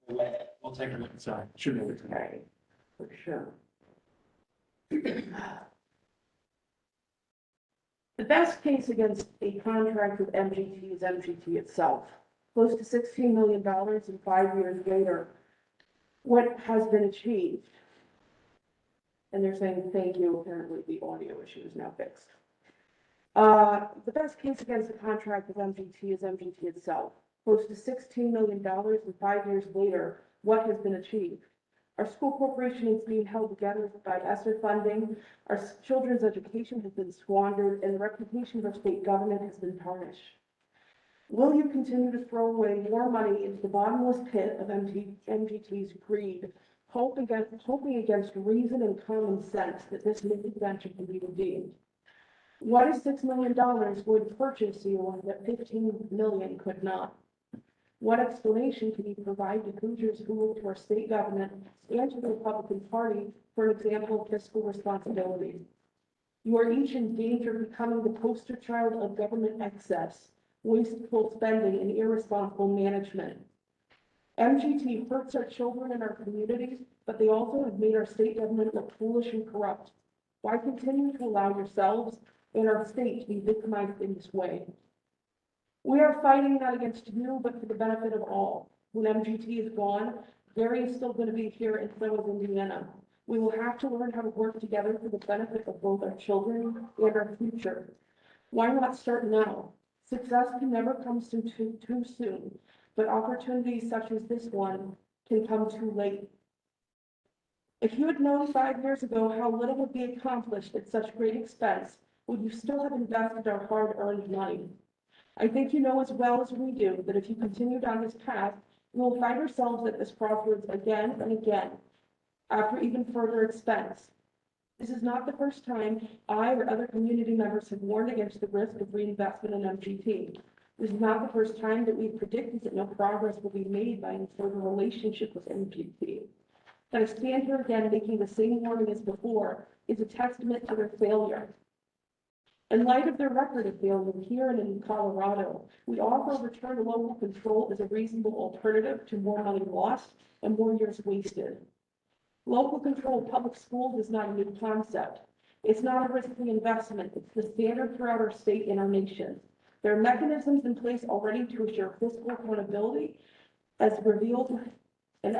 We'll take a look inside. Should be able to. Okay, for sure. The best case against a contract with MGT is MGT itself. Close to $16 million and 5 years later, what has been achieved? And they're saying, thank you, apparently the audio issue is now fixed. The best case against the contract with MGT is MGT itself. Close to $16 million and 5 years later, what has been achieved? Our school corporation is being held together by ESSER funding. Our children's education has been squandered and the reputation of our state government has been tarnished. Will you continue to throw away more money into the bottomless pit of MGT's greed, hoping against reason and common sense that this misadventure can be redeemed? What is $6 million would purchase you that $15 million could not? What explanation can you provide to Hoosiers who look to our state government and to the Republican Party for an example of fiscal responsibility? You are each in danger of becoming the poster child of government excess, wasteful spending, and irresponsible management. MGT hurts our children and our communities, but they also have made our state government look foolish and corrupt. Why continue to allow yourselves and our state to be victimized in this way? We are fighting not against you, but for the benefit of all. When MGT is gone, Gary is still going to be here, and so is Indiana. We will have to learn how to work together for the benefit of both our children and our future. Why not start now? Success can never come too soon, but opportunities such as this one can come too late. If you had known 5 years ago how little would be accomplished at such great expense, would you still have invested our hard-earned money? I think you know as well as we do that if you continue down this path, we will find ourselves at this crossroads again and again, after even further expense. This is not the first time I or other community members have warned against the risk of reinvestment in MGT. This is not the first time that we've predicted that no progress will be made by any further relationship with MGT. That I stand here again making the same warning as before is a testament to their failure. In light of their record of failure here and in Colorado, we offer a return to local control as a reasonable alternative to more money lost and more years wasted. Local control of public schools is not a new concept. It's not a risky investment. It's the standard throughout our state and our nation. There are mechanisms in place already to assure fiscal accountability as revealed in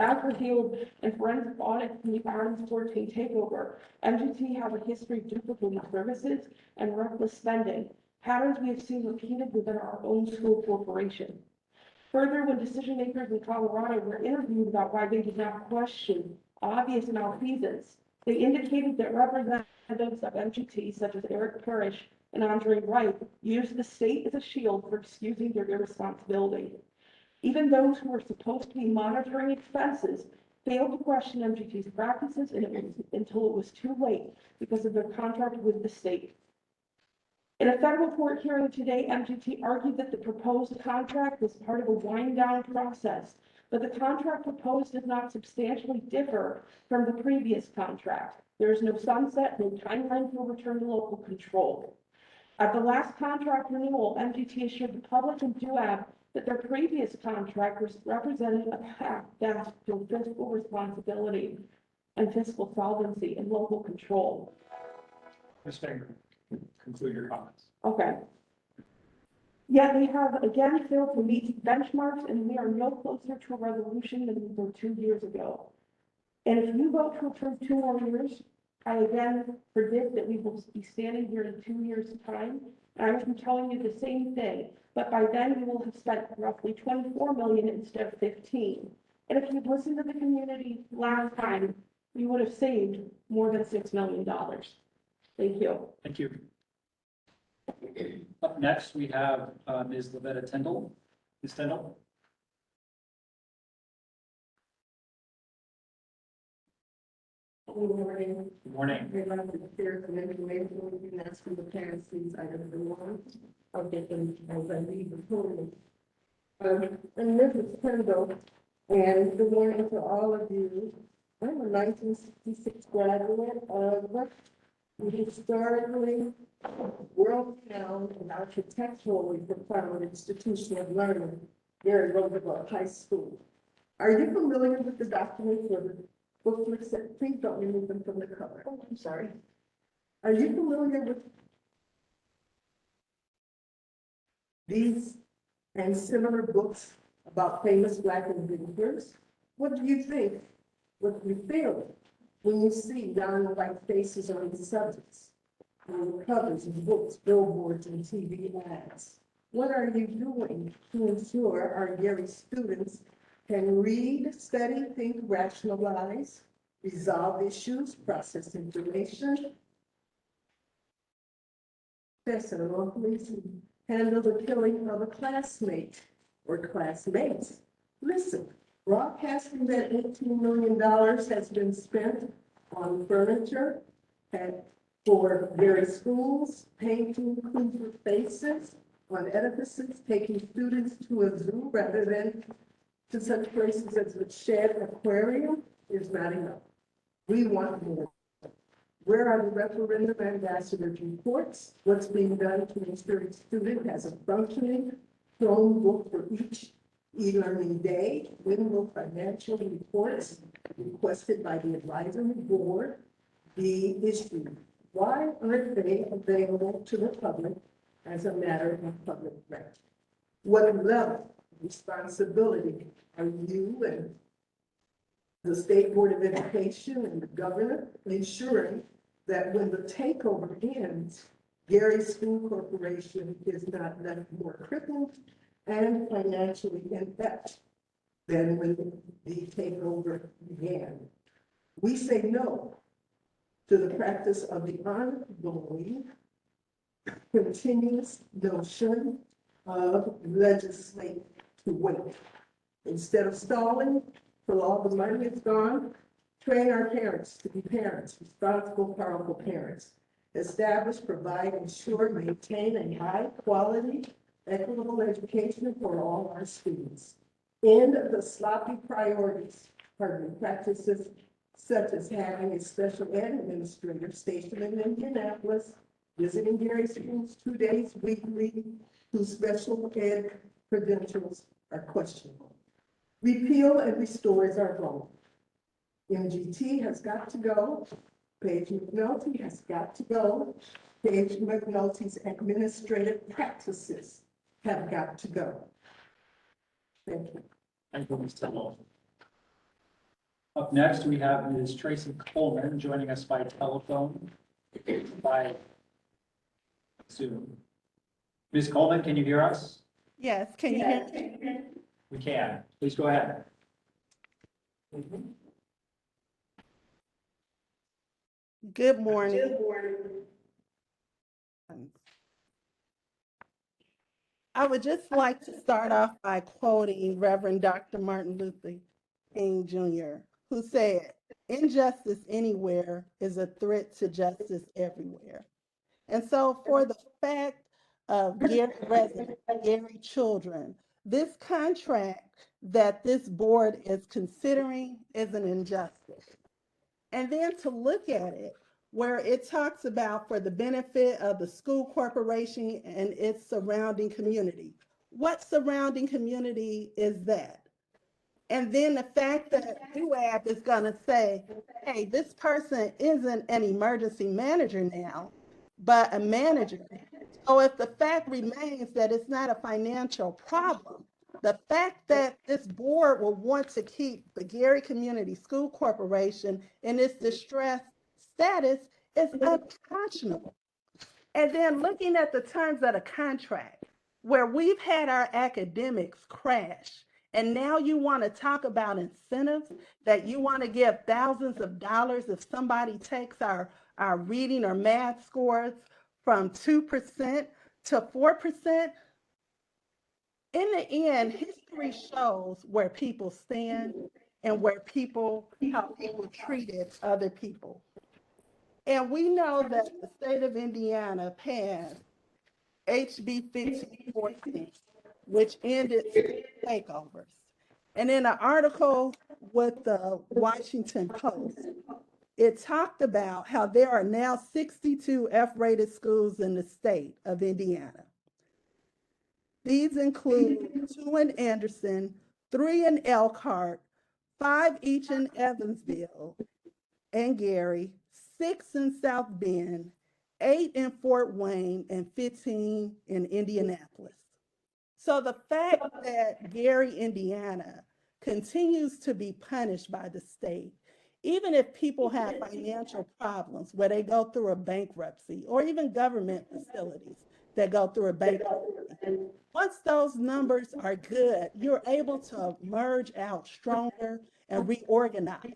forensic audit from the Adams 14 takeover. MGT has a history of duplicating services and reckless spending, patterns we have seen repeated within our own school corporation. Further, when decision makers in Colorado were interviewed about why they did not question obvious malfeasance, they indicated that representatives of MGT, such as Eric Parrish and Andre Wright, used the state as a shield for excusing their irresponsibility. Even those who were supposed to be monitoring expenses failed to question MGT's practices until it was too late because of their contract with the state. In a federal court hearing today, MGT argued that the proposed contract was part of a wind-down process, but the contract proposed does not substantially differ from the previous contract. There is no sunset, no timeline for return to local control. At the last contract renewal, MGT assured the public and DUAB that their previous contract represented a path back to fiscal responsibility and fiscal solvency and local control. Ms. Fanger, conclude your comments. Okay. Yet they have again failed to meet benchmarks, and we are no closer to a resolution than we were 2 years ago. And if you vote to approve 2 more years, I again predict that we will be standing here in 2 years' time. And I will be telling you the same thing, but by then we will have spent roughly $24 million instead of 15. And if you'd listened to the community last time, we would have saved more than $6 million. Thank you. Thank you. Up next, we have Ms. Lavetta Tyndall. Ms. Tyndall. Good morning. Good morning. We're going to share some information with you. That's from the parents' needs item number 1. I'll get them as I leave the podium. And Mrs. Tyndall, and good morning to all of you. I'm a 1966 graduate of the historically world-renowned and architecturally profound institution of learning here at Roosevelt High School. Are you familiar with the documents or the booklets? Please don't remove them from the cover. Oh, I'm sorry. Are you familiar with these and similar books about famous Black individuals? What do you think? What do you feel when you see young white faces on these subjects? On the covers of books, billboards, and TV ads? What are you doing to ensure our Gary students can read, study, think, rationalize, resolve issues, process information, test and lawfully handle the killing of a classmate or classmates? Listen, broadcasting that $18 million has been spent on furniture and for various schools, painting inclusive faces on edifices, taking students to a zoo rather than to such places as the Shed Aquarium is not enough. We want more. Where are the referendum ambassadors' reports? What's being done to ensure each student has a functioning Chromebook for each e-learning day? When will financial reports requested by the advisory board be issued? Why aren't they available to the public as a matter of public record? What level of responsibility are you and the State Board of Education and the governor ensuring that when the takeover ends, Gary School Corporation is not left more crippled and financially inept than when the takeover began? We say no to the practice of the ongoing continuous notion of legislate to wait. Instead of stalling till all the money is gone, train our parents to be parents, responsible, powerful parents. Establish, provide, ensure, maintain a high quality, equitable education for all our students. End the sloppy priorities, practices such as having a special ed administrator stationed in Indianapolis, visiting Gary schools 2 days weekly, whose special ed credentials are questionable. Repeal and restore is our goal. MGT has got to go. Paige McNulty has got to go. Paige McNulty's administrative practices have got to go. Thank you. Thank you, Ms. Tindall. Up next, we have Ms. Tracy Coleman joining us by telephone, by Zoom. Ms. Coleman, can you hear us? Yes, can you hear me? We can. Please go ahead. Good morning. I would just like to start off by quoting Reverend Dr. Martin Luther King Jr., who said, "Injustice anywhere is a threat to justice everywhere." And so for the fact of Gary residents, Gary children, this contract that this board is considering is an injustice. And then to look at it, where it talks about for the benefit of the school corporation and its surrounding community. What surrounding community is that? And then the fact that DUAB is going to say, hey, this person isn't an emergency manager now, but a manager. So if the fact remains that it's not a financial problem, the fact that this board will want to keep the Gary Community School Corporation in its distressed status is unconscionable. And then looking at the terms of the contract, where we've had our academics crash, and now you want to talk about incentives that you want to give thousands of dollars if somebody takes our reading or math scores from 2% to 4%. In the end, history shows where people stand and how people treated other people. And we know that the state of Indiana passed HB 1514, which ended takeovers. And in an article with the Washington Post, it talked about how there are now 62 F-rated schools in the state of Indiana. These include 2 in Anderson, 3 in Elkhart, 5 each in Evansville and Gary, 6 in South Bend, 8 in Fort Wayne, and 15 in Indianapolis. So the fact that Gary, Indiana continues to be punished by the state, even if people have financial problems where they go through a bankruptcy, or even government facilities that go through a bankruptcy, once those numbers are good, you're able to merge out stronger and reorganize.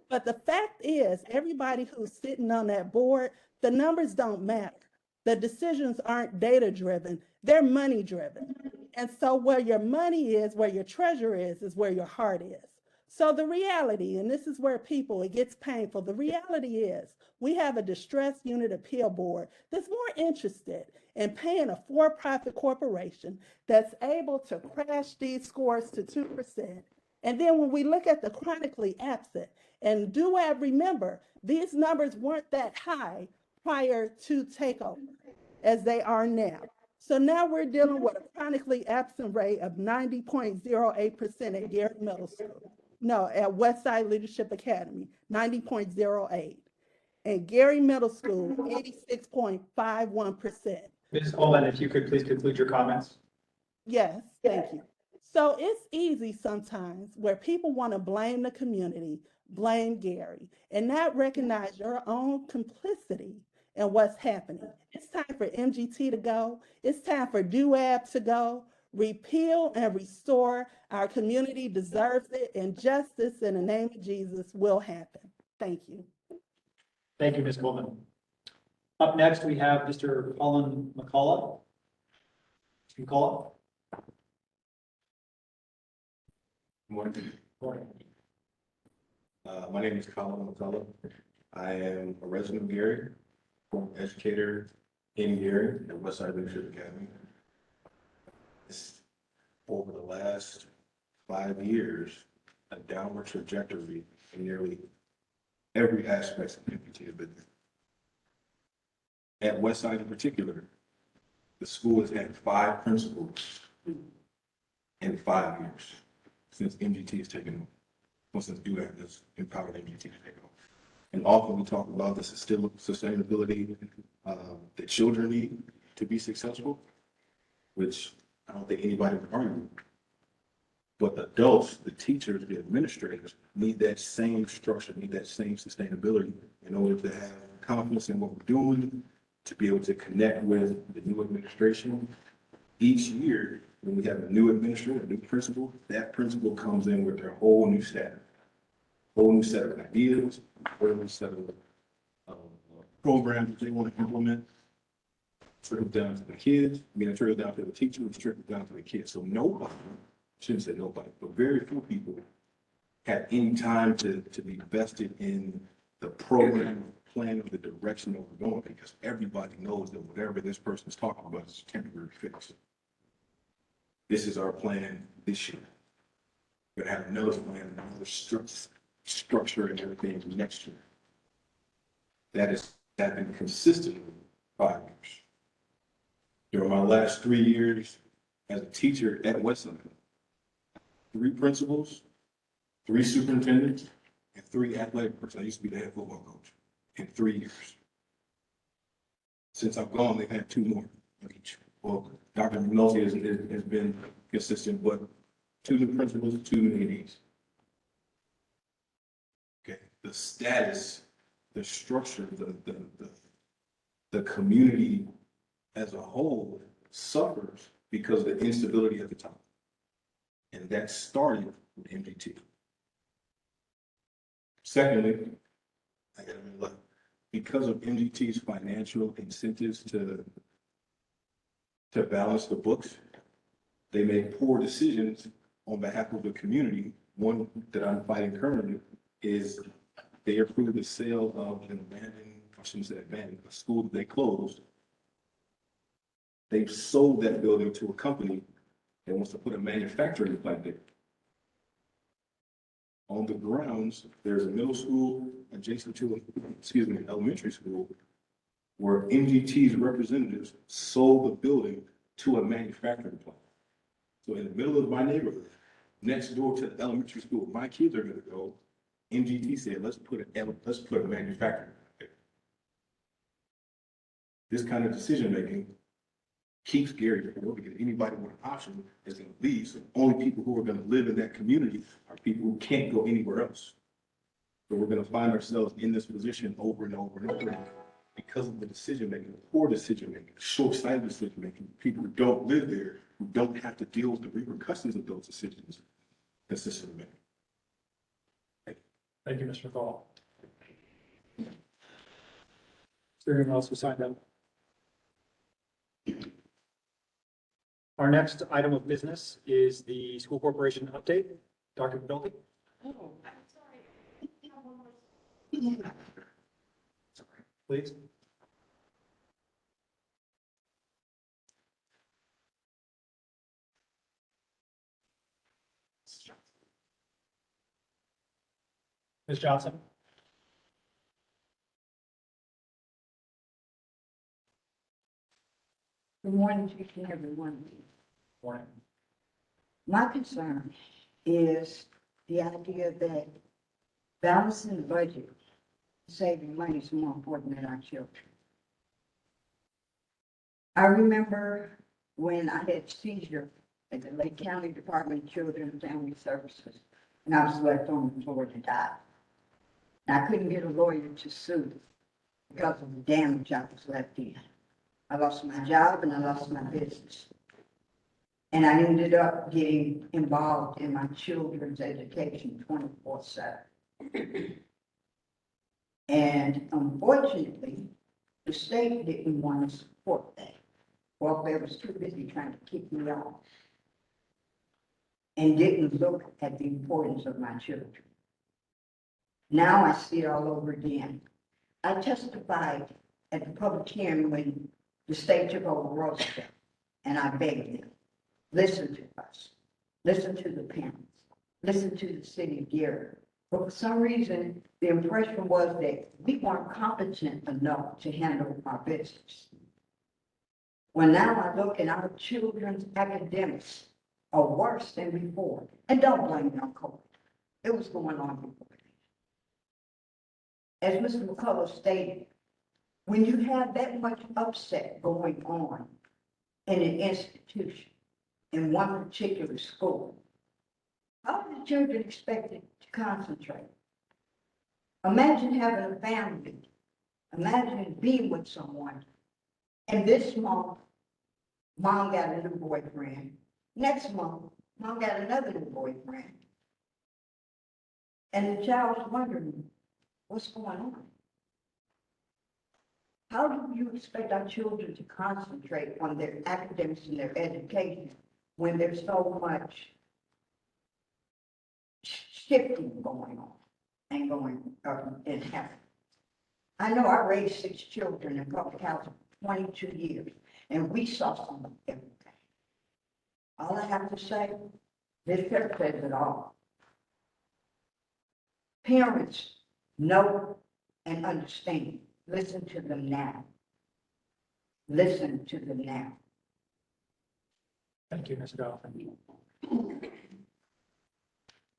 But the fact is, everybody who's sitting on that board, the numbers don't matter. The decisions aren't data driven, they're money driven. And so where your money is, where your treasure is where your heart is. So the reality, and this is where people, it gets painful. The reality is we have a distressed unit appeal board that's more interested in paying a for-profit corporation that's able to crash these scores to 2%. And then when we look at the chronically absent, and DUAB, remember, these numbers weren't that high prior to takeover as they are now. So now we're dealing with a chronically absent rate of 90.08% at Gary Middle School. No, at Westside Leadership Academy, 90.08. And Gary Middle School, 86.51%. Ms. Coleman, if you could please conclude your comments. Yes, thank you. So it's easy sometimes where people want to blame the community, blame Gary, and not recognize your own complicity in what's happening. It's time for MGT to go. It's time for DUAB to go. Repeal and restore. Our community deserves it, and justice in the name of Jesus will happen. Thank you. Thank you, Ms. Coleman. Up next, we have Mr. Colin McCullough. Mr. McCullough. Morning. Morning. My name is Colin McCullough. I am a resident of Gary, educator in Gary at Westside Leadership Academy. Over the last 5 years, a downward trajectory in nearly every aspect of MPT has been there. At Westside in particular, the school has had 5 principals in 5 years since MGT has taken over. Well, since DUAB has empowered MGT to take over. And often we talk about the sustainability that children need to be successful, which I don't think anybody would argue. But the adults, the teachers, the administrators need that same structure, need that same sustainability in order to have confidence in what we're doing, to be able to connect with the new administration. Each year, when we have a new administrator, a new principal, that principal comes in with their whole new staff, whole new set of ideas, whole new set of programs that they want to implement. Trickle down to the kids, trickle down to the teacher, trickle down to the kids. So nobody, shouldn't say nobody, but very few people have any time to be vested in the program, plan, or the direction that we're going, because everybody knows that whatever this person's talking about is a temporary fix. This is our plan this year. We're gonna have another plan, another structure and everything next year. That has been consistently 5 years. During my last 3 years as a teacher at Westside, 3 principals, 3 superintendents, and 3 athletic coaches. I used to be the head football coach in 3 years. Since I've gone, they've had 2 more each. Well, Dr. McNulty has been consistent, but 2 new principals, 2 new ADs. Okay, the status, the structure, the community as a whole suffers because of the instability at the top. And that started with MGT. Secondly, I gotta look, because of MGT's financial incentives to balance the books, they make poor decisions on behalf of the community. One that I'm fighting currently is they approved the sale of an abandoned, I shouldn't say abandoned, a school that they closed. They've sold that building to a company that wants to put a manufacturing plant there. On the grounds, there's a middle school adjacent to, an elementary school, where MGT's representatives sold the building to a manufacturing plant. So in the middle of my neighborhood, next door to the elementary school my kids are gonna go, MGT said, let's put a manufacturer there. This kind of decision-making keeps Gary poor because anybody with an option is gonna leave. So only people who are gonna live in that community are people who can't go anywhere else. So we're gonna find ourselves in this position over and over and over again because of the decision-making, poor decision-making, short-sighted decision-making. People who don't live there, who don't have to deal with the repercussions of those decisions consistently. Thank you, Mr. Gall. Is there anyone else who signed up? Our next item of business is the school corporation update. Dr. McNulty? Oh, I'm sorry. Please. Ms. Johnson? Good morning to each and every one of you. Morning. My concern is the idea that balancing the budget, saving money is more important than our children. I remember when I had seizure at the Lake County Department of Children and Family Services, and I was left on the floor to die. And I couldn't get a lawyer to sue because of the damage I was left in. I lost my job and I lost my business. And I ended up getting involved in my children's education 24/7. And unfortunately, the state didn't want to support that. Welfare was too busy trying to keep me off and didn't look at the importance of my children. Now I see it all over again. I testified at the public hearing when the state took over Roosevelt, and I begged them, listen to us, listen to the parents, listen to the city of Gary. But for some reason, the impression was that we weren't competent enough to handle our business. Well, now I look and our children's academics are worse than before. And don't blame me on COVID. It was going on before. As Mr. McCullough stated, when you have that much upset going on in an institution, in one particular school, how are the children expected to concentrate? Imagine having a family, imagine being with someone, and this month, mom got a new boyfriend. Next month, mom got another new boyfriend. And the child's wondering, what's going on? How do you expect our children to concentrate on their academics and their education when there's so much shifting going on and going in happening? I know I raised 6 children in public housing for 22 years, and we saw some of everything. All I have to say, this picture says it all. Parents know and understand. Listen to them now. Listen to them now. Thank you, Ms. Goffin.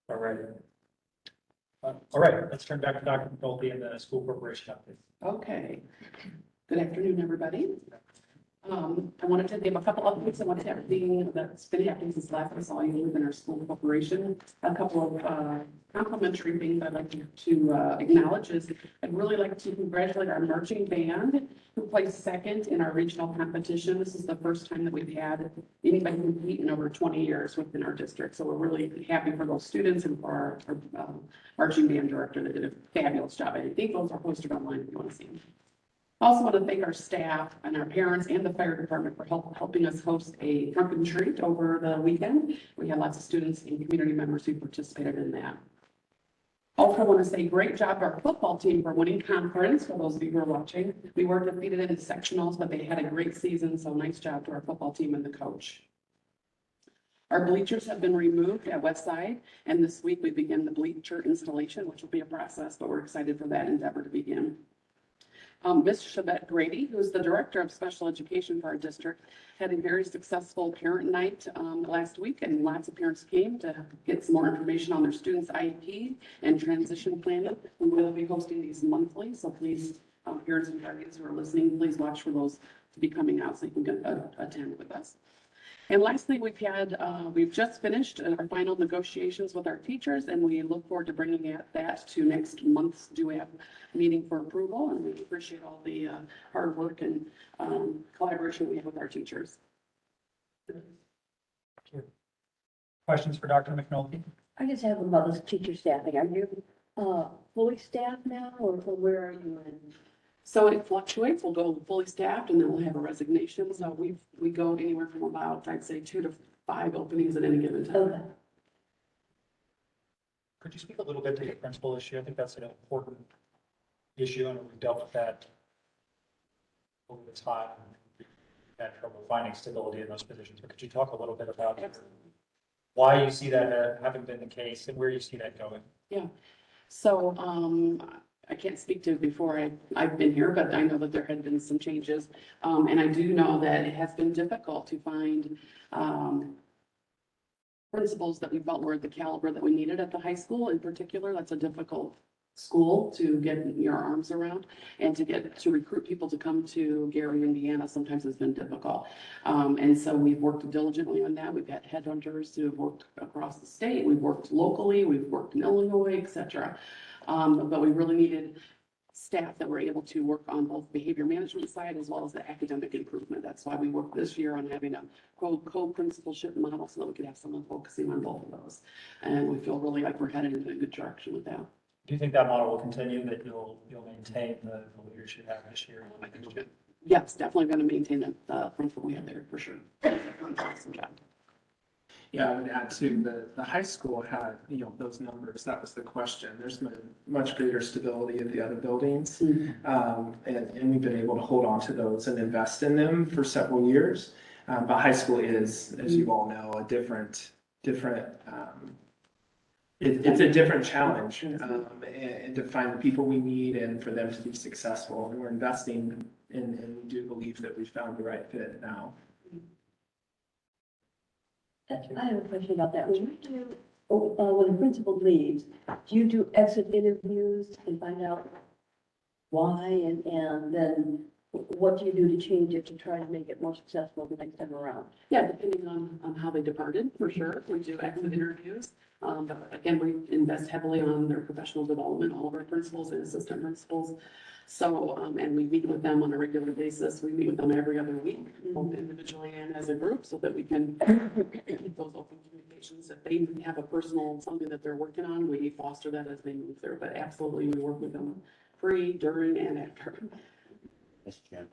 All right. All right, let's turn back to Dr. McNulty and the school corporation update. Okay. Good afternoon, everybody. I wanted to give a couple updates on what's happening, that's been happening since last I saw you within our school corporation. A couple of complimentary things I'd like to acknowledge is I'd really like to congratulate our marching band who placed second in our regional competition. This is the first time that we've had anybody compete in over 20 years within our district. So we're really happy for those students and for our marching band director that did a fabulous job. I think those are posted online if you want to see them. Also want to thank our staff and our parents and the fire department for helping us host a trunk and treat over the weekend. We had lots of students and community members who participated in that. Also want to say great job to our football team for winning conference, for those of you who are watching. We were defeated in sectionals, but they had a great season, so nice job to our football team and the coach. Our bleachers have been removed at Westside, and this week we begin the bleacher installation, which will be a process, but we're excited for that endeavor to begin. Ms. Shabette Grady, who's the Director of Special Education for our district, had a very successful parent night last week, and lots of parents came to get some more information on their students' IEP and transition planning. We will be hosting these monthly, so please, parents and guardians who are listening, please watch for those to be coming out so you can attend with us. And lastly, we've just finished our final negotiations with our teachers, and we look forward to bringing that to next month's DUAB meeting for approval. And we appreciate all the hard work and collaboration we have with our teachers. Questions for Dr. McNulty? I just have about this teacher staffing. Are you fully staffed now, or where are you in? So it fluctuates. We'll go fully staffed, and then we'll have a resignation. So we go anywhere from about, I'd say, 2 to 5 openings at any given time. Okay. Could you speak a little bit to the principal issue? I think that's an important issue, and we've dealt with that over the time. We've had trouble finding stability in those positions. But could you talk a little bit about why you see that having been the case and where you see that going? Yeah. So I can't speak to before I've been here, but I know that there had been some changes. And I do know that it has been difficult to find principals that we felt were the caliber that we needed at the high school in particular. That's a difficult school to get your arms around, and to recruit people to come to Gary, Indiana, sometimes has been difficult. And so we've worked diligently on that. We've had headhunters who have worked across the state. We've worked locally. We've worked in Illinois, et cetera. But we really needed staff that were able to work on both behavior management side as well as the academic improvement. That's why we worked this year on having a co-principalship model so that we could have someone focusing on both of those. And we feel really like we're headed in a good direction with that. Do you think that model will continue, that you'll maintain the leadership you have this year? I think we're good. Yes, definitely going to maintain the principal we have there for sure. Awesome job. Yeah, I would add too, the high school had, those numbers, that was the question. There's been much greater stability at the other buildings. And we've been able to hold on to those and invest in them for several years. But high school is, as you all know, a different, it's a different challenge, and to find the people we need and for them to be successful. And we're investing and we do believe that we've found the right fit now. I have a question about that. When when the principal leaves, do you do exit interviews and find out why, and then what do you do to change it to try to make it more successful the next time around? Yeah, depending on how they departed, for sure. We do exit interviews. But again, we invest heavily on their professional development, all of our principals and assistant principals. So, and we meet with them on a regular basis. We meet with them every other week, both individually and as a group, so that we can keep those open communications. If they have a personal, something that they're working on, we foster that as they move through. But absolutely, we work with them pre, during, and after. Mr. Chairman,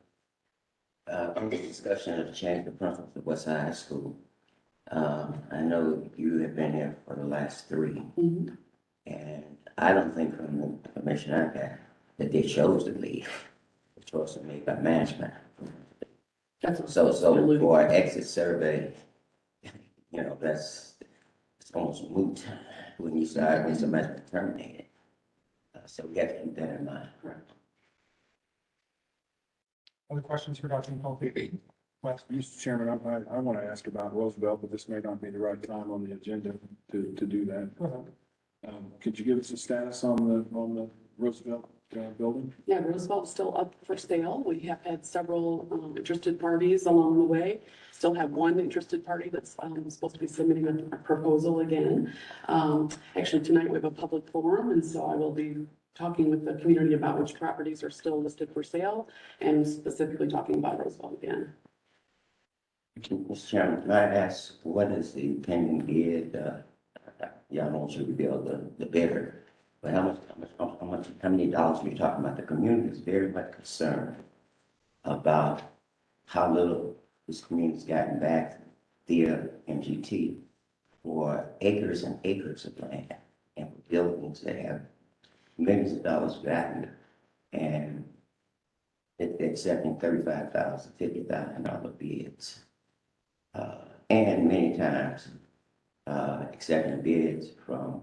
on the discussion of change the principal at West High School, I know you have been here for the last 3, and I don't think from the information I got that they chose to leave. The choice was made by management. So for an exit survey, it's almost moot when you start when somebody's terminated. So we have to keep that in mind. Correct. Other questions for Dr. McNulty? Wes? Mr. Chairman, I want to ask about Roosevelt, but this may not be the right time on the agenda to do that. Go ahead. Could you give us a status on the Roosevelt building? Yeah, Roosevelt's still up for sale. We have had several interested parties along the way. Still have one interested party that's supposed to be submitting a proposal again. Actually, tonight we have a public forum, and so I will be talking with the community about which properties are still listed for sale, and specifically talking about Roosevelt again. Mr. Chairman, can I ask, what is the pending bid? Y'all don't want you to reveal the bidder, but how many dollars are you talking about? The community is very much concerned about how little this community's gotten back via MGT for acres and acres of land and for buildings that have millions of dollars value, and they're accepting $35,000, $50,000 bids. And many times accepting bids from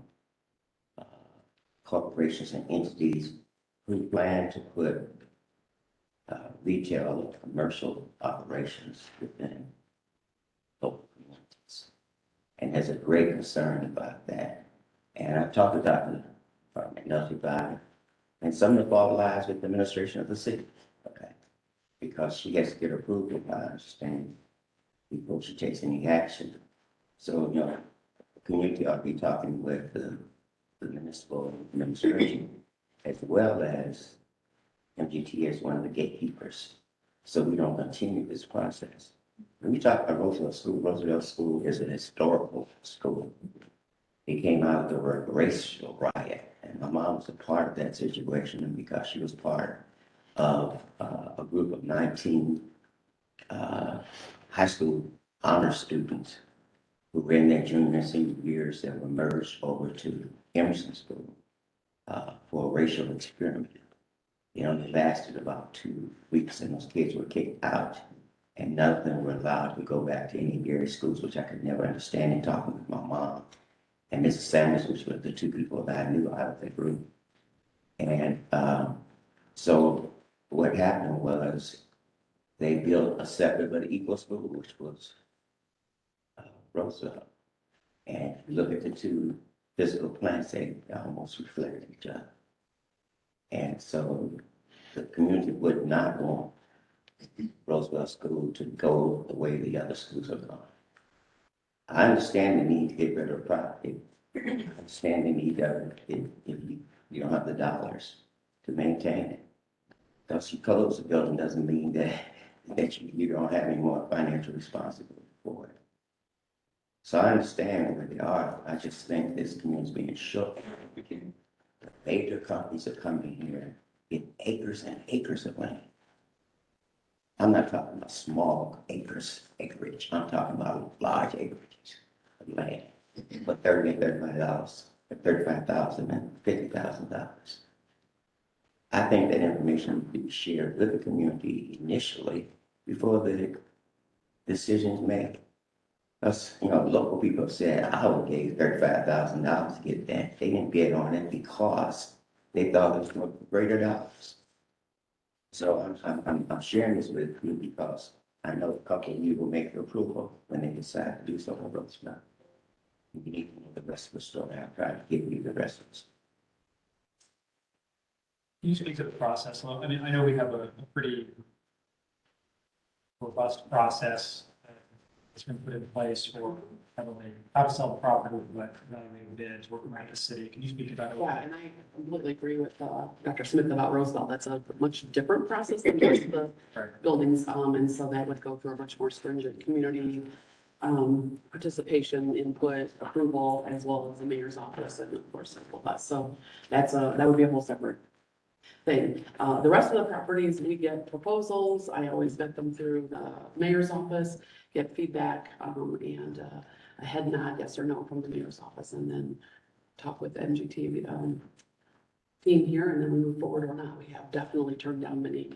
corporations and entities who plan to put retail and commercial operations within local communities. And has a great concern about that. And I've talked to Dr. McNulty about it, and some of the fault lies with the administration of the city, okay? Because she has to get approval, I understand, before she takes any action. So, you know, the community ought to be talking with the municipal administration as well as MGT as one of the gatekeepers, so we don't continue this process. When we talk about Roosevelt School is an historical school. It came out of the racial riot, and my mom was a part of that situation, and because she was part of a group of 19 high school honor students who were in their junior and senior years that were merged over to Emerson School for a racial experiment. It only lasted about 2 weeks, and those kids were kicked out, and none of them were allowed to go back to any various schools, which I could never understand in talking with my mom and Mrs. Sanders, which were the two people that I knew out of the group. And so what happened was they built a separate but equal school, which was Roosevelt. And if you look at the two physical plants, they almost reflect each other. And so the community would not want Roosevelt School to go the way the other schools are going. I understand the need to get rid of property. I understand the need of it if you don't have the dollars to maintain it. Because you close the building doesn't mean that you don't have any more financial responsibility for it. So I understand where they are. I just think this community is being shook. Major companies are coming here in acres and acres of land. I'm not talking about small acreage. I'm talking about large acreages of land for $30 and $35, $35,000 and $50,000. I think that information would be shared with the community initially before the decision is made. Us, you know, local people said, I would give $35,000 to get that. They didn't bid on it because they thought it was for greater dollars. So I'm sharing this with you because I know a couple of you will make the approval when they decide to do something with Roosevelt. You need to know the rest of the story. I'll try to give you the rest of the story. Can you speak to the process? Well, I mean, I know we have a pretty robust process that's been put in place for heavily how to sell the property, but evaluating bids, working around the city. Can you speak about it? Yeah, and I completely agree with Dr. Smith about Roosevelt. That's a much different process than just the Right. buildings. And so that would go through a much more stringent community participation, input, approval, as well as the mayor's office and of course, all that. So that would be a whole separate thing. The rest of the properties, we get proposals. I always vet them through the mayor's office, get feedback, and a head nod, yes or no from the mayor's office, and then talk with the MGT team here, and then we move forward or not. We have definitely turned down many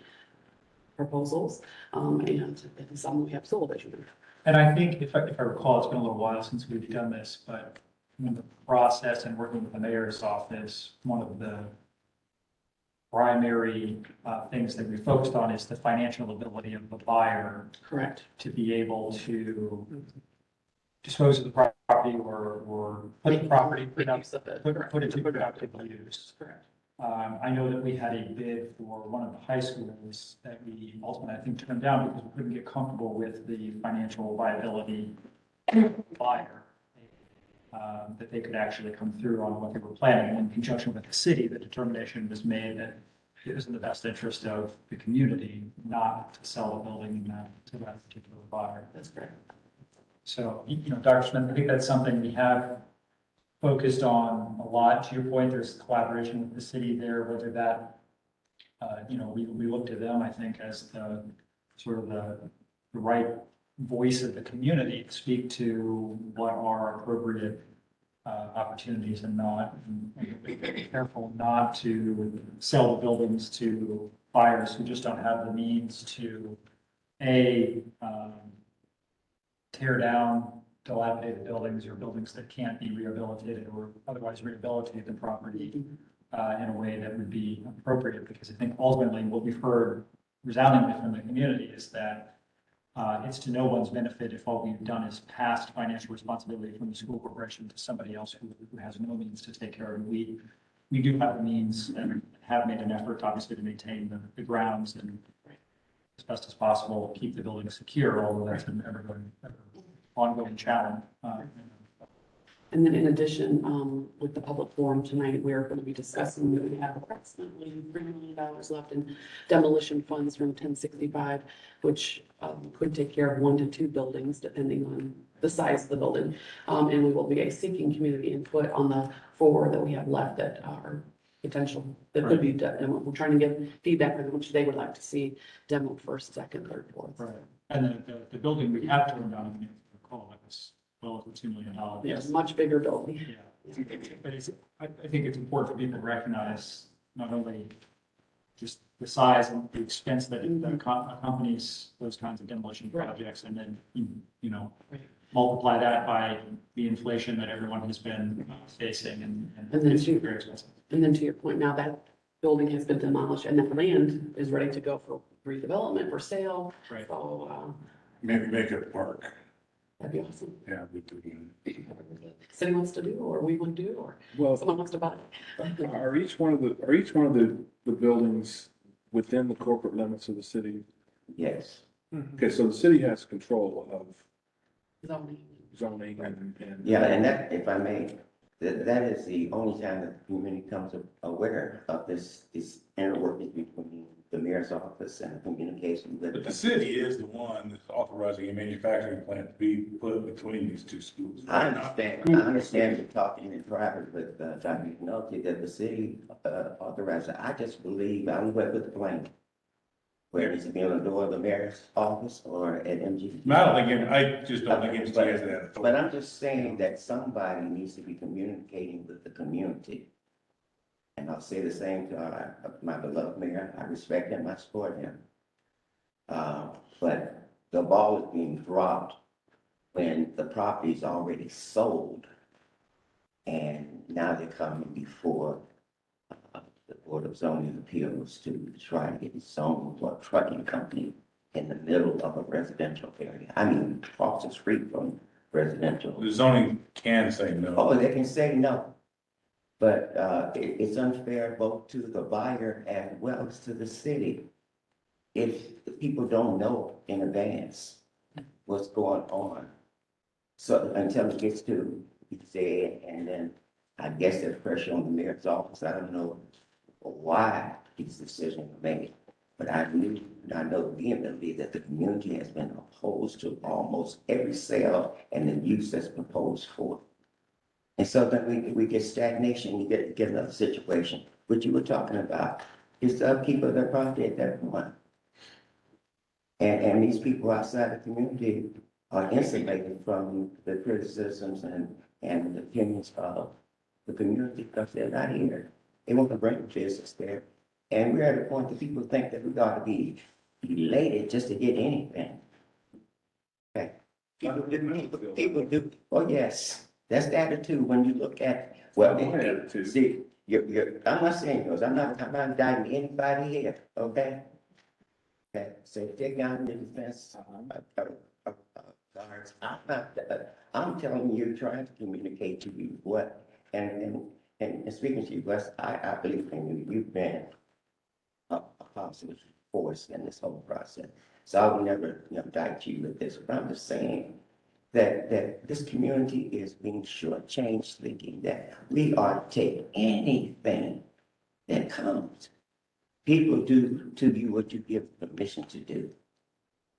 proposals, and some we have sold, as you know. And I think if I recall, it's been a little while since we've done this, but in the process and working with the mayor's office, one of the primary things that we focused on is the financial ability of the buyer Correct. to be able to dispose of the property or put the property, Make use of it. put it to productive use. Correct. I know that we had a bid for one of the high schools that we ultimately, I think, turned down because we couldn't get comfortable with the financial viability buyer. That they could actually come through on what they were planning. And in conjunction with the city, the determination was made that it was in the best interest of the community not to sell the building to that particular buyer. That's correct. So, you know, Dr. Smith, I think that's something we have focused on a lot. To your point, there's collaboration with the city there, whether that, you know, we look to them, I think, as the sort of the right voice of the community to speak to what are appropriate opportunities and not, and be careful not to sell the buildings to buyers who just don't have the means to, tear down dilapidated buildings or buildings that can't be rehabilitated or otherwise rehabilitate the property in a way that would be appropriate, because I think ultimately what we've heard resoundingly from the community is that it's to no one's benefit if all we've done is passed financial responsibility from the school corporation to somebody else who has no means to take care of it. We do have the means and have made an effort, obviously, to maintain the grounds and as best as possible, keep the building secure, although that's an ongoing challenge. And then in addition, with the public forum tonight, we're going to be discussing that we have approximately $3 million left in demolition funds from 1065, which could take care of 1 to 2 buildings, depending on the size of the building. And we will be seeking community input on the 4 that we have left that are potential, that could be done. We're trying to get feedback on which they would like to see demoed first, second, third, fourth. Right. And the building we have torn down, if you recall, it was well over $2 million. Yes, much bigger building. Yeah. But I think it's important for people to recognize not only just the size and the expense that accompanies those kinds of demolition projects, and then, you know, multiply that by the inflation that everyone has been facing, and then it's to- very expensive. And then to your point, now that building has been demolished and that land is ready to go for redevelopment, for sale. Right. So, Maybe make it a park. that'd be awesome. Yeah, we do. City wants to do, or we want to do, or Well, someone wants to buy. are each one of the buildings within the corporate limits of the city? Yes. Okay, so the city has control of Zoning. zoning and. Yeah, and that, if I may, that is the only time that the community comes aware of this interworking between the mayor's office and communication with. But the city is the one that's authorizing a manufacturing plant to be put between these 2 schools. I understand you're talking in private with Dr. McNulty that the city authorized it. I just believe, I went with the plan. Where is it, be on the door of the mayor's office or at MG? I just don't think MGT has that But authority. I'm just saying that somebody needs to be communicating with the community. And I'll say the same to my beloved mayor. I respect him, I support him. But the ball is being dropped when the property is already sold. And now they're coming before the Board of Zoning Appeals to try to get zoned for a trucking company in the middle of a residential area. I mean, across the street from residential. The zoning can say no. Oh, they can say no. But it's unfair both to the buyer as well as to the city. If the people don't know in advance what's going on. So until it gets to be said, and then I guess there's pressure on the mayor's office. I don't know why these decisions were made. But I know vehemently that the community has been opposed to almost every sale and the use that's proposed for. And so then we get stagnation, you get another situation. What you were talking about is the upkeep of their property at that point. And these people outside the community are insulated from the criticisms and the opinions of the community because they're not here. They want to bring business there. And we're at a point that people think that we ought to be elated just to get anything. Okay. People do, oh yes, that's the attitude when you look at, well, My attitude. see, I'm not saying yours, I'm not indicting anybody here, okay? Okay, so take down your defense, guards, I'm telling you, trying to communicate to you what, and speaking to you, Wes, I believe in you, you've been a positive force in this whole process. So I will never indict you with this, but I'm just saying that this community is being shortchanged, thinking that we ought to take anything that comes. People do to you what you give permission to do.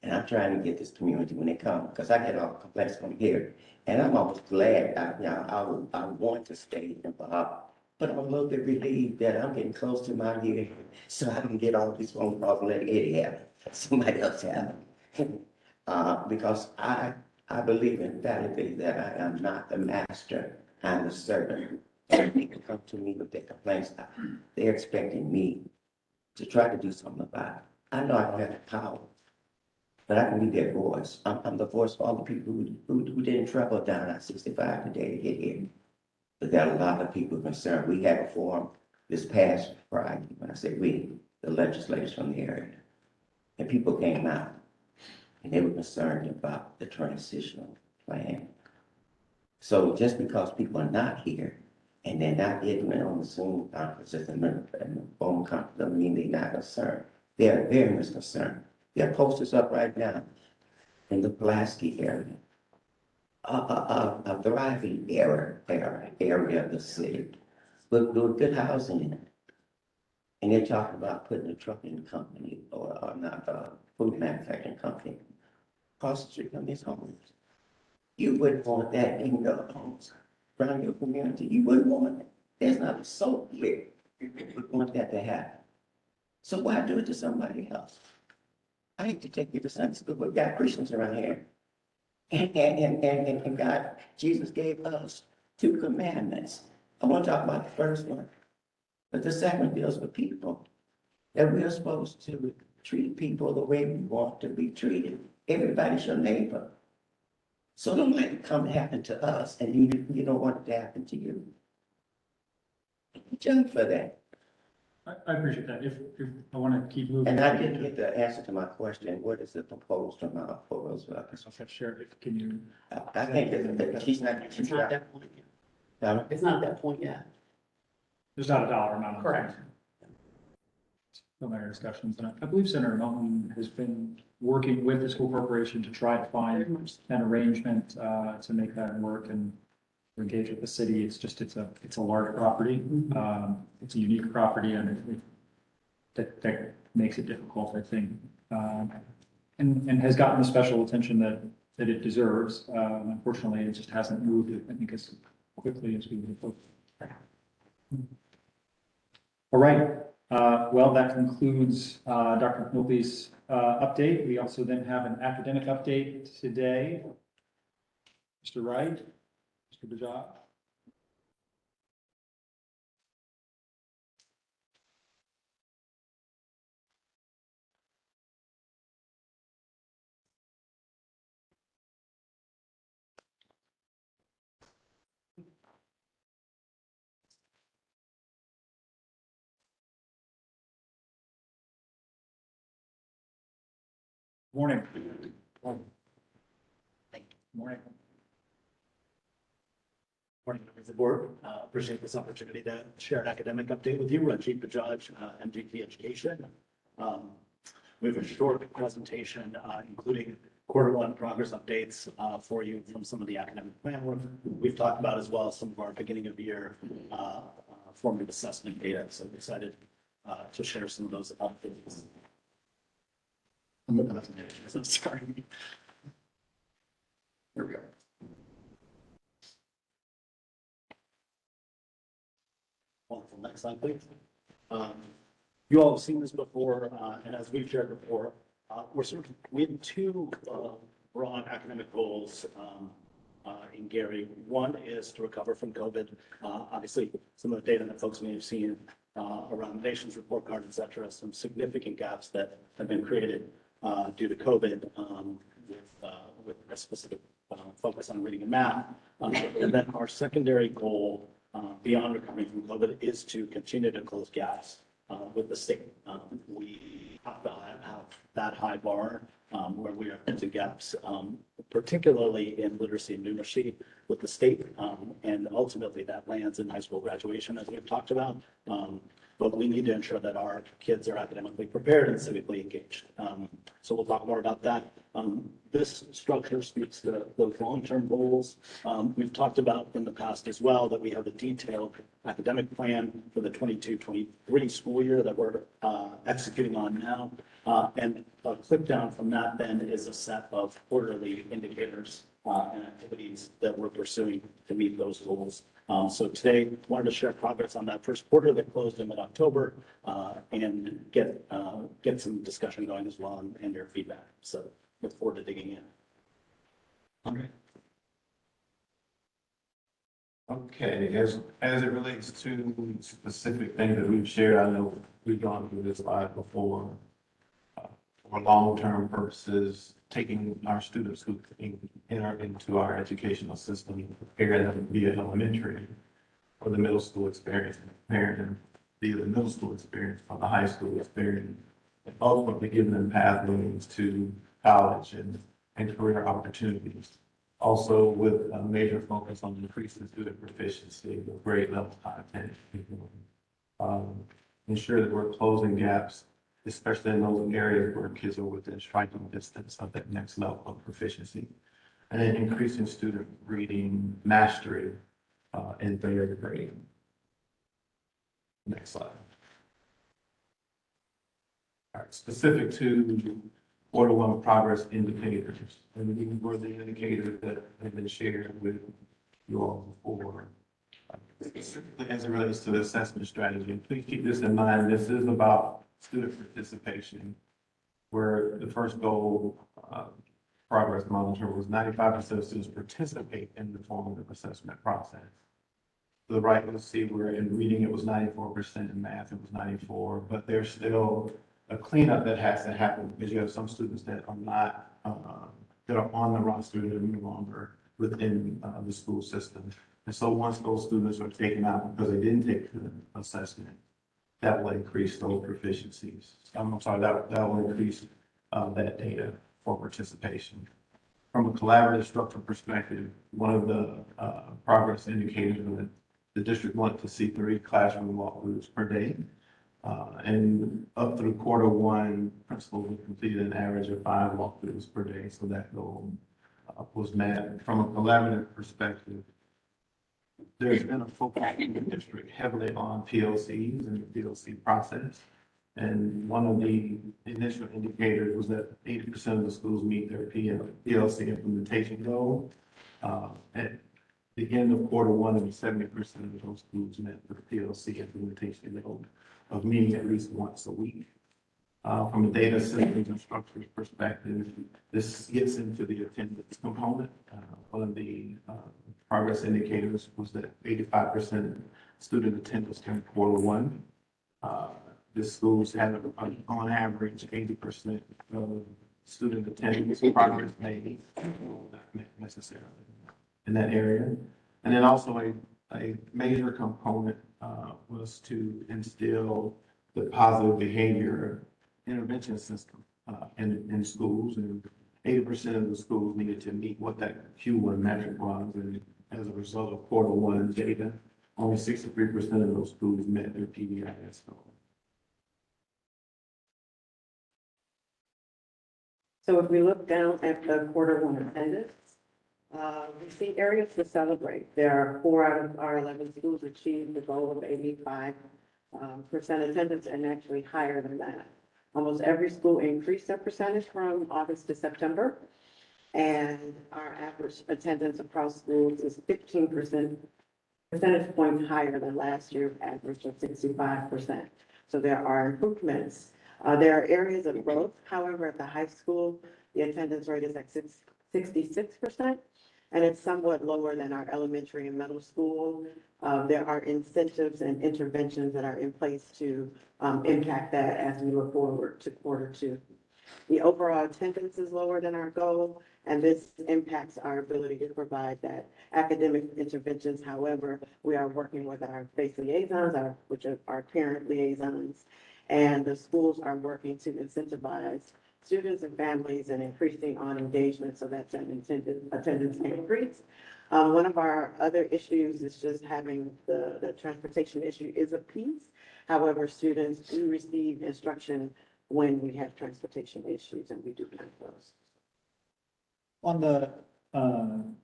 And I'm trying to get this community when they come, because I get all complaints from here. And I'm always glad, I want to stay involved, but I'm a little bit relieved that I'm getting close to my year, so I can get all these phone calls and let Eddie have it, somebody else have it. Because I believe emphatically that I am not the master, I'm the servant. And people come to me with their complaints, they're expecting me to try to do something about it. I know I don't have the power, but I can be their voice. I'm the voice for all the people who didn't travel down I-65 today to get here. But there are a lot of people concerned. We had a forum this past Friday, when I say we, the legislators from the area. and people came out, and they were concerned about the transitional plan. So just because people are not here, and they're not ignorant on the Zoom conferences and the phone conference, doesn't mean they're not concerned. They are very much concerned. There are posters up right now in the Pulaski area, a thriving area of the city with good housing in it. And they're talking about putting a trucking company or not a food manufacturing company across the street from these homes. You wouldn't want that in your homes, around your community. You wouldn't want it. There's not a soul here who would want that to happen. So why do it to somebody else? I hate to take you to Sunday school, but we got Christians around here. And God, Jesus gave us 2 commandments. I want to talk about the first one, but the second deals with people. That we are supposed to treat people the way we want to be treated. Everybody's your neighbor. So don't let it come happen to us and you don't want it to happen to you. Jump for that. I appreciate that. If I want to keep moving. And I didn't get the answer to my question, what is the proposed amount for Roosevelt? Sheriff, can you? I can't get it, she's not. It's not that point yet. It's not that point yet. There's not a dollar amount. Correct. Preliminary discussions. And I believe Senator Moulton has been working with the school corporation to try to find an arrangement to make that work and engage with the city. It's just, it's a large property. It's a unique property and that makes it difficult, I think. And has gotten the special attention that it deserves. Unfortunately, it just hasn't moved, I think, as quickly as we would have hoped. All right. Well, that concludes Dr. McNulty's update. We also then have an academic update today. Mr. Wright, Mr. Bajaj. Morning. Morning. Morning, members of the board. Appreciate this opportunity to share an academic update with you. Rajiv Bajaj, MGT Education. We have a short presentation, including Q1 progress updates for you from some of the academic plan work we've talked about, as well as some of our beginning of year formative assessment data. So I'm excited to share some of those updates. I'm sorry. There we go. Wonderful. Next slide, please. You all have seen this before, and as we've shared before, we have 2 broad academic goals in Gary. One is to recover from COVID. Obviously, some of the data that folks may have seen around the nation's report card, et cetera, some significant gaps that have been created due to COVID with a specific focus on reading and math. And then our secondary goal beyond recovering from COVID is to continue to close gaps with the state. We have that high bar where we are into gaps, particularly in literacy and numeracy with the state. And ultimately that lands in high school graduation, as we've talked about. But we need to ensure that our kids are academically prepared and civically engaged. So we'll talk more about that. This structure speaks to those long-term goals. We've talked about in the past as well that we have a detailed academic plan for the 22-23 school year that we're executing on now. And a clip down from that then is a set of quarterly indicators and activities that we're pursuing to meet those goals. So today, wanted to share progress on that first quarter that closed in mid-October and get some discussion going as well and your feedback. So look forward to digging in. Andre? Okay, as it relates to specific things that we've shared, I know we've gone through this slide before. For long-term purposes, taking our students who enter into our educational system, prepare them via elementary or the middle school experience, prepare them via the middle school experience or the high school experience and ultimately giving them pathways to college and career opportunities. Also with a major focus on increasing student proficiency with grade level content. Ensure that we're closing gaps, especially in those areas where kids are within striking distance of that next level of proficiency. And then increasing student reading mastery in third grade. Next slide. All right, specific to quarter one progress indicators, and these were the indicators that have been shared with you all before. Specifically as it relates to the assessment strategy, and please keep this in mind, this is about student participation, where the first goal, progress monitor, was 95% of students participate in the formative assessment process. To the right, you'll see where in reading it was 94%, in math it was 94%, but there's still a cleanup that has to happen because you have some students that are not, that are on the roster that are no longer within the school system. And so once those students are taken out because they didn't take the assessment, that will increase those proficiencies. I'm sorry, that will increase that data for participation. From a collaborative structure perspective, one of the progress indicators that the district wanted to see 3 classroom walkthroughs per day. And up through quarter one, principals have completed an average of 5 walkthroughs per day. So that goal was met. From a collaborative perspective, there's been a focus in the district heavily on PLCs and the PLC process. And one of the initial indicators was that 80% of the schools meet their PLC implementation goal. At the end of quarter one, 70% of those schools met the PLC implementation goal of meeting at least once a week. From a data systems and structures perspective, this gets into the attendance component. One of the progress indicators was that 85% student attendance during quarter one. The schools had on average 80% of student attendance progress made, not necessarily in that area. And then also a major component was to instill the positive behavior intervention system in schools, and 80% of the schools needed to meet what that Q1 metric was. And as a result of quarter one data, only 63% of those schools met their PBIS goal. So if we look down at the quarter one attendance, we see areas to celebrate. There are 4 out of our 11 schools achieved the goal of 85% attendance, and actually higher than that. Almost every school increased their percentage from August to September. And our average attendance across schools is 15% percentage points higher than last year's average of 65%. So there are improvements. There are areas of growth. However, at the high school, the attendance rate is at 66%, and it's somewhat lower than our elementary and middle school. There are incentives and interventions that are in place to impact that as we look forward to quarter two. The overall attendance is lower than our goal, and this impacts our ability to provide that academic interventions. However, we are working with our FACE liaisons, which are our parent liaisons, and the schools are working to incentivize students and families and increasing on engagement so that's an intended attendance increase. One of our other issues is just having the transportation issue is a piece. However, students do receive instruction when we have transportation issues, and we do have those. On the, on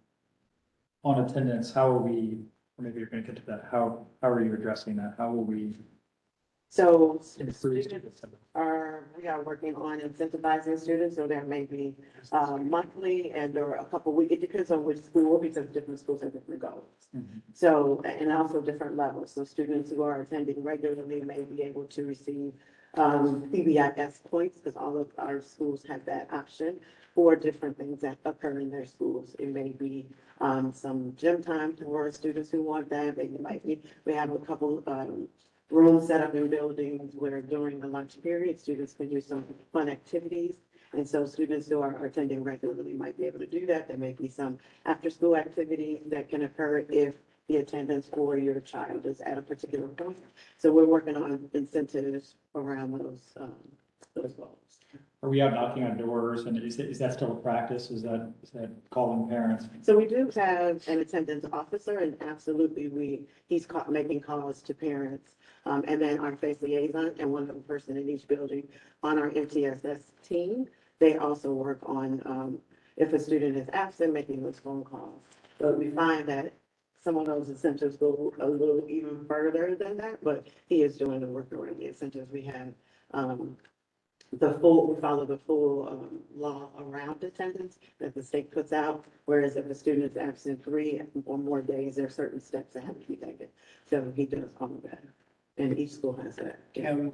attendance, how are we, or maybe you're going to get to that, how are you addressing that? How will we So improve students student attendance? we are working on incentivizing students, so there may be monthly and or a couple weeks. It depends on which school, because different schools have different goals. So, and also different levels. So students who are attending regularly may be able to receive PBIS points, because all of our schools have that option for different things that occur in their schools. It may be some gym time for students who want that. We have a couple rooms set up in buildings where during the lunch period, students can do some fun activities. And so students who are attending regularly might be able to do that. There may be some after-school activity that can occur if the attendance for your child is at a particular point. So we're working on incentives around those those goals. Are we out knocking on doors, and is that still a practice? Is that calling parents? So we do have an attendance officer, and absolutely, he's making calls to parents. And then our face liaison and one other person in each building on our MTSS team. They also work on, if a student is absent, making those phone calls. But we find that some of those incentives go a little even further than that, but he is doing the work around the incentives. We have, we follow the full law around attendance that the state puts out, whereas if a student is absent 3 or more days, there are certain steps that have to be taken. So he does all of that, and each school has that. And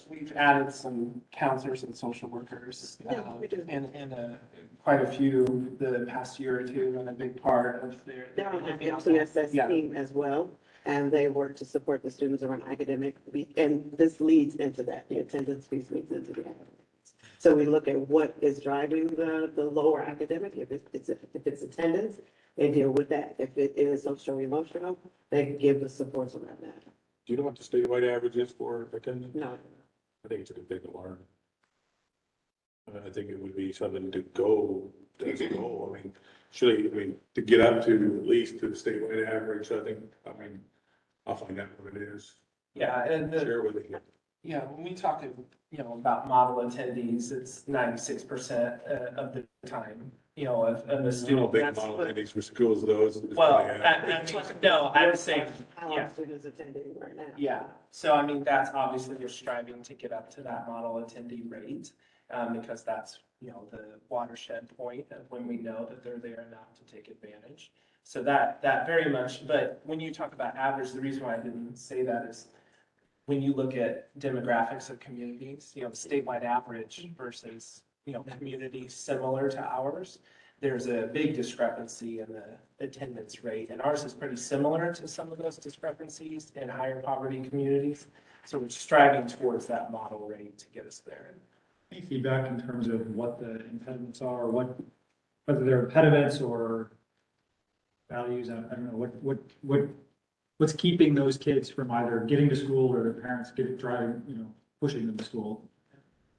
we've added some counselors and social workers, Yeah, we do. and quite a few the past year or two, and a big part of They're on the MTSS Yeah. team as well, and they work to support the students around academic, and this leads into that, the attendance piece leads into the academics. So we look at what is driving the lower academic, if it's attendance, they deal with that. If it is social emotional, they give the supports around that. Do you know what the statewide average is for attendance? No, I think it's a good thing to learn. I think it would be something to go, as a goal. I mean, to get up to at least to the statewide average, I think, I'll find out what it is. Yeah, and Share with you. yeah, when we talk, about model attendees, it's 96% of the time, of the I don't student. think That's- model endings for schools, those. Well, no, I'm saying, how yeah. our students attending right now. Yeah, so I mean, that's obviously you're striving to get up to that model attendee rate, because that's, the watershed point of when we know that they're there enough to take advantage. So that very much, but when you talk about average, the reason why I didn't say that is when you look at demographics of communities, the statewide average versus, communities similar to ours, there's a big discrepancy in the attendance rate, and ours is pretty similar to some of those discrepancies in higher poverty communities. So we're striving towards that model rate to get us there. Any feedback in terms of what the impediments are, whether they're impediments or values? I don't know, what's keeping those kids from either getting to school or their parents pushing them to school?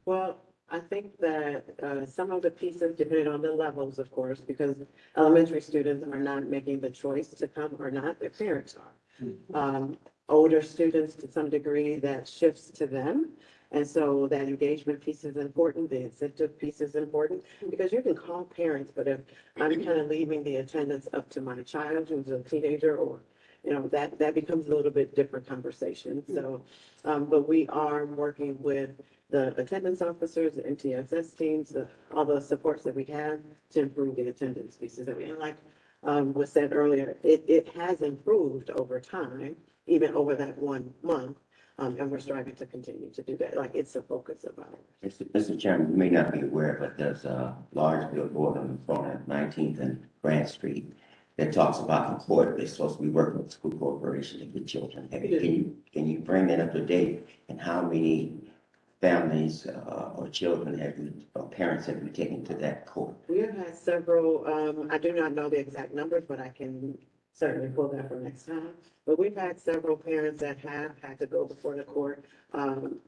Well, I think that some of the pieces, depending on the levels, of course, because elementary students are not making the choice to come or not, their parents are. Older students, to some degree, that shifts to them. And so that engagement piece is important, the incentive piece is important, because you can call parents, but if I'm kind of leaving the attendance up to my child who's a teenager, or, that becomes a little bit different conversation. So, but we are working with the attendance officers, the MTSS teams, all the supports that we have to improve the attendance pieces. And like was said earlier, it has improved over time, even over that 1 month. And we're striving to continue to do that. Like, it's a focus of ours. Mr. Chairman, you may not be aware, but there's a large billboard on the corner of 19th and Grant Street that talks about the court. They're supposed to be working with the school corporation to get children. Can you bring that up to date? And how many families or children or parents have you taken to that court? We have had several, I do not know the exact numbers, but I can certainly pull that for next time. But we've had several parents that have had to go before the court.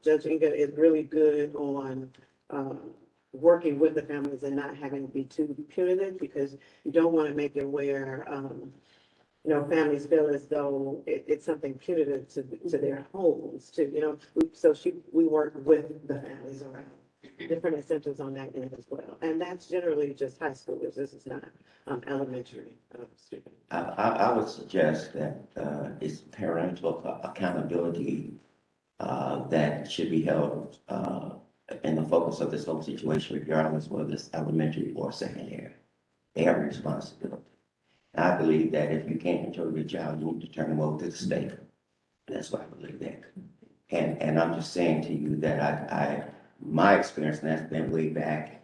Judge Inga is really good on working with the families and not having to be too punitive, because you don't want to make it where, families feel as though it's something punitive to their homes too, So we work with the families around different incentives on that end as well. And that's generally just high schoolers. This is not elementary students. I would suggest that it's parental accountability that should be held in the focus of this whole situation, regardless whether it's elementary or secondary. They have a responsibility. I believe that if you can't control your child, you need to turn them over to the state. That's what I believe that. And I'm just saying to you that my experience, and that's been way back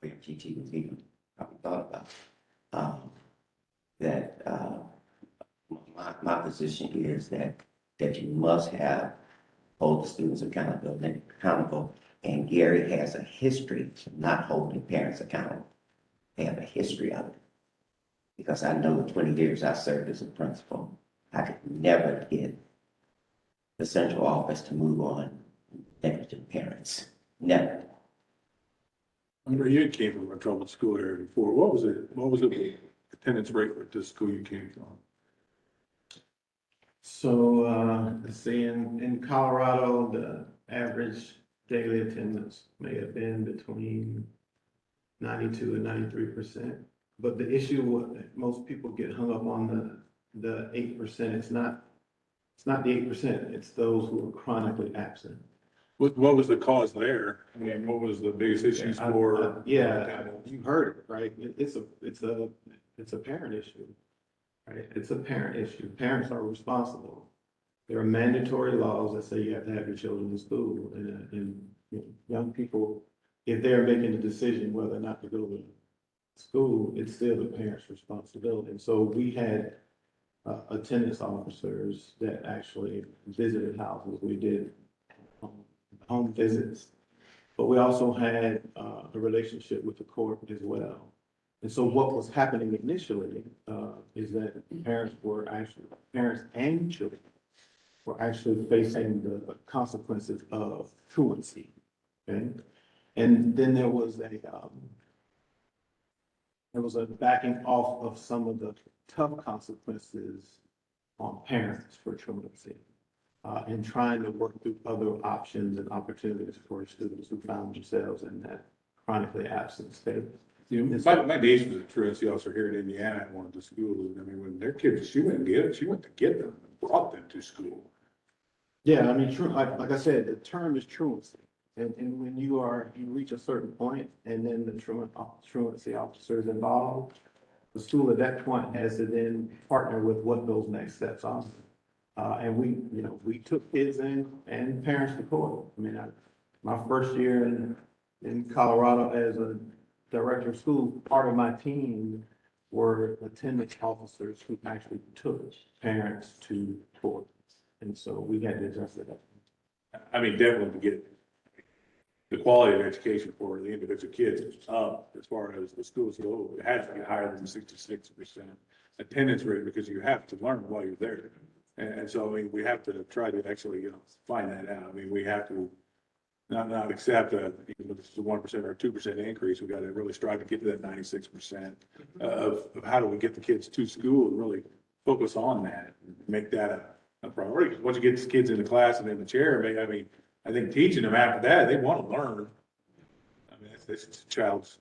where GT was even probably thought about, that my position is that you must hold the students accountable. And Gary has a history of not holding parents accountable. They have a history of it. Because I know the 20 years I served as a principal, I could never get the central office to move on negligent parents. attendance, never. I remember you came from a troubled school area before. What was the attendance rate with the school you came from? So, let's see, in Colorado, the average daily attendance may have been between 92 and 93%. But the issue, most people get hung up on the 8%. It's not the 8%, it's those who are chronically absent. What was the cause there? I mean, what was the biggest issues for? Yeah, you heard it, right? It's a parent issue, right? It's a parent issue. Parents are responsible. There are mandatory laws that say you have to have your children in school, and you know, young people, if they're making a decision whether or not to go to school, it's still the parent's responsibility. And so we had attendance officers that actually visited houses. We did home visits, but we also had a relationship with the court as well. And so what was happening initially is that parents and children were actually facing the consequences of truancy. Okay, and then there was a backing off of some of the tough consequences on parents for truancy. And trying to work through other options and opportunities for students who found themselves in that chronically absent state. You know, my niece was a truancy officer here in Indiana at one of the schools. I mean, when their kids, she went to get them, and brought them to school. Yeah, I mean, like I said, the term is truancy. And when you reach a certain point and then the truancy officer is involved, the school at that point has to then partner with what those next steps are. And we took kids in and parents to court. I mean, my first year in Colorado as a director of school, part of my team were attendance officers who actually took parents to court. And so we had to address it. I mean, definitely to get the quality of education for the individual kids up as far as the schools go. It has to be higher than 66% attendance rate because you have to learn while you're there. And so, I mean, we have to try to actually, find that out. I mean, we have to not accept even if it's a 1% or 2% increase. We got to really strive to get to that 96% of how do we get the kids to school and really focus on that, and make that a priority. Once you get the kids in the class and in the chair, I mean, I think teaching them after that, they want to learn. I mean, that's a child's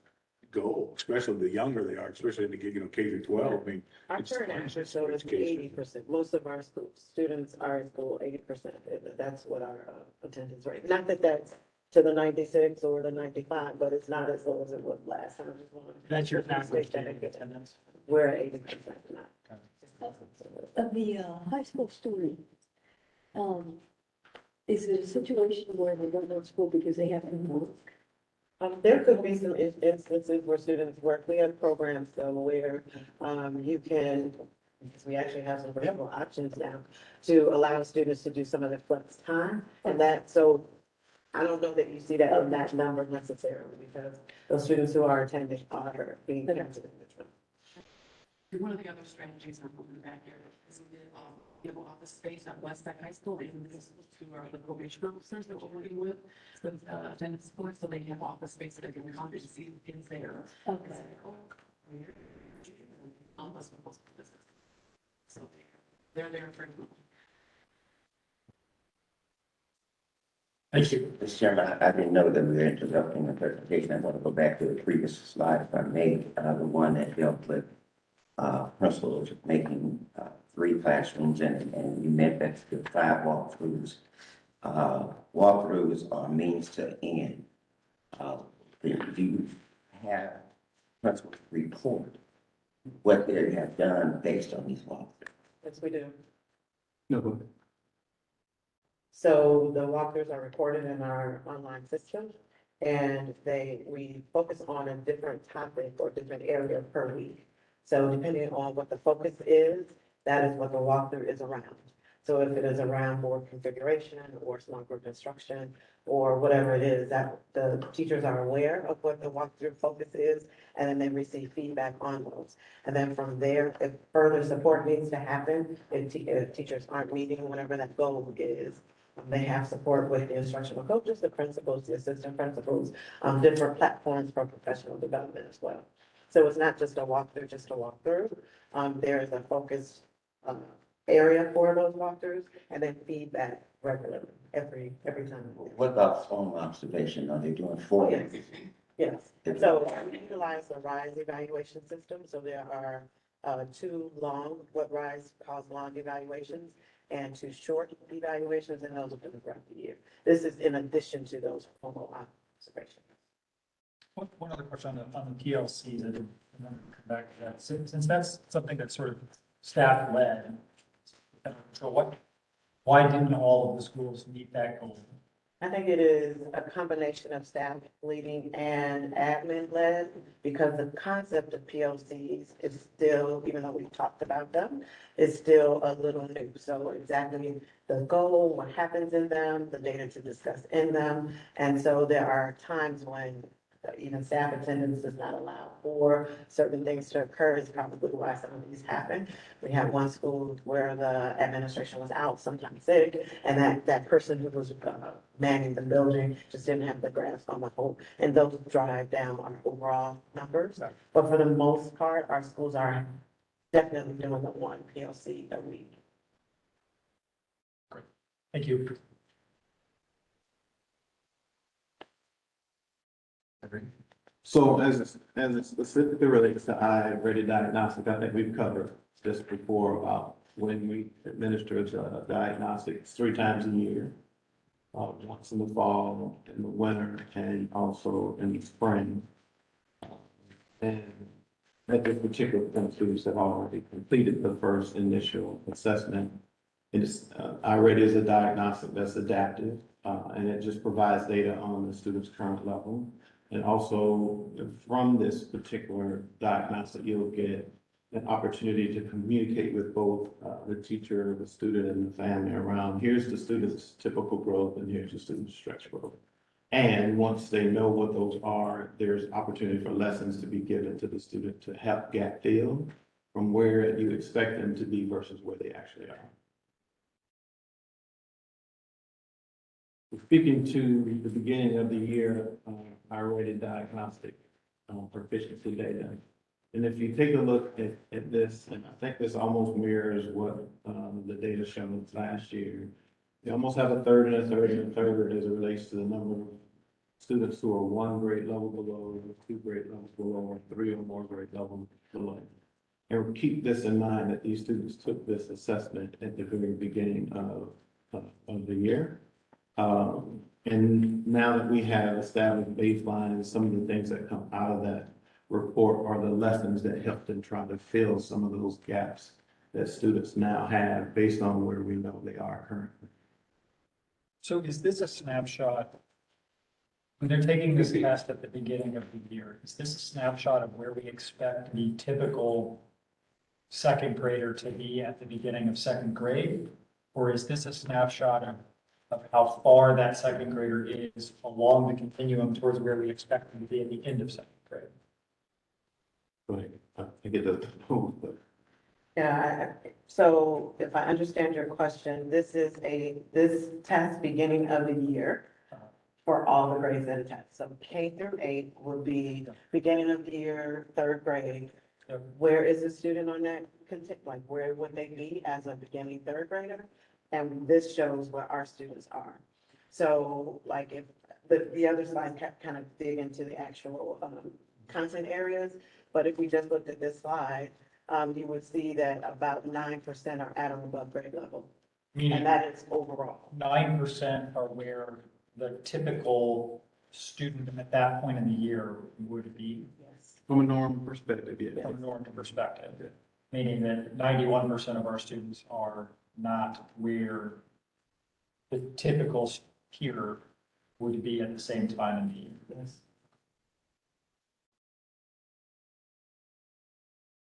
goal, especially the younger they are, especially in the, K through 12. I mean, Our it's current average though is education. 80%. Most of our students are in school 80%. That's what our attendance rate. Not that that's to the 96 or the 95, but it's not as low as it was last time. That's your average daily attendance. We're at 80% now. Of the high school student, is it a situation where they don't go to school because they have to work? There could be some instances where students work. We have programs though where you can, because we actually have some virtual options now to allow students to do some of the flex time. And that, so I don't know that you see that in that number necessarily because those students who are attending are being counted. One of the other strategies I'm looking back here is we did, give office space at West Tech High School and middle school to the probation officers that we're working with attendance support, so they have office space that they can come and see the kids there. Okay. So they're there for. Thank you. Mr. Chairman, I didn't know that we were interrupting the presentation. I want to go back to the previous slide if I may, the one that dealt with principals making 3 classrooms and you meant that the 5 walkthroughs. Walkthroughs are means to end. Do you have principals report what they have done based on these walkthroughs? Yes, we do. No, go ahead. So the walkthroughs are recorded in our online system and we focus on a different topic or different area per week. So depending on what the focus is, that is what the walkthrough is around. So if it is around board configuration or small group instruction or whatever it is, that the teachers are aware of what the walkthrough focus is, and then they receive feedback on those. And then from there, if further support needs to happen, if teachers aren't meeting whatever that goal is, They have support with the instructional coaches, the principals, the assistant principals, different platforms for professional development as well. So it's not just a walkthrough, just a walkthrough. There is a focused area for those walkthroughs and then feedback regularly every time. What about phone observation? Are they doing four? Yes. Yes, so we utilize the RISE evaluation system, so there are two long, what RISE calls long evaluations, and two short evaluations, and those are done throughout the year. This is in addition to those formal observations. One other question on the PLCs, and then come back to that. Since that's something that's sort of staff led, so why didn't all of the schools meet that goal? I think it is a combination of staff leading and admin led, because the concept of PLCs is still, even though we've talked about them, is still a little new. So exactly the goal, what happens in them, the data to discuss in them. And so there are times when even staff attendance does not allow for certain things to occur. Is probably why some of these happen. We had one school where the administration was out, sometimes sick, and that person who was manning the building just didn't have the grasp on the whole, and those drive down our overall numbers. But for the most part, our schools are definitely doing the one PLC a week. Great, thank you. So as it specifically relates to eye-ready diagnostic, I think we've covered this before about when we administer the diagnostics 3 times a year. Once in the fall, in the winter, and also in the spring. And at this particular point, students have already completed the first initial assessment. It's eye-ready is a diagnostic that's adaptive, and it just provides data on the student's current level. And also from this particular diagnostic, you'll get an opportunity to communicate with both the teacher, the student, and the family around, here's the student's typical growth and here's the student's stretch growth. And once they know what those are, there's opportunity for lessons to be given to the student to help gap fill from where you expect them to be versus where they actually are. Speaking to the beginning of the year, our rated diagnostic proficiency data. And if you take a look at this, and I think this almost mirrors what the data showed last year. You almost have a third and a third and a third as it relates to the number of students who are 1 grade level below, 2 grade levels below, or 3 or more grade levels below. And keep this in mind that these students took this assessment at the very beginning of the year. And now that we have established baselines, some of the things that come out of that report are the lessons that help them try to fill some of those gaps that students now have based on where we know they are currently. So is this a snapshot? When they're taking this test at the beginning of the year, is this a snapshot of where we expect the typical second grader to be at the beginning of 2nd grade? Or is this a snapshot of how far that 2nd grader is along the continuum towards where we expect them to be at the end of 2nd grade? But I think it does both, but Yeah, so if I understand your question, this test beginning of the year for all the grades in the test. So K through 8 would be beginning of the year, 3rd grade. Yep. Where is the student on that, like where would they be as a beginning 3rd grader? And this shows where our students are. So like if the other slide kind of dig into the actual content areas, but if we just looked at this slide, you would see that about 9% are at or above grade level. Meaning And that is overall. 9% are where the typical student at that point in the year would be. Yes. from a norm perspective, yeah. From a norm perspective, meaning that 91% of our students are not where the typical peer would be at the same time in the year. Yes.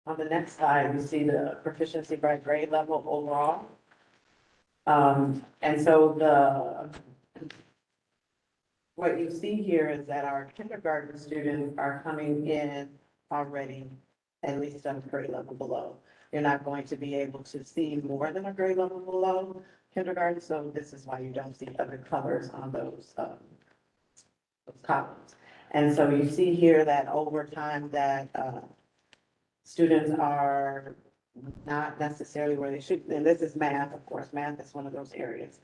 On the next slide, you see the proficiency by grade level overall. And so what you see here is that our kindergarten students are coming in already at least a grade level below. You're not going to be able to see more than a grade level below kindergarten, so this is why you don't see other colors on those columns. And so you see here that over time that, students are not necessarily where they should, and this is math, of course, math is one of those areas,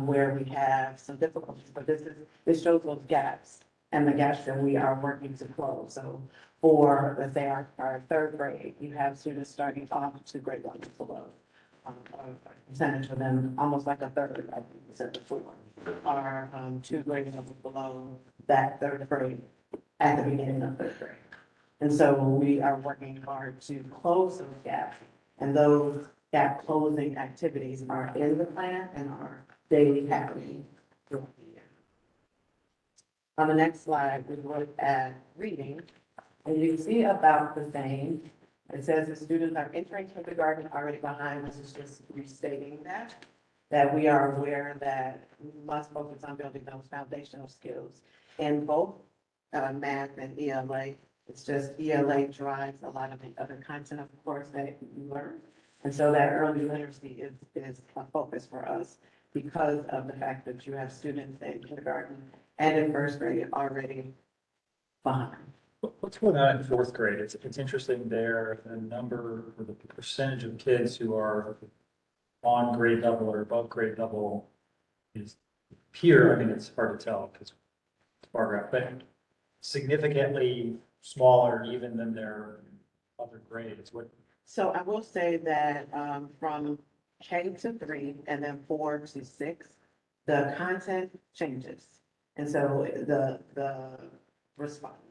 where we have some difficulties, but this shows those gaps and the gaps that we are working to close. So for, let's say, our third grade, you have students starting off to grade level below. A percentage of them, almost like a third, I think we said before, are two grade levels below that third grade at the beginning of third grade. And so we are working hard to close those gaps, and those gap closing activities are in the plan and are daily happening throughout the year. On the next slide, we look at reading, and you can see about the same. It says the students are entering kindergarten already behind. This is just restating that we are aware that we must focus on building those foundational skills in both math and ELA. It's just ELA drives a lot of the other content, of course, that you learn. And so that early literacy is a focus for us because of the fact that you have students in kindergarten and in first grade already behind. What's going on in fourth grade? It's interesting there, the number or the percentage of kids who are on grade level or above grade level is here. I mean, it's hard to tell because it's bar graph, but significantly smaller even than their other grades. So I will say that from K to 3 and then 4 to 6, the content changes. And so the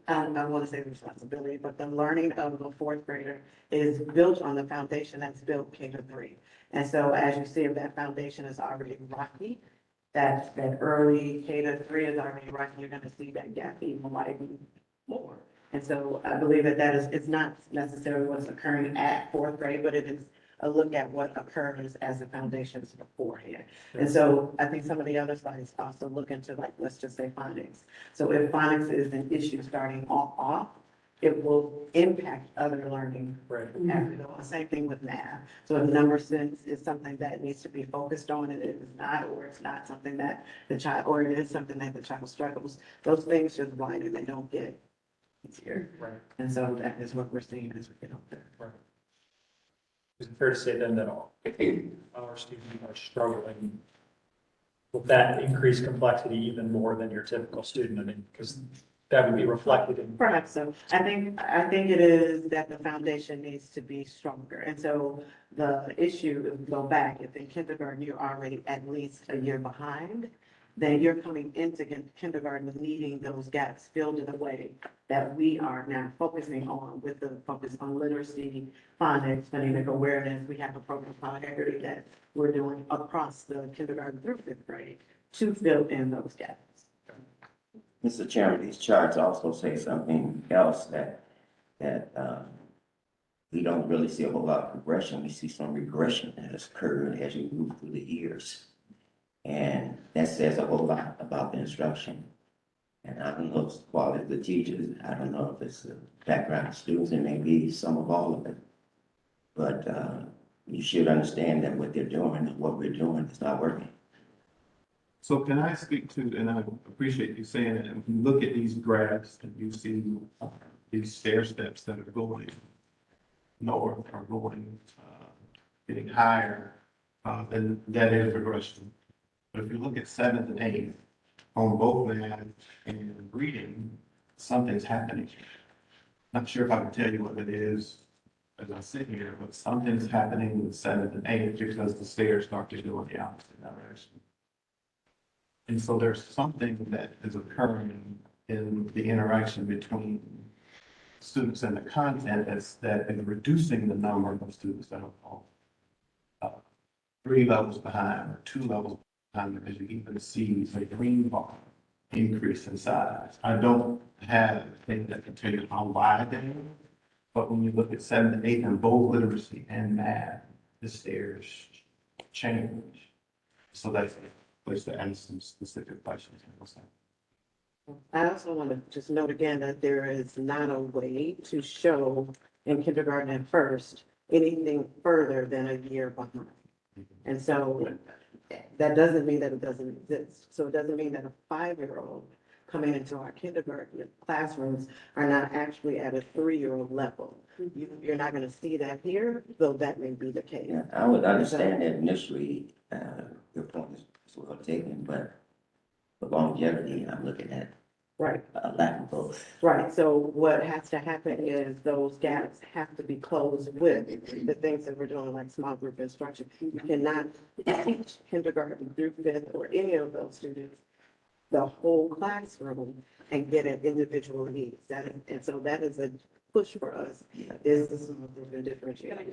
I don't want to say responsibility, but the learning of the fourth grader is built on the foundation that's built K to 3. And so as you see, that foundation is already rocky. That early K to 3 is already rocky. You're going to see that gap even widen more. And so I believe that it's not necessarily what's occurring at fourth grade, but it is a look at what occurs as the foundations beforehand. And so I think some of the other slides also look into, like, let's just say phonics. So if phonics is an issue starting off, it will impact other learning. Right. After the same thing with math. So if number sense is something that needs to be focused on, and it is not, or it's not something that the child, or it is something that the child struggles, those things just widen, they don't get easier. Right. And so that is what we're seeing as we get older. Right. Is it fair to say then that our students are struggling with that increased complexity even more than your typical student? I mean, because that would be reflected in. Perhaps so. I think it is that the foundation needs to be stronger. And so the issue, if we go back, if in kindergarten you're already at least a year behind, then you're coming into kindergarten needing those gaps filled in a way that we are now focusing on with the focus on literacy, phonics, phonemic awareness. We have a program called Equity that we're doing across the kindergarten through fifth grade to fill in those gaps. Mr. Chairman, these charts also say something else that we don't really see a whole lot of progression. We see some regression that has occurred as you move through the years. And that says a whole lot about the instruction. And I don't know if it's the quality of the teachers. I don't know if it's the background of students. It may be some of all of it. But you should understand that what they're doing and what we're doing is not working. So can I speak to, and I appreciate you saying it, and if you look at these graphs and you see these stair steps that are going north or going, getting higher, then that is regression. But if you look at 7th and 8th, on both math and reading, something's happening. Not sure if I can tell you what it is as I sit here, but something's happening with 7th and 8th because the stairs start to go in the opposite direction. And so there's something that is occurring in the interaction between students and the content that is reducing the number of students that are 3 levels behind or 2 levels behind, as you even see the green bar increase in size. I don't have a thing that can tell you how wide that is, but when you look at 7th and 8th in both literacy and math, the stairs change. So that's a place to ask some specific questions. I also want to just note again that there is not a way to show in kindergarten and first anything further than a year behind. And so that doesn't mean that it doesn't exist. So it doesn't mean that a 5-year-old coming into our kindergarten classrooms are not actually at a 3-year-old level. You're not gonna see that here, though that may be the case. Yeah, I would understand that initially, your point is well taken, but for longevity, I'm looking at Right. a lack of both. Right, so what has to happen is those gaps have to be closed with the things that we're doing, like small group instruction. You cannot teach kindergarten through fifth or any of those students the whole classroom and get an individual needs. And so that is a push for us, is the small group and differentiate.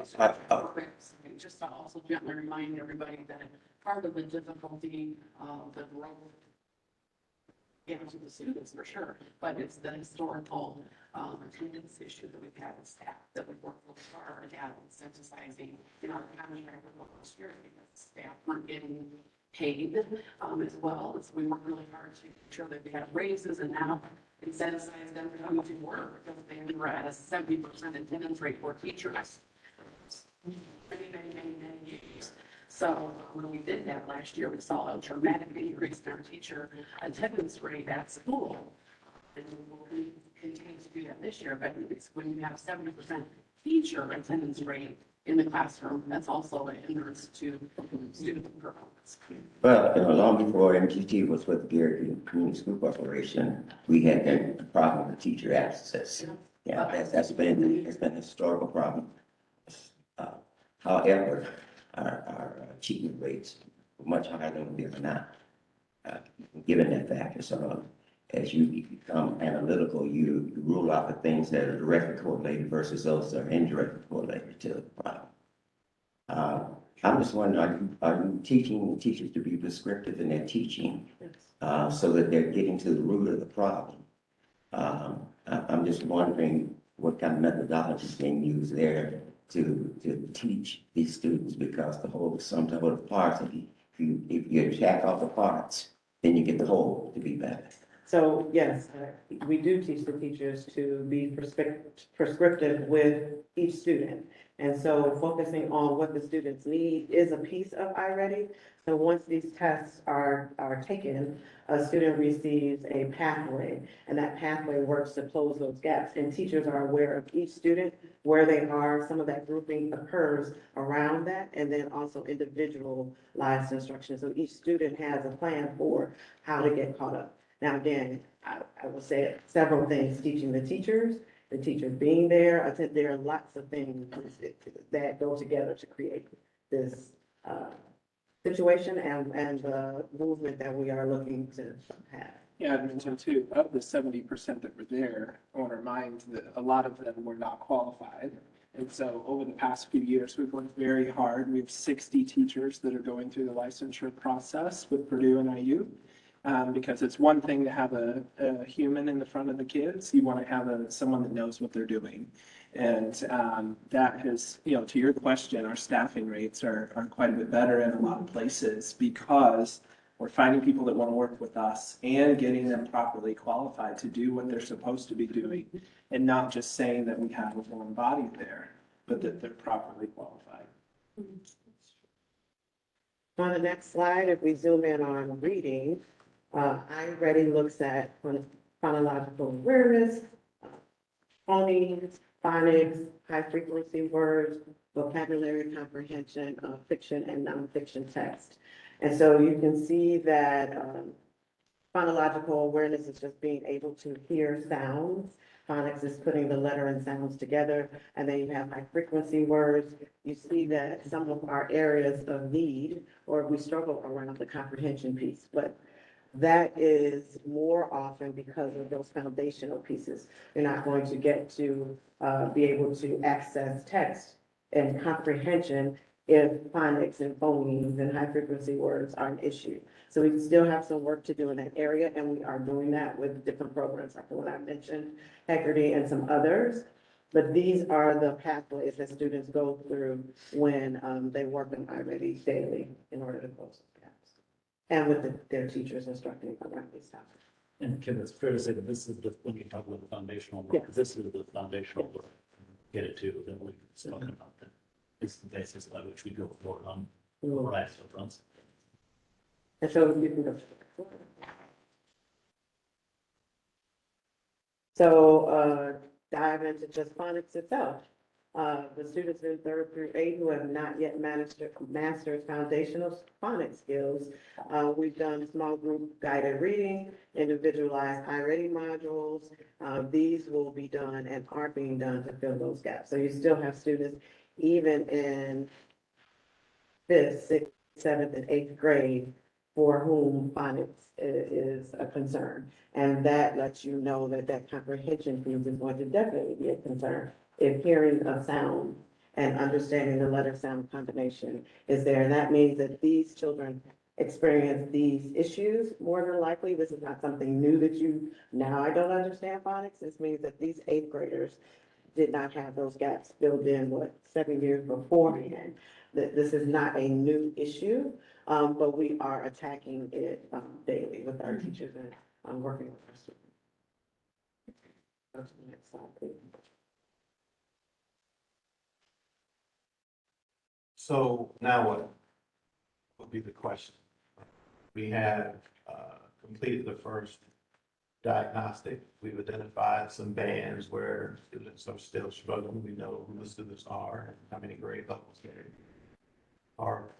Just to also gently remind everybody that part of the difficulty of the growth to the students for sure, but it's the historical attendance issue that we've had with staff that we've worked really hard at synthesizing in our contract with last year because staff weren't getting paid as well. So we worked really hard to ensure that they had raises and now incentivize them to come to work because they were at a 70% attendance rate for teachers. Many years. So when we did that last year, we saw a dramatic increase in our teacher attendance rate at school. And we'll continue to do that this year, but it's when you have 70% teacher attendance rate in the classroom, that's also a hindrance to student performance. Well, long before MGT was with the Gary Community School Corporation, we had a problem with teacher absences. Yeah, that's been, it's been a historical problem. However, our achievement rates were much higher than we are now, given that factor. So as you become analytical, you rule out the things that are directly correlated versus those that are indirectly correlated to the problem. I'm just wondering, are you teaching teachers to be prescriptive in their teaching so that they're getting to the root of the problem? I'm just wondering what kind of methodology is being used there to teach these students, because the whole is sum total of parts. If you jack off the parts, then you get the whole to be better. So yes, we do teach the teachers to be prescriptive with each student. And so focusing on what the students need is a piece of iReady. So once these tests are taken, a student receives a pathway, and that pathway works to close those gaps. And teachers are aware of each student, where they are. Some of that grouping occurs around that, and then also individualized instruction. So each student has a plan for how to get caught up. Now, again, I will say several things: teaching the teachers being there. I think there are lots of things that go together to create this situation and the movement that we are looking to have. Yeah, I'd mention too, of the 70% that were there, I want to remind that a lot of them were not qualified. And so over the past few years, we've worked very hard. We have 60 teachers that are going through the licensure process with Purdue and IU. Because it's one thing to have a human in the front of the kids. You want to have someone that knows what they're doing. And that has, to your question, our staffing rates are quite a bit better in a lot of places because we're finding people that want to work with us and getting them properly qualified to do what they're supposed to be doing, and not just saying that we have a warm body there, but that they're properly qualified. On the next slide, if we zoom in on reading, iReady looks at phonological awareness, phonemes, phonics, high-frequency words, vocabulary comprehension of fiction and nonfiction text. And so you can see that phonological awareness is just being able to hear sounds. Phonics is putting the letter and sounds together. And then you have high-frequency words. You see that some of our areas of need, or we struggle around the comprehension piece, but that is more often because of those foundational pieces. You're not going to get to be able to access text and comprehension if phonics and phonemes and high frequency words are an issue. So we still have some work to do in that area, and we are doing that with different programs like the one I mentioned, Hectordy and some others. But these are the pathways that students go through when they work in iReady daily in order to close those gaps. And with their teachers instructing around these topics. And Kim, it's fair to say that this is the, when you talk about the foundational work, Yes. this is the foundational work. Get it to, then we've spoken about that. It's the basis by which we go forward on the right of fronts. And so you can go. So, dive into just phonics itself. The students in 3rd through 8th who have not yet mastered foundational phonics skills. We've done small group guided reading, individualized iReady modules. These will be done and are being done to fill those gaps. So you still have students even in 5th, 6th, 7th, and 8th grade for whom phonics is a concern. And that lets you know that that comprehension piece is going to definitely be a concern if hearing a sound and understanding the letter sound combination is there. And that means that these children experience these issues more than likely. This is not something new that now I don't understand phonics. This means that these 8th graders did not have those gaps filled in, 7 years beforehand. This is not a new issue, but we are attacking it daily with our teachers and working with our students. Go to the next slide, please. So now what would be the question? We have completed the first diagnostic. We've identified some bands where students are still struggling. We know who the students are and how many grade levels they are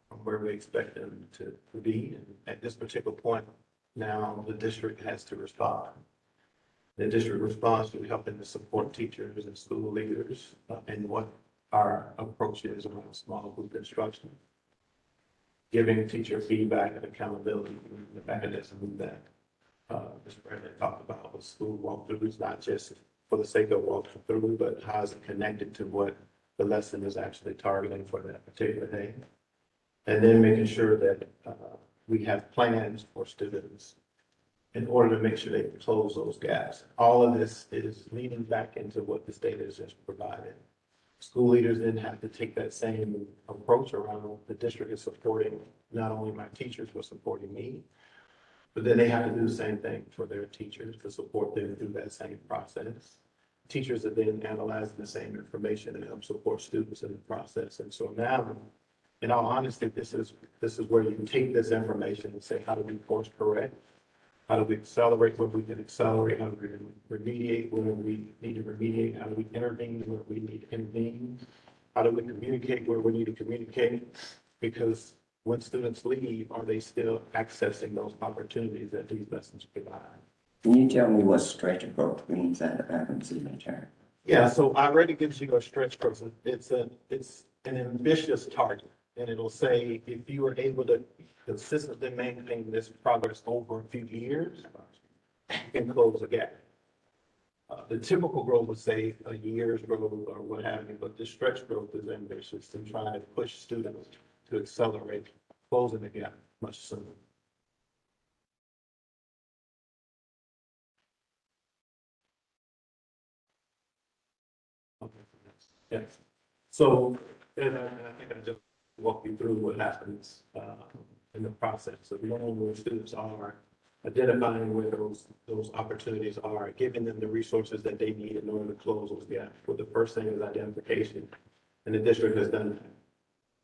from where we expect them to be. And at this particular point, now the district has to respond. The district responds to helping to support teachers and school leaders and what our approach is around small group instruction, giving teacher feedback and accountability, the mechanism that Mr. Brandon talked about with school walkthroughs, not just for the sake of walking through, but how is it connected to what the lesson is actually targeting for that particular day. And then making sure that we have plans for students in order to make sure they can close those gaps. All of this is leaning back into what this data is just provided. School leaders then have to take that same approach around the district is supporting not only my teachers, but supporting me. But then they have to do the same thing for their teachers to support them through that same process. Teachers are then analyzing the same information and help support students in the process. And so now, in all honesty, this is where you can take this information and say, how do we course correct? How do we accelerate what we can accelerate? How do we remediate where we need to remediate? How do we intervene where we need to intervene? How do we communicate where we need to communicate? Because when students leave, are they still accessing those opportunities that these lessons provide? Can you tell me what stretch approach means? I haven't seen the term. Yeah, so I already gives you a stretch person. It's an ambitious target. And it'll say, if you are able to consistently maintain this progress over a few years, you can close the gap. The typical growth would say a year's growth or what have you, but the stretch growth is ambitious and trying to push students to accelerate closing the gap much sooner. Okay. Yes. So, and I think I just walk you through what happens in the process. So we know where students are, identifying where those opportunities are, giving them the resources that they need in order to close those gaps. Well, the first thing is identification, and the district has done that.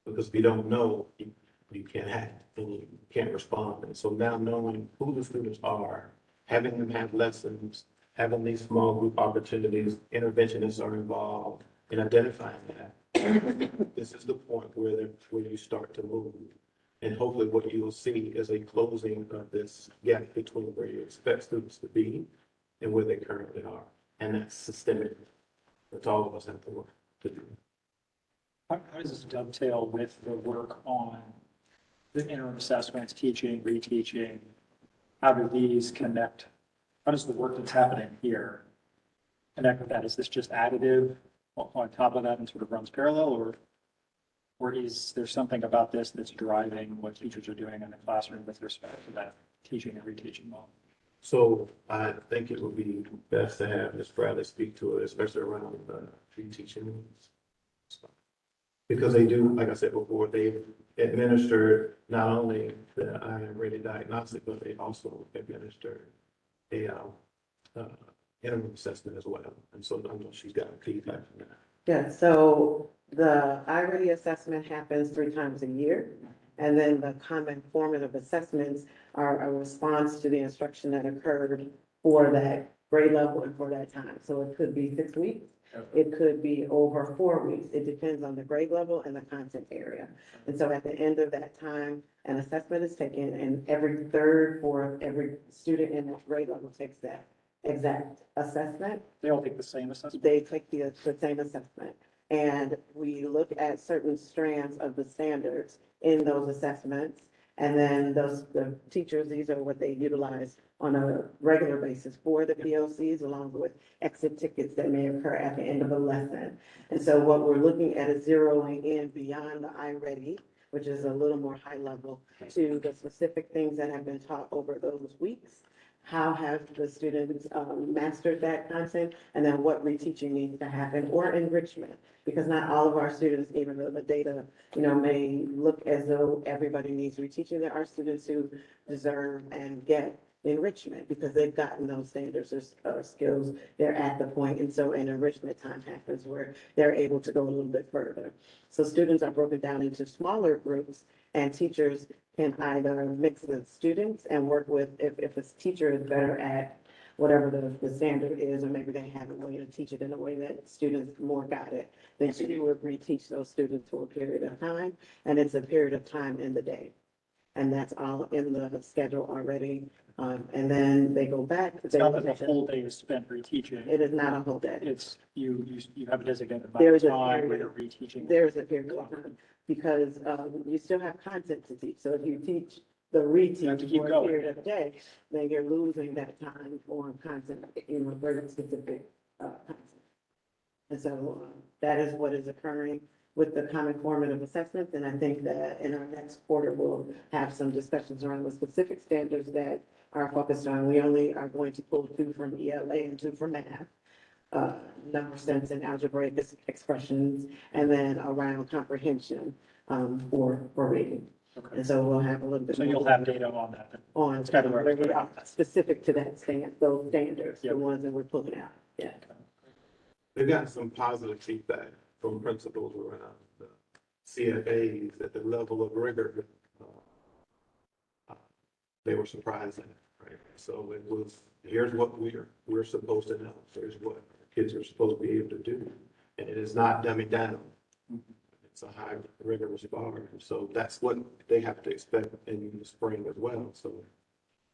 Because if you don't know, you can't act and you can't respond. And so now knowing who the students are, having them have lessons, having these small group opportunities, interventionists are involved in identifying that. This is the point where you start to move. And hopefully what you will see is a closing of this gap between where you expect students to be and where they currently are. And that's systemic. That's all of us have to work to do. How does this dovetail with the work on the interim assessments, teaching, reteaching? How do these connect? How does the work that's happening here connect with that? Is this just additive on top of that and sort of runs parallel, or is there something about this that's driving what teachers are doing in the classroom with respect to that teaching and reteaching model? So I think it would be best to have Ms. Bradley speak to it, especially around reteaching. Because they do, like I said before, they've administered not only the iReady diagnostic, but they also administered a interim assessment as well. And so I know she's got feedback from that. Yeah, so the iReady assessment happens 3 times a year. And then the common formative assessments are a response to the instruction that occurred for that grade level and for that time. So it could be 6 weeks. It could be over 4 weeks. It depends on the grade level and the content area. And so at the end of that time, an assessment is taken, and every third, fourth, every student in that grade level takes that exact assessment. They all take the same assessment? They take the same assessment. And we look at certain strands of the standards in those assessments. And then the teachers, these are what they utilize on a regular basis for the POCs, along with exit tickets that may occur at the end of a lesson. And so what we're looking at is zeroing in beyond the iReady, which is a little more high level, to the specific things that have been taught over those weeks. How have the students mastered that content, and then what reteaching needs to happen, or enrichment? Because not all of our students, even though the data, may look as though everybody needs reteaching, there are students who deserve and get enrichment because they've gotten those standards or skills. They're at the point, and so an enrichment time happens where they're able to go a little bit further. So students are broken down into smaller groups, and teachers can either mix the students and work with, if a teacher is better at whatever the standard is, or maybe they have a way to teach it in a way that students more got it, then she would reteach those students for a period of time, and it's a period of time in the day. And that's all in the schedule already. And then they go back. It's not that the whole day is spent reteaching. It is not a whole day. It's, you have a designated There amount is of a time where period. you're reteaching. There's a period of time, because you still have content to teach. So if you teach the You have to reteach keep for a going. period of a day, then you're losing that time for content, very specific content. And so that is what is occurring with the common formative assessments. And I think that in our next quarter, we'll have some discussions around the specific standards that are focused on. We only are going to pull 2 from ELA and 2 from math. Number sense and algebraic expressions, and then around comprehension for reading. Okay. And so we'll have a little bit. So you'll have data on that. On It's kind of where we are specific to that those standards, Yep. the ones that we're pulling out. Yeah. They've gotten some positive feedback from principals around the CFAs at the level of rigor. They were surprised at, right? So it was, here's what we're supposed to know. Here's what kids are supposed to be able to do. And it is not dumbing down. It's a high rigorous bar. So that's what they have to expect in the spring as well. So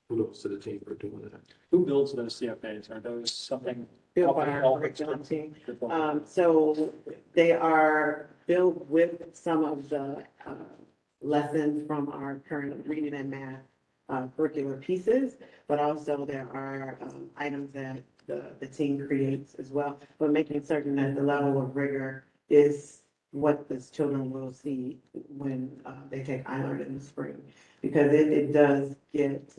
kudos to the team for doing that. Who builds those CFAs? Are those something? Built by our curriculum team. So they are built with some of the lessons from our current reading and math curricular pieces, but also there are items that the team creates as well, but making certain that the level of rigor is what the children will see when they take iLearn in the spring. Because it does get,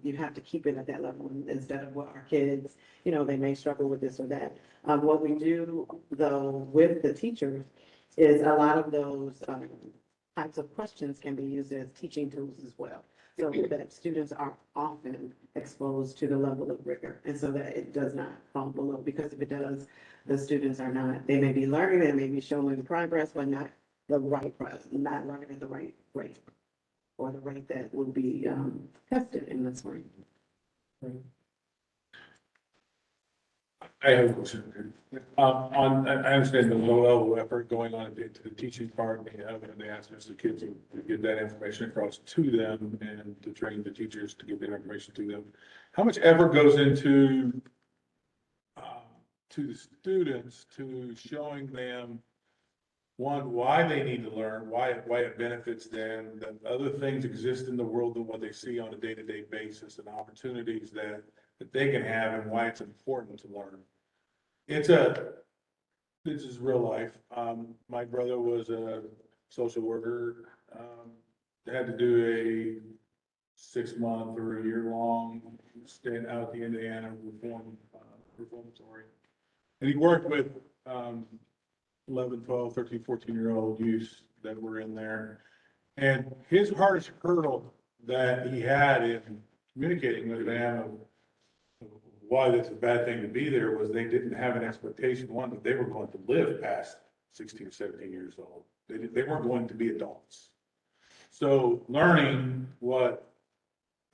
you have to keep it at that level instead of what our kids, they may struggle with this or that. What we do though with the teachers is a lot of those types of questions can be used as teaching tools as well. So that students are often exposed to the level of rigor, and so that it does not fall below, because if it does, the students are not, they may be learning, they may be showing progress, but not the right progress, not learning at the right rate, or the rate that will be tested in the spring. I have a question. I understand the low level effort going on into the teaching part, and they asked us, the kids to get that information across to them and to train the teachers to get that information to them. How much effort goes into to the students to showing them, one, why they need to learn, why it benefits them, that other things exist in the world than what they see on a day-to-day basis, and opportunities that they can have, and why it's important to learn. This is real life. My brother was a social worker, had to do a 6-month or a year-long stay out at the Indiana reformatory. And he worked with 11, 12, 13, 14-year-old youths that were in there. And his hardest hurdle that he had in communicating with them of why that's a bad thing to be there was they didn't have an expectation, one, that they were going to live past 16 or 17 years old. They weren't going to be adults. So learning what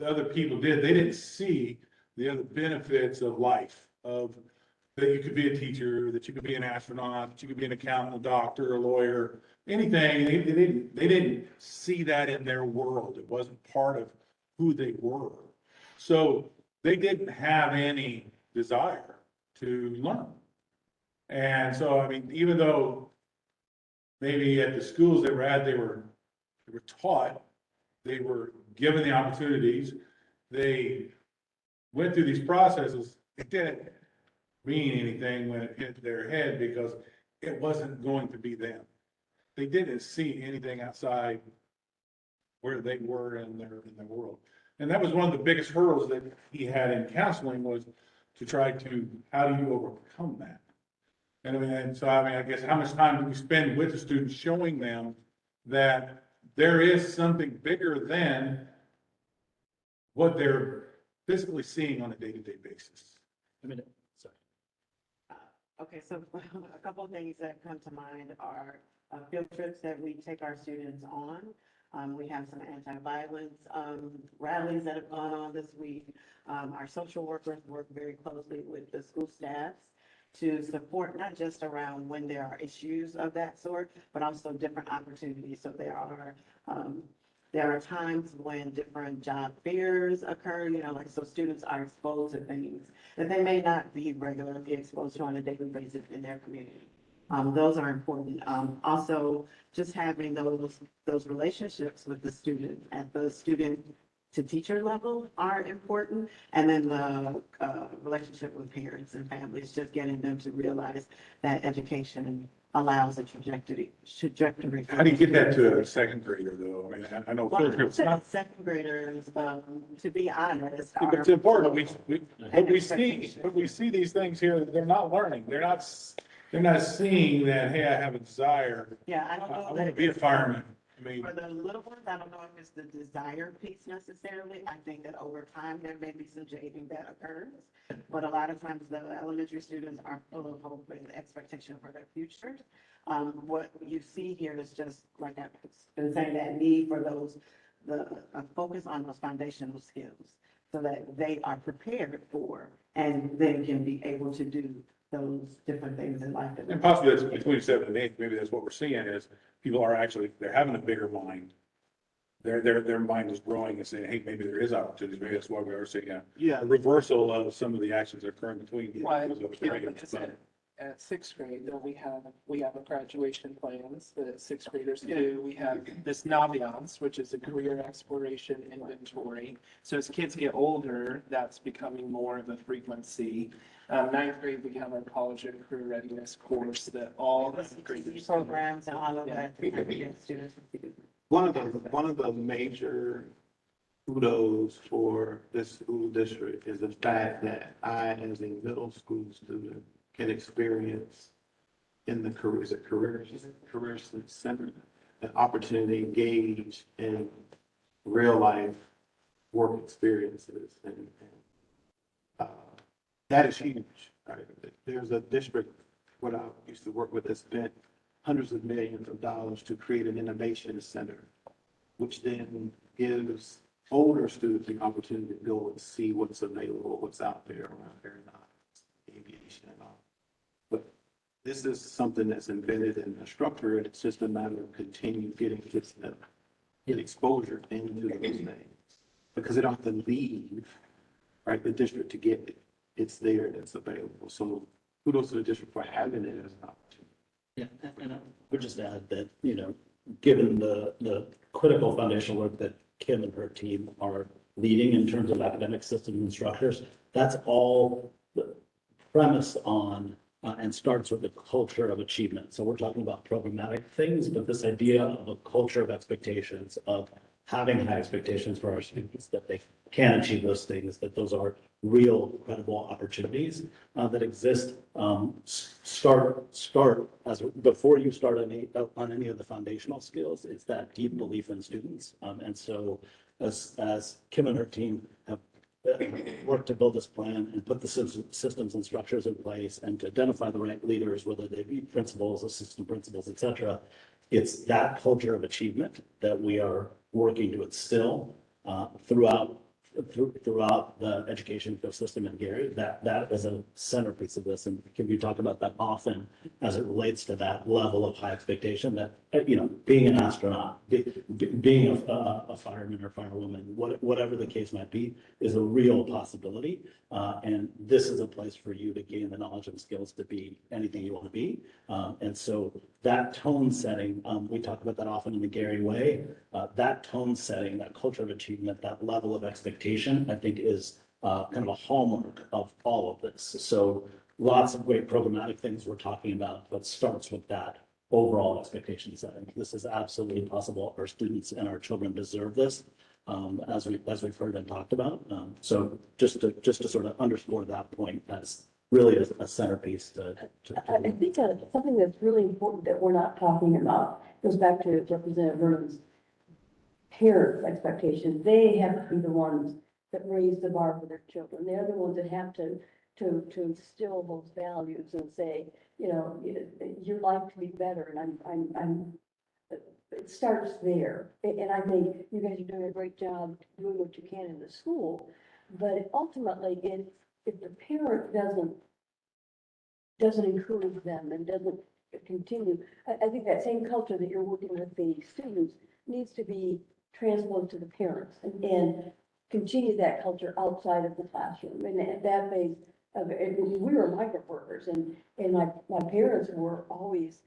the other people did, they didn't see the other benefits of life, of that you could be a teacher, that you could be an astronaut, that you could be an accountant, a doctor, a lawyer, anything. They didn't see that in their world. It wasn't part of who they were. So they didn't have any desire to learn. And so, I mean, even though maybe at the schools they were at, they were taught, they were given the opportunities, they went through these processes, it didn't mean anything when it hit their head because it wasn't going to be them. They didn't see anything outside where they were in their world. And that was one of the biggest hurdles that he had in counseling, was to try to, how do you overcome that? And I mean, and so I mean, I guess how much time do we spend with the students showing them that there is something bigger than what they're physically seeing on a day-to-day basis? I mean, sorry. Okay, so a couple of things that come to mind are field trips that we take our students on. We have some anti-violence rallies that have gone on this week. Our social workers work very closely with the school staffs to support, not just around when there are issues of that sort, but also different opportunities. So there are times when different job fairs occur, you know, like, so students are exposed to things that they may not be regularly exposed to on a daily basis in their community. Those are important. Also, just having those relationships with the student at the student to teacher level are important. And then the relationship with parents and families, just getting them to realize that education allows a trajectory. How do you get that to a second grader though? I mean, I know. Well, second graders, to be honest. It's important. We see these things here, they're not learning. They're not seeing that, hey, I have a desire. Yeah, I don't know. I want to be a fireman. I mean, For the little ones, I don't know if it's the desire piece necessarily. I think that over time, there may be some jading that occurs. But a lot of times the elementary students are full of hope and expectation for their future. What you see here is just, like I've been saying, that need for the focus on those foundational skills so that they are prepared for and then can be able to do those different things in life. and possibly that's between 7 and 8, maybe that's what we're seeing is people are actually, they're having a bigger mind. Their mind is growing and saying, hey, maybe there is opportunities. Maybe that's why we are seeing a reversal of some of the actions that are occurring between. Right. At sixth grade, though, we have a graduation plans that sixth graders do. We have this Naviance, which is a career exploration inventory. So as kids get older, that's becoming more of a frequency. Ninth grade, we have our college and career readiness course that all graders programs and all of that. Students. One of the major kudos for this school district is the fact that I, as a middle school student, can experience in the career center, an opportunity to engage in real life work experiences. And that is huge. Right? There's a district where I used to work with that spent hundreds of millions of dollars to create an innovation center, which then gives older students the opportunity to go and see what's available, what's out there around aeronautics, aviation and all. But this is something that's embedded in the structure, and it's just a matter of continue getting kids to get exposure into those things. Because they don't have to leave, right, the district to get it. It's there and it's available. So kudos to the district for having it as an opportunity. Yeah, and I would just add that, you know, given the critical foundational work that Kim and her team are leading in terms of academic systems and structures, that's all premised on and starts with the culture of achievement. So we're talking about programmatic things, but this idea of a culture of expectations, of having high expectations for our students, that they can achieve those things, that those are real, credible opportunities that exist. Start as before you start on any of the foundational skills. It's that deep belief in students, and so as Kim and her team have worked to build this plan and put the systems and structures in place, and to identify the right leaders, whether they be principals, assistant principals, et cetera. It's that culture of achievement that we are working to instill throughout the education ecosystem in Gary. That is a centerpiece of this, and can you talk about that often as it relates to that level of high expectation that, being an astronaut, being a fireman or firewoman, whatever the case might be, is a real possibility. And this is a place for you to gain the knowledge and skills to be anything you want to be. And so that tone setting, we talk about that often in the Gary way. That tone setting, that culture of achievement, that level of expectation, I think is kind of a hallmark of all of this. So lots of great programmatic things we're talking about, but starts with that overall expectation setting. This is absolutely possible. Our students and our children deserve this, as we've heard and talked about. So just to sort of underscore that point, that's really a centerpiece to. I think something that's really important that we're not talking about goes back to Representative Vernon's parent expectation. They have to be the ones that raise the bar for their children. They're the ones that have to instill those values and say, your life to be better. And it starts there. And I think you guys are doing a great job doing what you can in the school. But ultimately, if the parent doesn't encourage them and doesn't continue, I think that same culture that you're working with the students needs to be transferred to the parents and continue that culture outside of the classroom. And that phase of it, we were migrant workers, and my parents were always,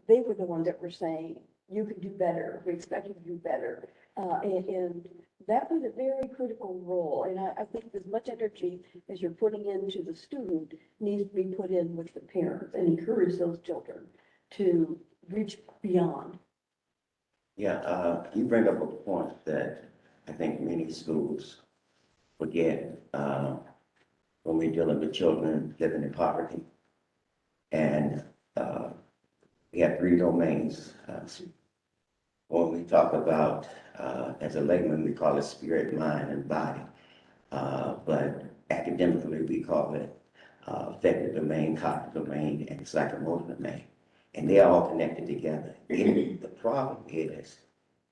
they were the ones that were saying, you can do better, we expect you to do better. And that was a very critical role. And I think as much energy as you're putting into the student needs to be put in with the parents and encourage those children to reach beyond. Yeah, you bring up a point that I think many schools forget when we're dealing with children living in poverty. And we have 3 domains. When we talk about, as a layman, we call it spirit, mind, and body. But academically, we call it affective domain, cognitive domain, and psychomotor domain. And they're all connected together. And the problem is,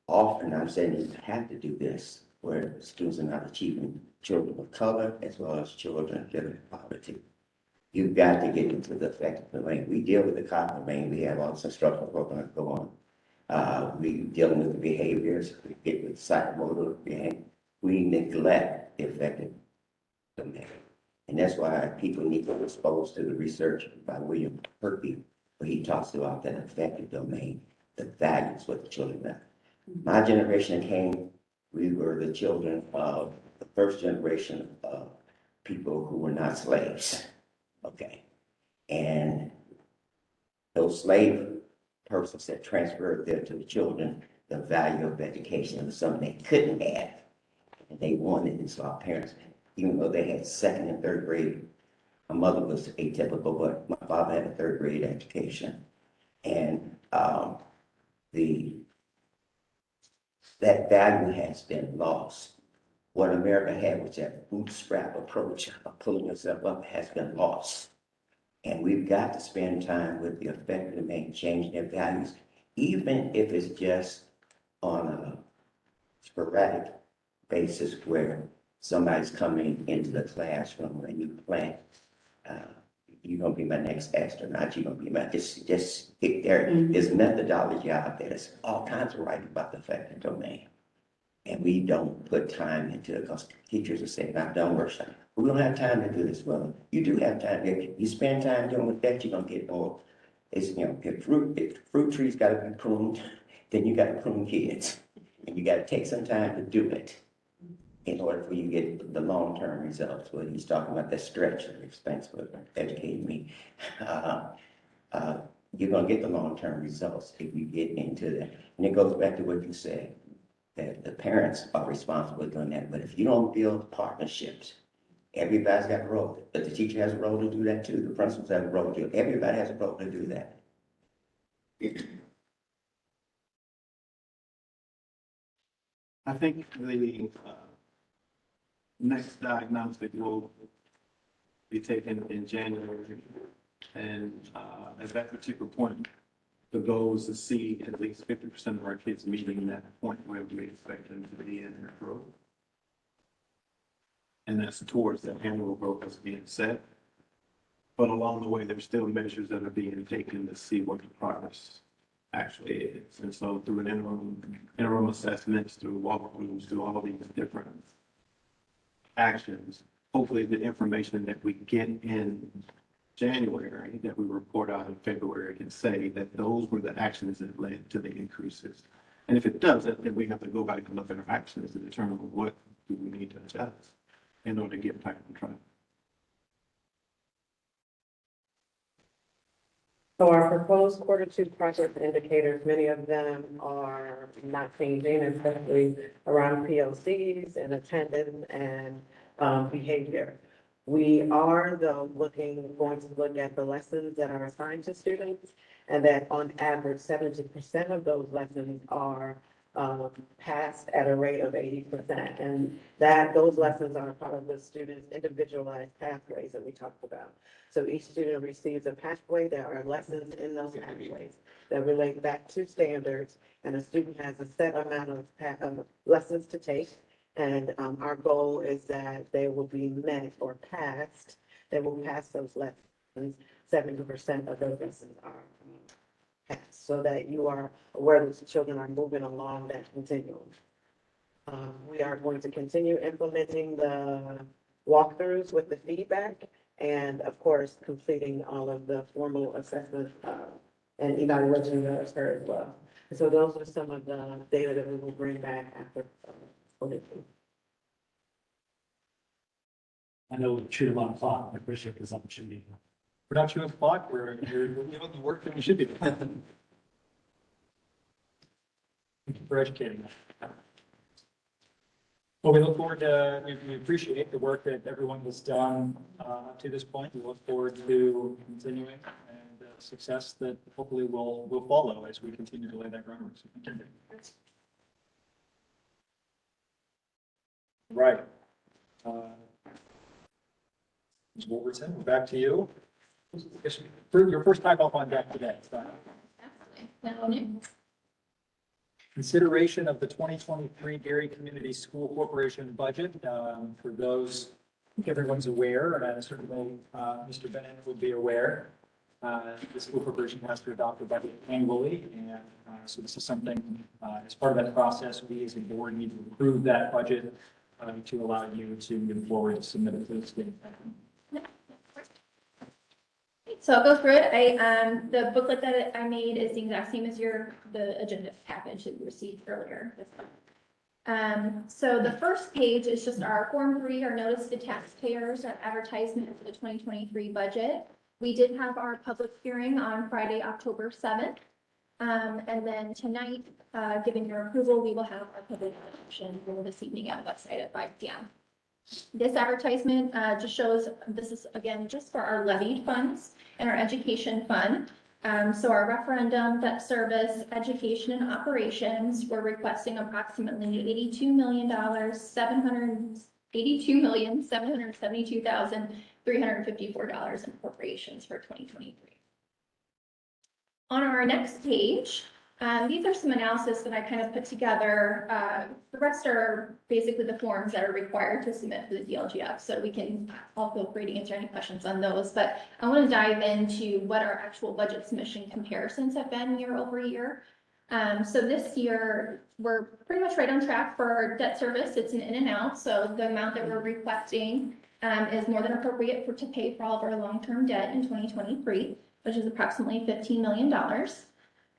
often I'm saying you have to do this, where students are not achieving, children of color as well as children living in poverty. You've got to get into the affective domain. We deal with the cognitive domain. We have all this instructional programs go on. We dealing with the behaviors. We get with psychomotor behavior. We neglect the affective domain. And that's why people need to be exposed to the research by William Herpy, where he talks about that affective domain, the values, what the children have. My generation came, we were the children of the first generation of people who were not slaves. Okay. And those slave persons that transferred there to the children, the value of education was something they couldn't have. And they wanted it, so our parents, even though they had 2nd and 3rd grade, my mother was atypical, but my father had a 3rd grade education. And that value has been lost. What America had was that bootstrap approach of pulling yourself up has been lost. And we've got to spend time with the affected domain, changing their values, even if it's just on a sporadic basis where somebody's coming into the classroom and you plan, you're gonna be my next astronaut, you're gonna be my, just there's methodology out there. There's all kinds of writing about the affected domain. And we don't put time into it because teachers are saying, I've done workshop. We don't have time to do this. Well, you do have time. If you spend time doing that, you're gonna get more. It's, if fruit trees gotta be pruned, then you gotta prune kids. And you gotta take some time to do it in order for you to get the long-term results. When he's talking about that stretch, thanks for educating me. You're gonna get the long-term results if you get into that. And it goes back to what you said, that the parents are responsible for doing that. But if you don't build partnerships, everybody's got a role. But the teacher has a role to do that too. The principals have a role to do it. Everybody has a role to do that. I think the next diagnostic will be taken in January. And at that particular point, the goal is to see at least 50% of our kids meeting that point where we expect them to be in their growth. And that's towards the annual growth that's being set. But along the way, there's still measures that are being taken to see what the progress actually is. And so through an interim assessments, through walkthroughs, through all these different actions, hopefully the information that we get in January, that we report out in February, can say that those were the actions that led to the increases. And if it doesn't, then we have to go back and look at our actions to determine what do we need to adjust in order to get back on track. So our proposed Q2 progress indicators, many of them are not changing, especially around PLCs and attendance and behavior. We are though going to look at the lessons that are assigned to students, and that on average, 70% of those lessons are passed at a rate of 80%. And that those lessons are part of the student's individualized pathways that we talked about. So each student receives a pathway. There are lessons in those pathways that relate back to standards, and a student has a set amount of lessons to take. And our goal is that they will be met or passed. They will pass those lessons. 70% of those lessons are passed, so that you are aware that the children are moving along that continuum. We are going to continue implementing the walkthroughs with the feedback, and of course, completing all of the formal assessment and evaluation that is heard as well. And so those are some of the data that we will bring back after. I know we're shooting on clock. I appreciate this opportunity. We're not chewing the clock, you're doing the work that we should be doing. Thank you for educating us. Well, we look forward to, we appreciate the work that everyone has done to this point. We look forward to continuing and success that hopefully will follow as we continue to lay that groundwork. So thank you. Right. Ms. Wolverton, we're back to you. Your first time up on deck today. Consideration of the 2023 Gary Community School Corporation budget. For those, I think everyone's aware, and certainly Mr. Bennett would be aware, the school corporation has to adopt a budget annually, and so this is something, as part of that process, we as a board need to approve that budget to allow you to move forward to submit it to the state. So I'll go through it. The booklet that I made is the exact same as the agenda package that you received earlier. So the first page is just our Form 3, our notice to taxpayers, our advertisement for the 2023 budget. We did have our public hearing on Friday, October 7th. And then tonight, given your approval, we will have our public adoption this evening at the website at 5 p.m. This advertisement just shows, this is again just for our levied funds and our education fund. So our referendum, debt service, education and operations, we're requesting approximately $82,772,354 in appropriations for 2023. On our next page, these are some analysis that I kind of put together. The rest are basically the forms that are required to submit for the DLGF, so we can all feel free to answer any questions on those. But I want to dive into what our actual budget submission comparisons have been year over year. So this year, we're pretty much right on track for our debt service. It's an in and out, so the amount that we're requesting is more than appropriate to pay for all of our long-term debt in 2023, which is approximately $15 million.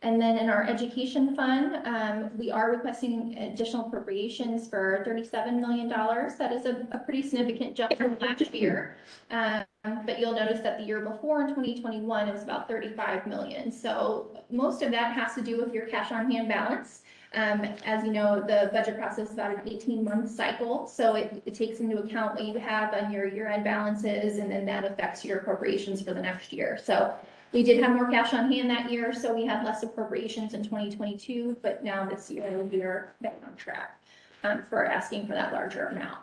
And then in our education fund, we are requesting additional appropriations for $37 million. That is a pretty significant jump from last year. But you'll notice that the year before in 2021 is about $35 million. So most of that has to do with your cash on hand balance. As you know, the budget process is about an 18-month cycle. So it takes into account what you have on your year-end balances, and then that affects your appropriations for the next year. So we did have more cash on hand that year, so we had less appropriations in 2022, but now this year we are back on track for asking for that larger amount.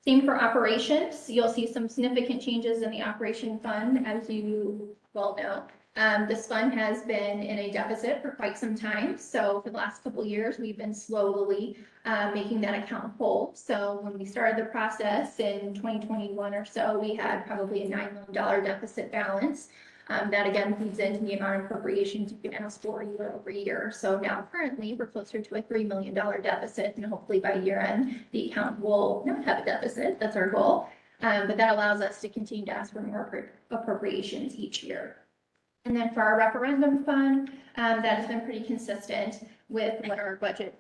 Same for operations. You'll see some significant changes in the operation fund, as you well know. This fund has been in a deficit for quite some time. So for the last couple of years, we've been slowly making that account whole. So when we started the process in 2021 or so, we had probably a $9 million deficit balance. That again feeds into the amount of appropriations you can ask for year over year. So now currently we're closer to a $3 million deficit, and hopefully by year end, the account will not have a deficit. That's our goal. But that allows us to continue to ask for more appropriations each year. And then for our referendum fund, that has been pretty consistent with what our budget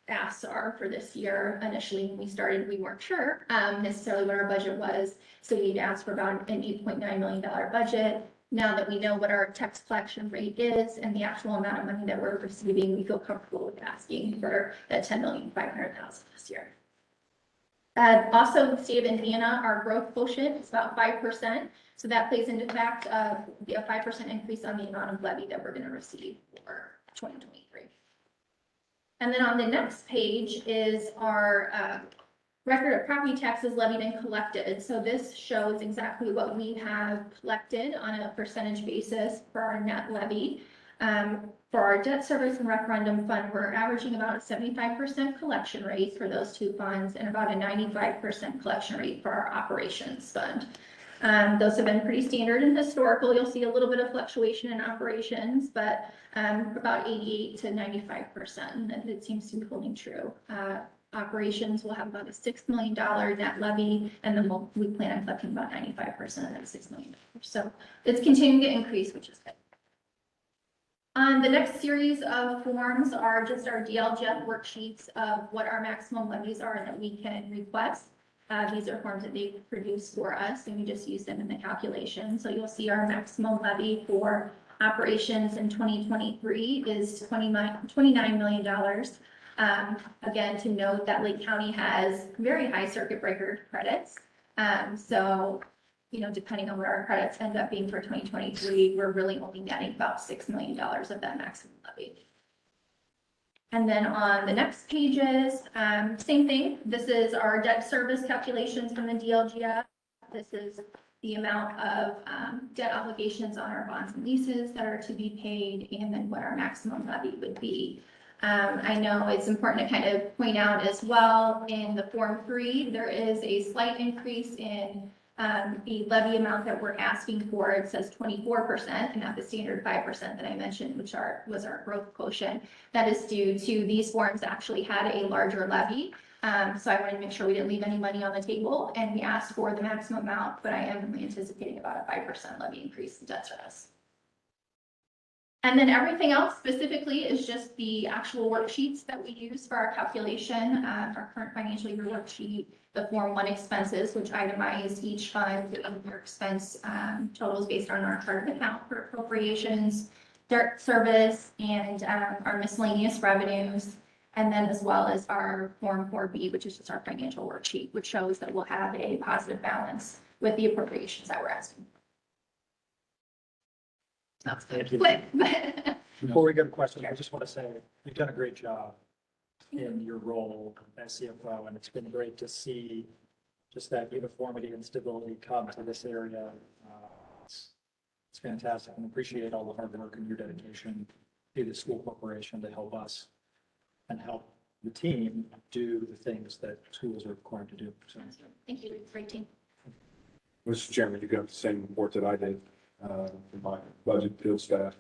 asks are for this year. Initially, when we started, we weren't sure necessarily what our budget was. So we'd asked for about an $8.9 million budget. Now that we know what our tax collection rate is and the actual amount of money that we're receiving, we feel comfortable with asking for that $10,500,000 this year. Also, the state of Indiana, our growth quotient is about 5%. So that plays into the fact of a 5% increase on the amount of levy that we're going to receive for 2023. And then on the next page is our record of property taxes levied and collected. So this shows exactly what we have collected on a percentage basis for our net levy. For our debt service and referendum fund, we're averaging about a 75% collection rate for those two funds and about a 95% collection rate for our operations fund. Those have been pretty standard and historical. You'll see a little bit of fluctuation in operations, but about 88 to 95%, and it seems to be holding true. Operations will have about a $6 million net levy, and then we plan on collecting about 95% of that $6 million. So it's continuing to increase, which is good. The next series of forms are just our DLGF worksheets of what our maximum levies are that we can request. These are forms that they produce for us, and we just use them in the calculation. So you'll see our maximum levy for operations in 2023 is $29 million. Again, to note that Lake County has very high circuit breaker credits. So, you know, depending on what our credits end up being for 2023, we're really only netting about $6 million of that maximum levy. And then on the next pages, same thing. This is our debt service calculations from the DLGF. This is the amount of debt obligations on our bonds and leases that are to be paid, and then what our maximum levy would be. I know it's important to kind of point out as well in the Form 3, there is a slight increase in the levy amount that we're asking for. It says 24% and not the standard 5% that I mentioned, which was our growth quotient. That is due to these forms actually had a larger levy. So I wanted to make sure we didn't leave any money on the table, and we asked for the maximum amount, but I am anticipating about a 5% levy increase in debt service. And then everything else specifically is just the actual worksheets that we use for our calculation, our current financial year worksheet, the Form 1 expenses, which itemize each fund, their expense totals based on our chart of account for appropriations, debt service, and our miscellaneous revenues. And then as well as our Form 4B, which is just our financial worksheet, which shows that we'll have a positive balance with the appropriations that we're asking. That's quick. Before we go to questions, I just want to say you've done a great job in your role as CFO, and it's been great to see just that uniformity and stability come to this area. It's fantastic, and appreciate all the hard work and your dedication to the school corporation to help us and help the team do the things that schools are required to do. So, thank you, great team. Mr. Chairman, you got the same report that I did for my budget field staff.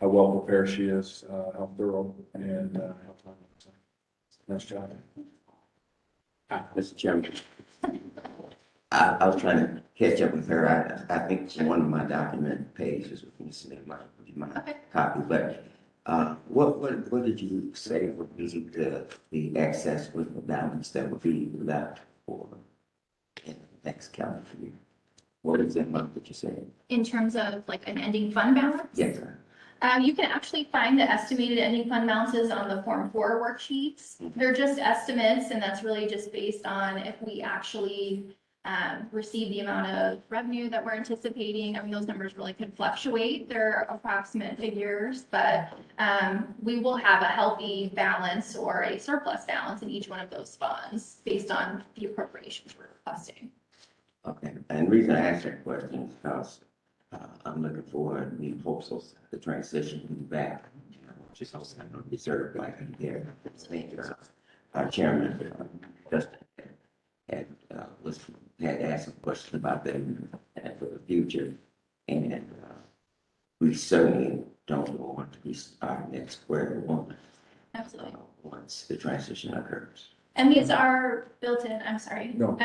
How well prepared she is, how thorough, and nice job. Mr. Chairman, I was trying to catch up with her. I think one of my document pages was my copy, but what did you say would be the excess with the balance that would be left for in the next calendar year? What is that month that you said? In terms of like an ending fund balance? Yes, sir. You can actually find the estimated ending fund balances on the Form 4 worksheets. They're just estimates, and that's really just based on if we actually receive the amount of revenue that we're anticipating. I mean, those numbers really could fluctuate. They're approximate figures, but we will have a healthy balance or a surplus balance in each one of those funds based on the appropriations we're requesting. Okay, and the reason I asked that question is because I'm looking for new hopes of the transition back. Just also deserve like there. I think our chairman, Justin, had asked some questions about that for the future. And we certainly don't want to be starting at square one. Absolutely. Once the transition occurs. And these are built in, I'm sorry. No.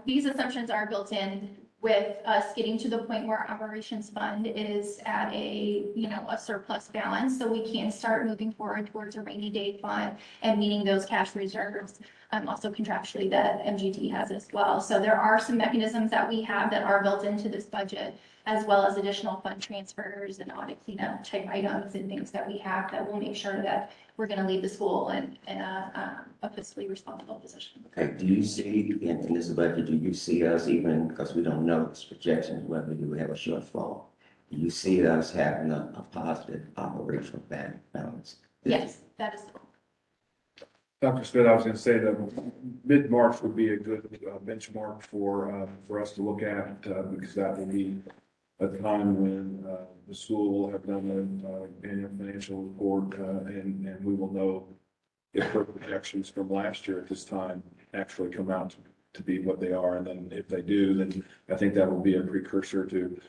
These assumptions are built in with us getting to the point where our operations fund is at a, a surplus balance. So we can start moving forward towards a rainy day fund and meeting those cash reserves. Also contractually that MGT has as well. So there are some mechanisms that we have that are built into this budget, as well as additional fund transfers and audit cleanup type items and things that we have that will make sure that we're going to leave the school in a fiscally responsible position. Okay, do you see in this budget, do you see us even, because we don't know this projection, whether we will have a shortfall, do you see us having a positive operational balance? Yes, that is. Dr. Smith, I was going to say that mid-March would be a good benchmark for us to look at because that will be a time when the school will have done an annual financial report and we will know if her projections from last year at this time actually come out to be what they are. And then if they do, then I think that will be a precursor to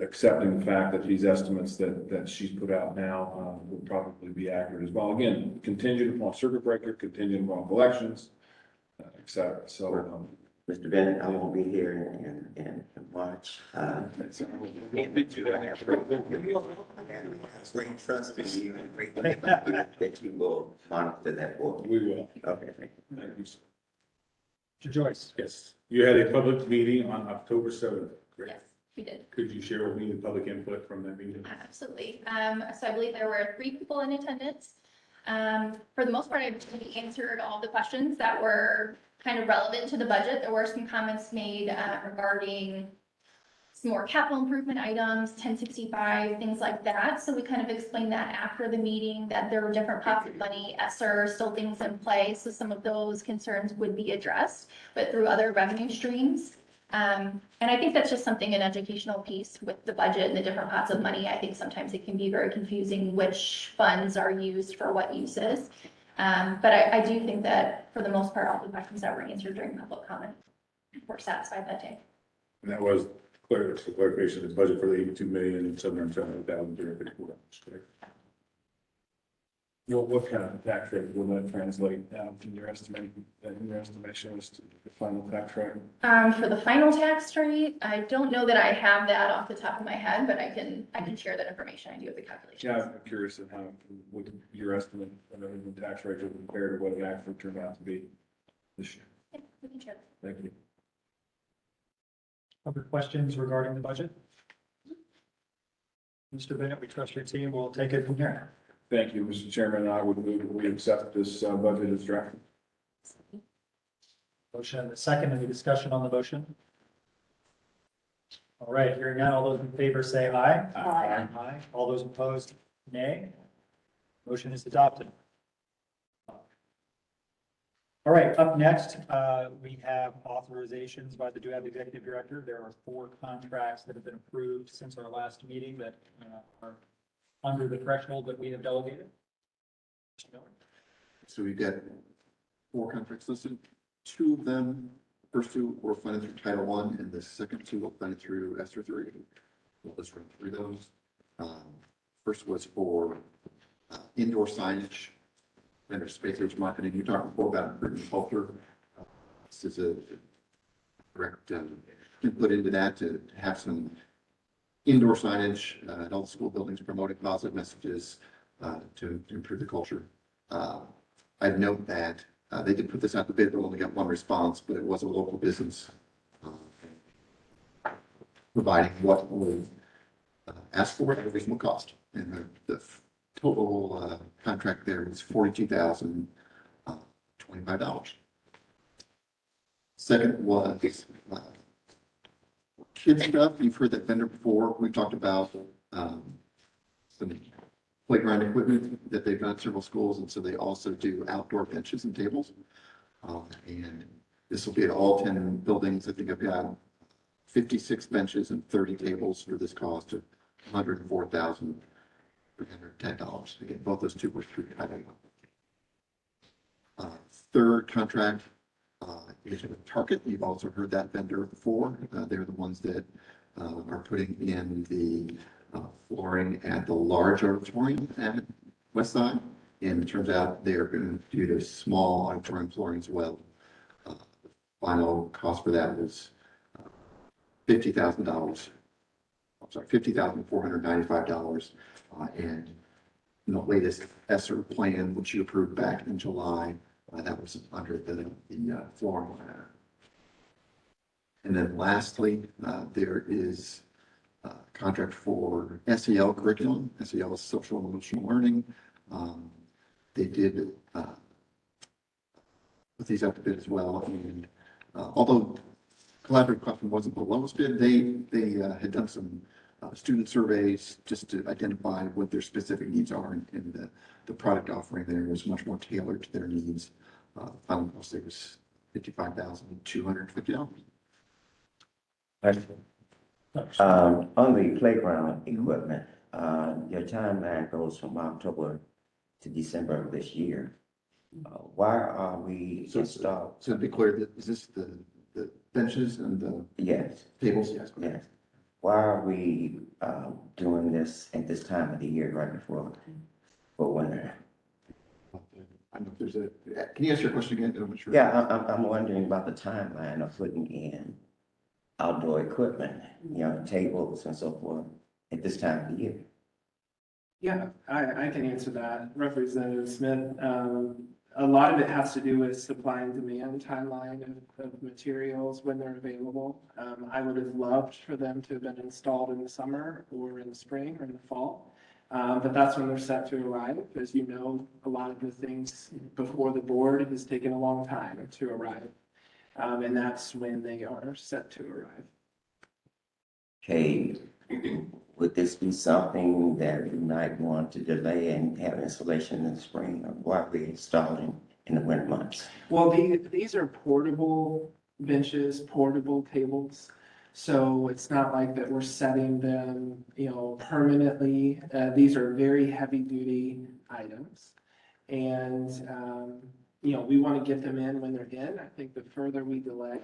accepting the fact that these estimates that she's put out now will probably be accurate as well. Again, contingent upon circuit breaker, contingent upon collections, et cetera. So, Mr. Bennett, I won't be here in March. Great trust in you and great that you will monitor that board. we will. Okay, thank you. Thank you. Mr. Joyce. Yes, you had a public meeting on October 7th, correct? Yes, we did. Could you share with me the public input from that meeting? Absolutely. So I believe there were 3 people in attendance. For the most part, I answered all the questions that were kind of relevant to the budget. There were some comments made regarding some more capital improvement items, 1065, things like that. So we kind of explained that after the meeting, that there were different pots of money, ESSER, still things in place. So some of those concerns would be addressed, but through other revenue streams. And I think that's just something, an educational piece with the budget and the different pots of money. I think sometimes it can be very confusing which funds are used for what uses. But I do think that for the most part, all the questions that were answered during public comment were satisfied that day. And that was clarification, the budget for the $82,770,000 correct? What kind of tax rate will that translate in your estimation as to the final tax rate? For the final tax rate, I don't know that I have that off the top of my head, but I can share that information. I do have the calculations. Yeah, I'm curious of how, what your estimate of the tax rate will compare to what it actually turned out to be this year. Yeah, we can share that. Thank you. Other questions regarding the budget? Mr. Bennett, we trust your team. We'll take it from here. Thank you, Mr. Chairman. I would move that we accept this budget as drafted. Motion and a second. Any discussion on the motion? All right, hearing none. All those in favor say aye. Aye. Aye. All those opposed, nay. Motion is adopted. All right, up next, we have authorizations by the DUAB Executive Director. There are 4 contracts that have been approved since our last meeting that are under the threshold that we have delegated. Mr. Miller? So we've got 4 contracts listed. 2 of them, first 2 were funded through Title I, and the second 2 were funded through ESSER 3. We'll just run through those. First was for indoor signage, vendor space age marketing. You talked before about improving culture. This is a direct input into that to have some indoor signage at all the school buildings promoting positive messages to improve the culture. I'd note that they did put this out to bid, but only got 1 response, but it was a local business providing what was asked for at a reasonable cost. And the total contract there was $42,025. Second was kid stuff. You've heard that vendor before. We've talked about some playground equipment that they've done at several schools, and so they also do outdoor benches and tables. And this will be at all 10 buildings. I think I've got 56 benches and 30 tables for this cost of $104,310. Again, both those two were through Title I. Third contract is with Target. You've also heard that vendor before. They're the ones that are putting in the flooring at the large auditorium at Westside. And it turns out they're going to do the small auditorium flooring as well. Final cost for that was $50,000. I'm sorry, $50,495. And the latest ESSER plan, which you approved back in July, that was under the flooring ladder. And then lastly, there is a contract for SEL curriculum. SEL is social and emotional learning. They did put these out to bid as well. And although collaborative platform wasn't the lowest bid, they had done some student surveys just to identify what their specific needs are, and the product offering there was much more tailored to their needs. Final cost there was $55,250. On the playground equipment, your timeline goes from October to December of this year. Why are we installed? So to be clear, is this the benches and the Yes, tables? Yes. yes. Why are we doing this at this time of the year, right before winter? I don't know if there's can you answer your question again? I'm not sure. Yeah, I'm wondering about the timeline of putting in outdoor equipment, tables and so forth at this time of the year. Yeah, I can answer that. Representative Smith, a lot of it has to do with supply and demand timeline of materials when they're available. I would have loved for them to have been installed in the summer or in the spring or in the fall. But that's when they're set to arrive. As you know, a lot of the things before the board has taken a long time to arrive. And that's when they are set to arrive. Okay, would this be something that you might want to delay and have installation in the spring, or why are we installing in the winter months? Well, these are portable benches, portable tables. So it's not like that we're setting them, permanently. These are very heavy duty items. And, we want to get them in when they're in. I think the further we delay,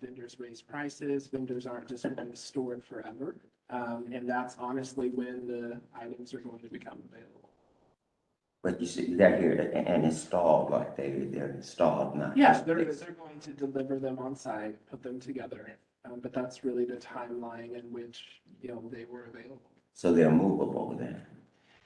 vendors raise prices, vendors aren't just going to store it forever. And that's honestly when the items are going to become available. But you see, they're here and installed like they're installed, not. Yes, they're going to deliver them on site, put them together. But that's really the timeline in which, they were available. So they're movable then?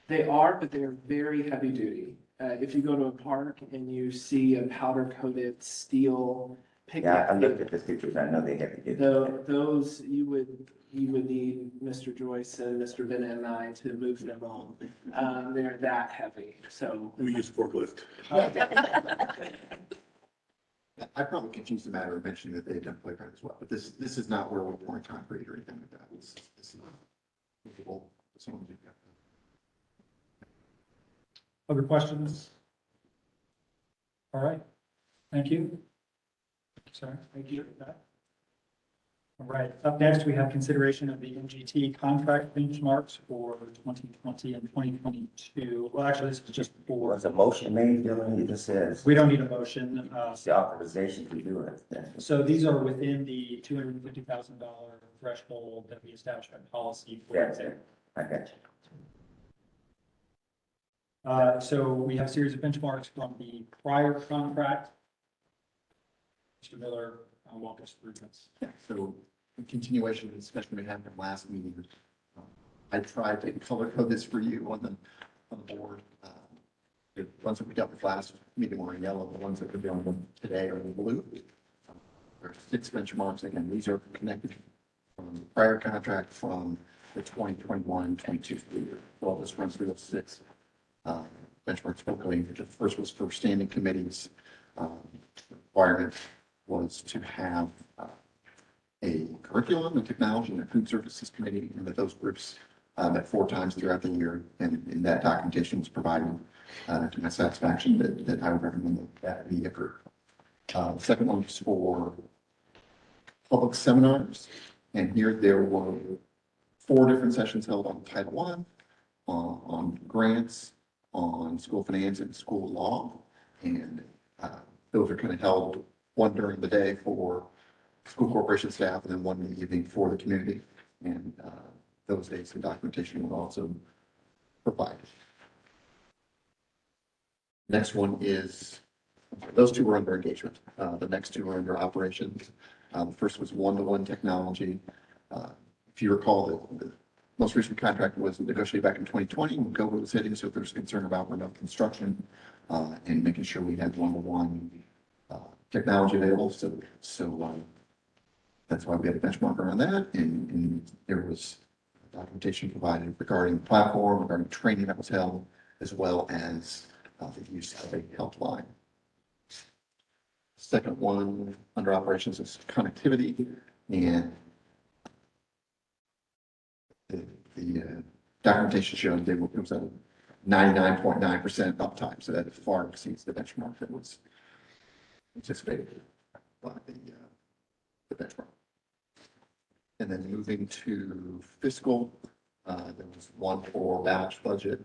They are, but they're very heavy duty. If you go to a park and you see a powder coated steel picnic. Yeah, I looked at the pictures, I know they heavy duty. Those, you would need Mr. Joyce and Mr. Bennett and I to move them on. They're that heavy, so. We use forklift. I probably confused the matter of mentioning that they've done playground as well, but this is not where we're pouring concrete or anything like that. This is movable. Other questions? All right, thank you. Sorry, thank you. All right, up next, we have consideration of the MGT contract benchmarks for 2020 and 2022. Well, actually, this is just for. Was a motion made, Dylan? It just says. We don't need a motion. It's the authorization to do it. So these are within the $250,000 threshold that we established by policy. That's it. I got you. So we have a series of benchmarks from the prior contract. Mr. Miller, walk us through this. So in continuation of the discussion we had from last meeting, I tried to color code this for you on the board. The ones that we dealt with last meeting were in yellow, the ones that we're dealing with today are in blue. There are 6 benchmarks. Again, these are connected from the prior contract from the 2021-22 school year. Well, this runs through those 6 benchmarks. The first was for standing committees. The requirement was to have a curriculum and technology and a food services committee, and that those groups met 4 times throughout the year, and that documentation was provided to my satisfaction that I would recommend that be occurred. The second one was for public seminars. And here there were 4 different sessions held on Title I, on grants, on school finance and school law. And those are kind of held one during the day for school corporation staff and then one in the evening for the community. And those days the documentation was also provided. Next one is, those 2 were under engagement. The next 2 were under operations. The first was one-to-one technology. If you recall, the most recent contract was negotiated back in 2020. We'll go over the city, so if there's concern about remote construction and making sure we had one-to-one technology available. So that's why we had a benchmark around that. And there was documentation provided regarding the platform, regarding training that was held, as well as the use of a helpline. Second one under operations is connectivity, and the documentation showed that it was a 99.9% uptime, so that far exceeds the benchmark that was anticipated by the benchmark. And then moving to fiscal, there was one for balanced budget.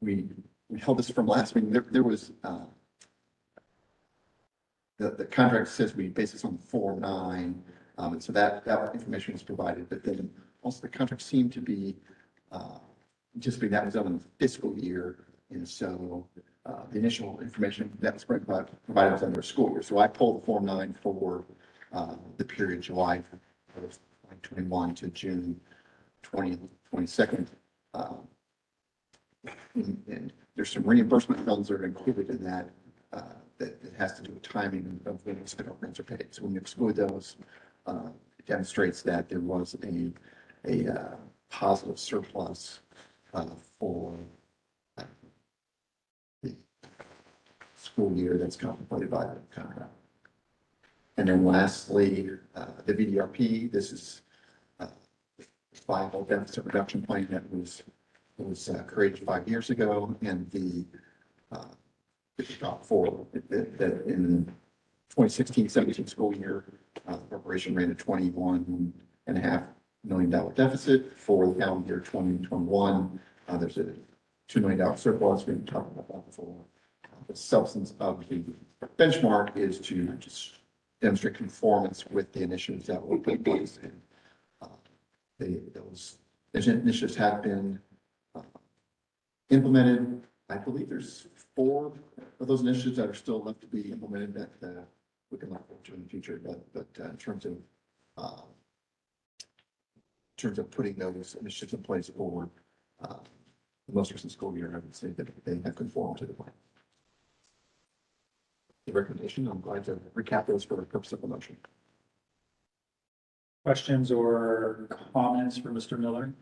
We held this from last meeting. There was the contract says we base this on Form 9, and so that information was provided. But then also the contract seemed to be anticipating that was done in the fiscal year, and so the initial information that was provided was under a school year. So I pulled the Form 9 for the period July of 2021 to June 22nd. And there's some reimbursement funds that are included in that that has to do with timing of when these federal grants are paid. So when you exclude those, it demonstrates that there was a positive surplus for the school year that's contemplated by the contract. And then lastly, the VDRP, this is viable deficit reduction plan that was created 5 years ago, and the for that in 2016-17 school year, the corporation ran a $21.5 million deficit. For the calendar year 2021, there's a $2 million surplus. We've been talking about that before. The substance of the benchmark is to just demonstrate conformance with the initiatives that were put in place. And those initiatives have been implemented. I believe there's 4 of those initiatives that are still left to be implemented that we can look forward to in the future. But in terms of putting those initiatives in place for the most recent school year, I would say that they have conformed to the plan. The recommendation, I'm glad to recap those for the purpose of the motion. Questions or comments for Mr. Miller?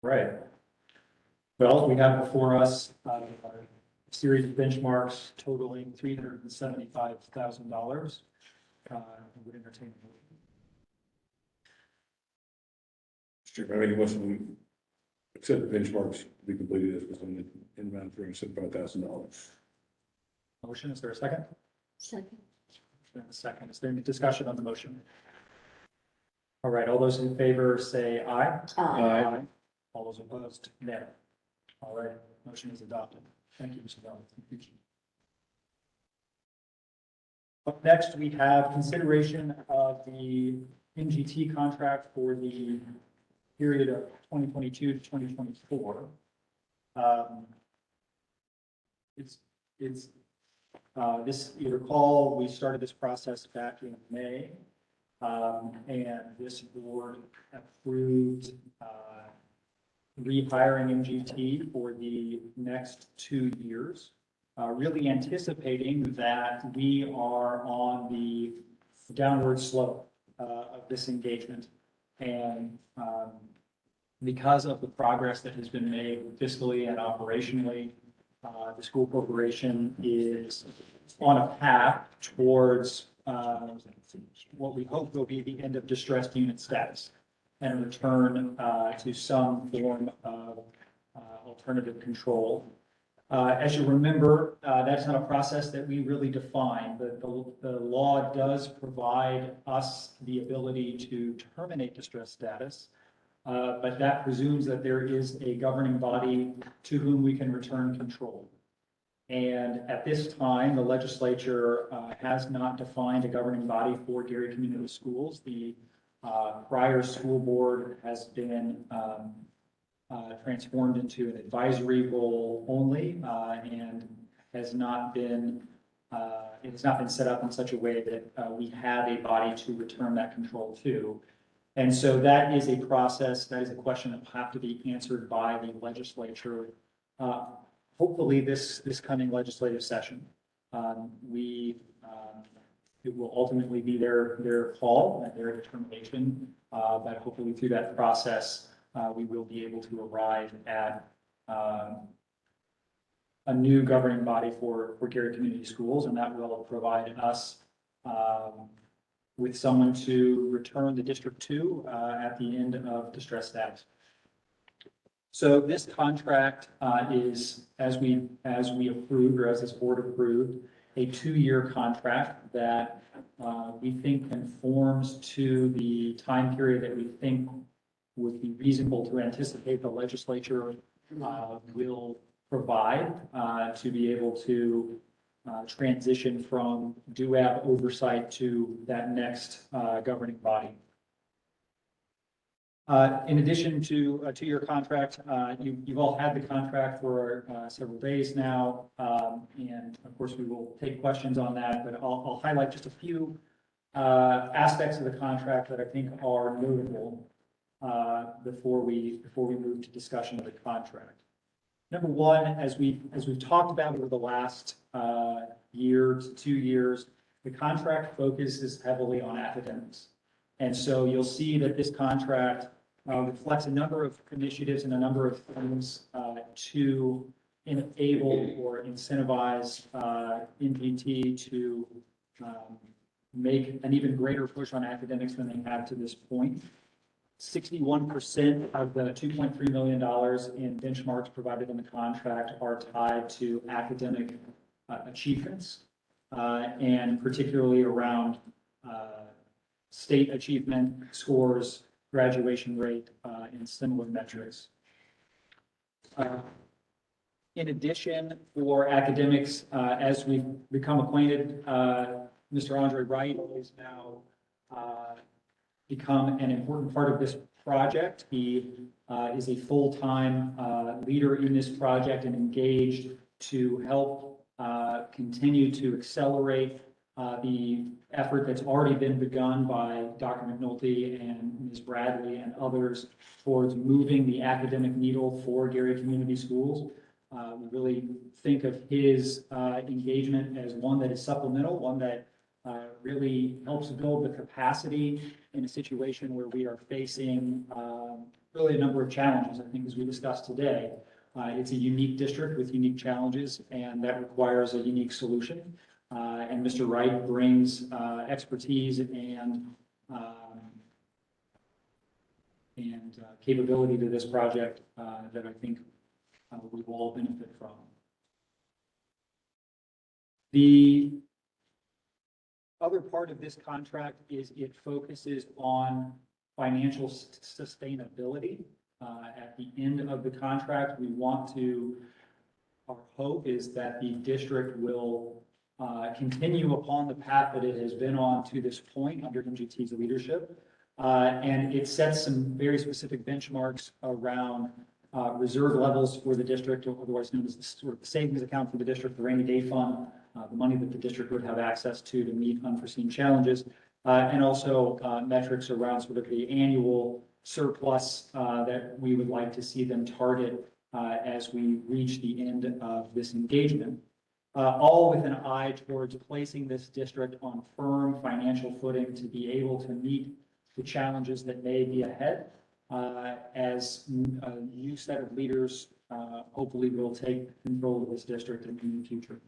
Right. Well, we have before us a series of benchmarks totaling $375,000. Would entertain. Mr. Chairman, I make a motion we accept the benchmarks to be completed as presented in amount of $375,000. Motion, is there a second? Second. A second. Is there any discussion on the motion? All right, all those in favor say aye. Aye. All those opposed, no. All right, motion is adopted. Thank you, Mr. Bell. Up next, we have consideration of the MGT contract for the period of 2022 to 2024. This, you recall, we started this process back in May, and this board approved rehiring MGT for the next 2 years, really anticipating that we are on the downward slope of this engagement. And because of the progress that has been made fiscally and operationally, the school corporation is on a path towards what we hope will be the end of distressed unit status and return to some form of alternative control. As you remember, that's not a process that we really define. The law does provide us the ability to terminate distress status, but that presumes that there is a governing body to whom we can return control. And at this time, the legislature has not defined a governing body for Gary Community Schools. The prior school board has been transformed into an advisory role only, and has not been, it has not been set up in such a way that we have a body to return that control to. And so that is a process, that is a question that will have to be answered by the legislature, hopefully this coming legislative session. It will ultimately be their call and their determination, but hopefully through that process, we will be able to arrive at a new governing body for Gary Community Schools, and that will provide us with someone to return the district to at the end of distress status. So this contract is, as we approved, or as this board approved, a 2-year contract that we think conforms to the time period that we think would be reasonable to anticipate the legislature will provide to be able to transition from DUAB oversight to that next governing body. In addition to a 2-year contract, you've all had the contract for several days now, and of course we will take questions on that, but I'll highlight just a few aspects of the contract that I think are notable before we move to discussion of the contract. Number one, as we've talked about over the last year to 2 years, the contract focuses heavily on academics. And so you'll see that this contract reflects a number of initiatives and a number of things to enable or incentivize MGT to make an even greater push on academics than they have to this point. 61% of the $2.3 million in benchmarks provided in the contract are tied to academic achievements, and particularly around state achievement scores, graduation rate, and similar metrics. In addition, for academics, as we've become acquainted, Mr. Andre Wright is now become an important part of this project. He is a full-time leader in this project and engaged to help continue to accelerate the effort that's already been begun by Dr. McNulty and Ms. Bradley and others towards moving the academic needle for Gary Community Schools. We really think of his engagement as one that is supplemental, one that really helps build the capacity in a situation where we are facing really a number of challenges, I think, as we discussed today. It's a unique district with unique challenges, and that requires a unique solution. And Mr. Wright brings expertise and capability to this project that I think we will all benefit from. The other part of this contract is it focuses on financial sustainability. At the end of the contract, our hope is that the district will continue upon the path that it has been on to this point under MGT's leadership. And it sets some very specific benchmarks around reserve levels for the district, otherwise known as the sort of savings account for the district, the rainy day fund, the money that the district would have access to meet unforeseen challenges, and also metrics around sort of the annual surplus that we would like to see them target as we reach the end of this engagement. All with an eye towards placing this district on firm financial footing to be able to meet the challenges that may be ahead as a new set of leaders hopefully will take control of this district in the future.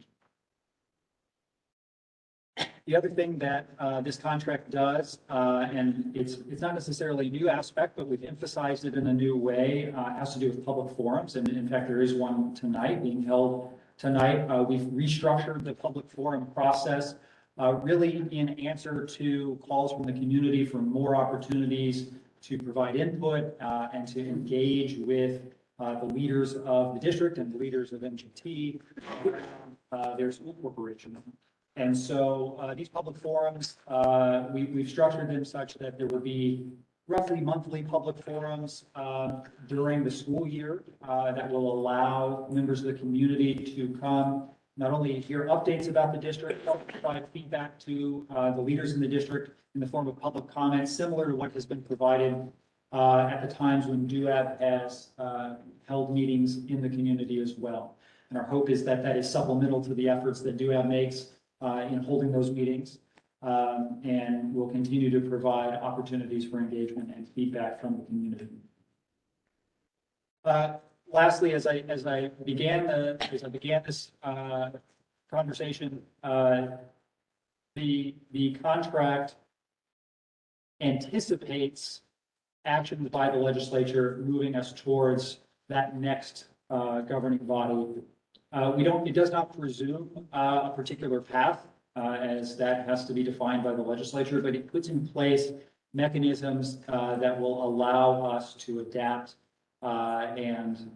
The other thing that this contract does, and it's not necessarily a new aspect, but we've emphasized it in a new way, has to do with public forums. And in fact, there is one tonight being held tonight. We've restructured the public forum process really in answer to calls from the community for more opportunities to provide input and to engage with the leaders of the district and the leaders of MGT, their school corporation. And so these public forums, we've structured them such that there will be roughly monthly public forums during the school year that will allow members of the community to come, not only hear updates about the district, help provide feedback to the leaders in the district in the form of public comments, similar to what has been provided at the times when DUAB has held meetings in the community as well. And our hope is that that is supplemental to the efforts that DUAB makes in holding those meetings, and will continue to provide opportunities for engagement and feedback from the community. Lastly, as I began this conversation, the contract anticipates actions by the legislature moving us towards that next governing body. It does not presume a particular path, as that has to be defined by the legislature, but it puts in place mechanisms that will allow us to adapt and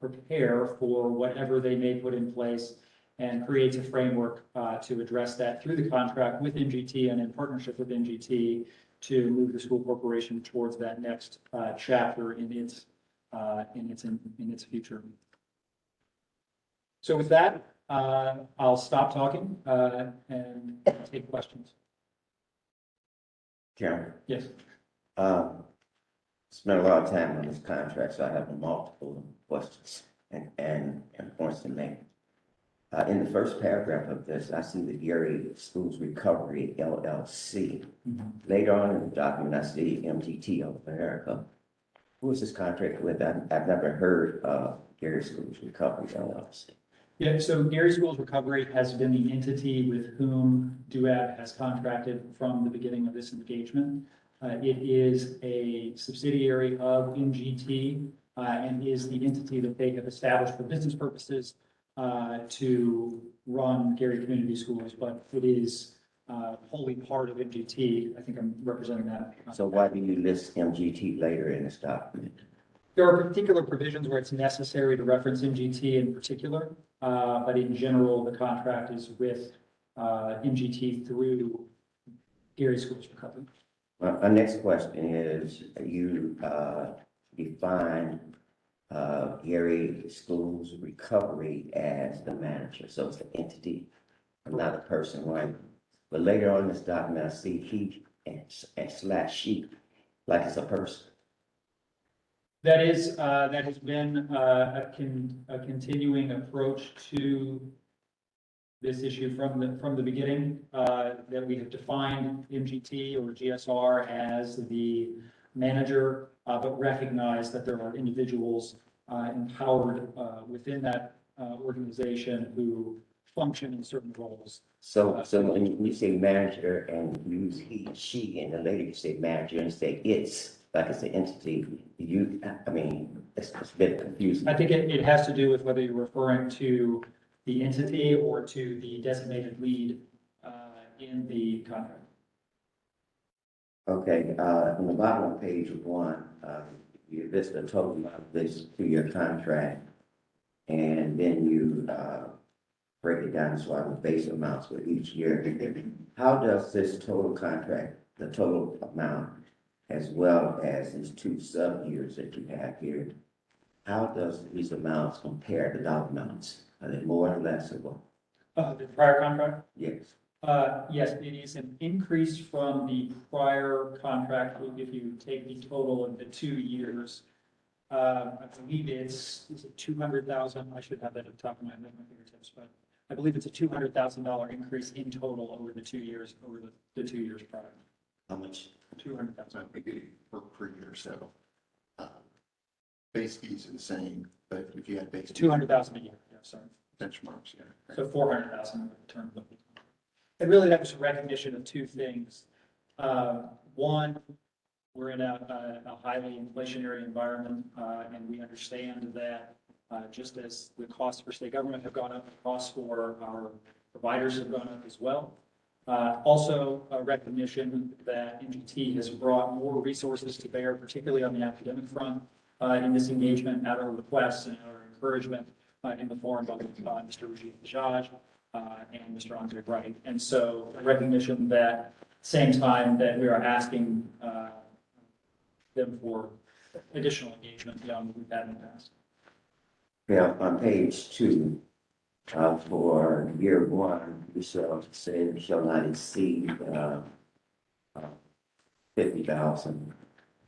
prepare for whatever they may put in place, and creates a framework to address that through the contract with MGT and in partnership with MGT to move the school corporation towards that next chapter in its future. So with that, I'll stop talking and take questions. Chairman? Yes. Spent a lot of time on this contract, so I have multiple questions and points to make. In the first paragraph of this, I see the Gary Schools Recovery LLC. Later on in the document, I see MGT of America. Who is this contract with? I've never heard of Gary Schools Recovery LLC. Yeah, so Gary Schools Recovery has been the entity with whom DUAB has contracted from the beginning of this engagement. It is a subsidiary of MGT and is the entity that they have established for business purposes to run Gary Community Schools, but it is wholly part of MGT. I think I'm representing that. So why do you list MGT later in this document? There are particular provisions where it's necessary to reference MGT in particular, but in general, the contract is with MGT through Gary Schools Recovery. Well, our next question is, you define Gary Schools Recovery as the manager, so it's the entity, not a person, right? But later on in this document, I see he and slash she, like it's a person. That has been a continuing approach to this issue from the beginning, that we have defined MGT or GSR as the manager, but recognize that there are individuals empowered within that organization who function in certain roles. So when you say manager and use he, she, and then later you say manager and say it's, like it's an entity, it's a bit confusing. I think it has to do with whether you're referring to the entity or to the designated lead in the contract. Okay, on the bottom of page 1, you list the total amount of this 2-year contract, and then you break it down so I have base amounts for each year. How does this total contract, the total amount, as well as these 2 sub-years that you have here, how does these amounts compare to dollar amounts? Are they more or less or what? The prior contract? Yes. Yes, it is an increase from the prior contract. If you take the total of the 2 years, I believe it's 200,000. I should have that at the top of my fingertips, but I believe it's a $200,000 increase in total over the 2 years, over the 2 years prior. How much? 200,000 per year. So base fees are the same, but if you had base 200,000 a year. Yeah, sorry. benchmarks, yeah. So 400,000 in terms of. And really, that was a recognition of two things. One, we're in a highly inflationary environment, and we understand that just as the costs for state government have gone up, the costs for our providers have gone up as well. Also, a recognition that MGT has brought more resources to bear, particularly on the academic front, in this engagement, at our requests and our encouragement in the form of Mr. Rajiv Bajaj and Mr. Andre Bright. And so a recognition that same time that we are asking them for additional engagement beyond what we've had in the past. Yeah, on page 2, for year 1, we shall say we shall not exceed 50,000.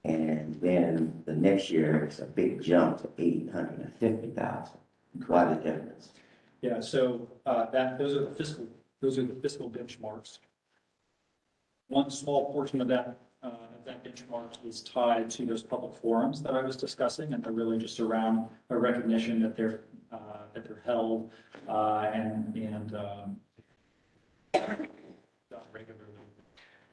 And then the next year it's a big jump to 850,000. Quite a difference. Yeah, so those are the fiscal benchmarks. One small portion of that benchmark is tied to those public forums that I was discussing, and they're really just around a recognition that they're held and done regularly.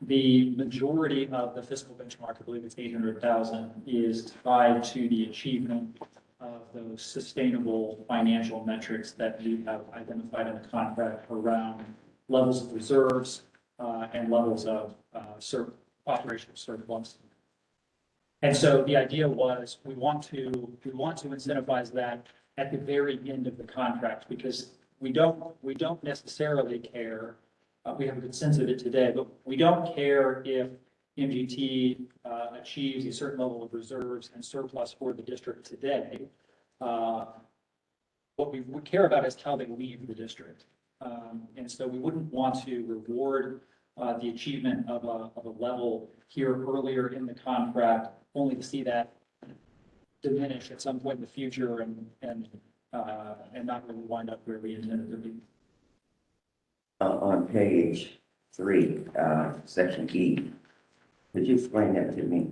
The majority of the fiscal benchmark, I believe it's 800,000, is tied to the achievement of those sustainable financial metrics that we have identified in the contract around levels of reserves and levels of operational surplus. And so the idea was we want to incentivize that at the very end of the contract, because we don't necessarily care. We have a good sense of it today, but we don't care if MGT achieves a certain level of reserves and surplus for the district today. What we would care about is how they leave the district. And so we wouldn't want to reward the achievement of a level here earlier in the contract, only to see that diminish at some point in the future and not really wind up where we intended to be. On page 3, section E, could you explain that to me?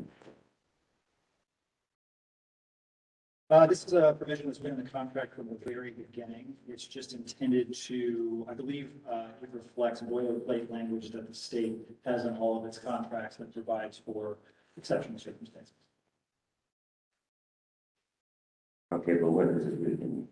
This is a provision that's been in the contract from the very beginning. It's just intended to, I believe, it reflects boilerplate language that the state has in all of its contracts that provides for exceptional circumstances. Okay, but what does it really mean?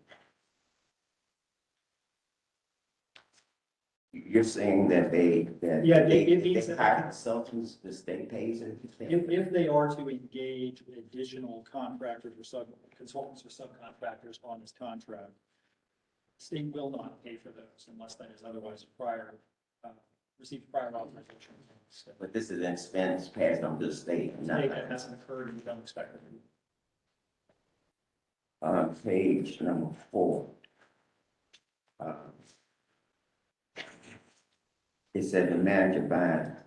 You're saying that it means they that hire consultants, the state pays it? if they are to engage additional contractors or consultants or subcontractors on this contract, the state will not pay for those unless that is otherwise received prior authorization. But this is an expense passed on to the state. State that hasn't occurred and we don't expect it to be. On page number 4, it said the manager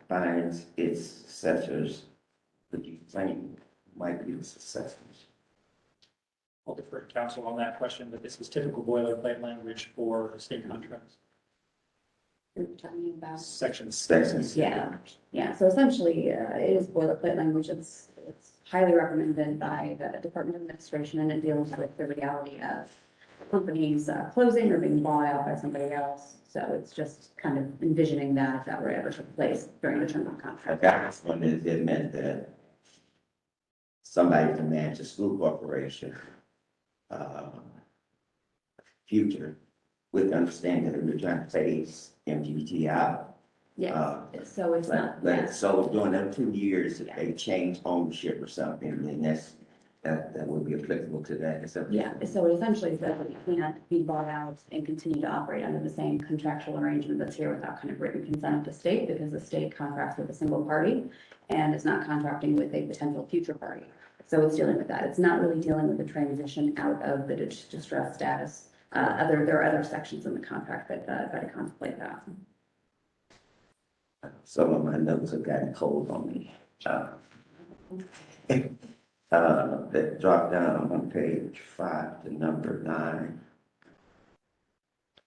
binds its successors. Could you explain might be the successors? I'll defer to counsel on that question, but this is typical boilerplate language for state contracts. You're talking about. Section 6. Yeah. So essentially, it is boilerplate language. It's highly recommended by the Department of Administration, and it deals with the reality of companies closing or being bought out by somebody else. So it's just kind of envisioning that if that were ever took place during the term of contract. I got this one is it meant that somebody can manage a school corporation future with understanding that we're trying to phase MGT out. Yeah, so it's not. But so during them 2 years, if they change ownership or something, then that would be applicable to that. Yeah, so it essentially says that you can't be bought out and continue to operate under the same contractual arrangement that's here without kind of written consent of the state, because the state contracts with a single party and is not contracting with a potential future party. So it's dealing with that. It's not really dealing with the transition out of the distress status. There are other sections in the contract that try to contemplate that. Some of my notes have gotten cold on me. That drop down on page 5 to number 9.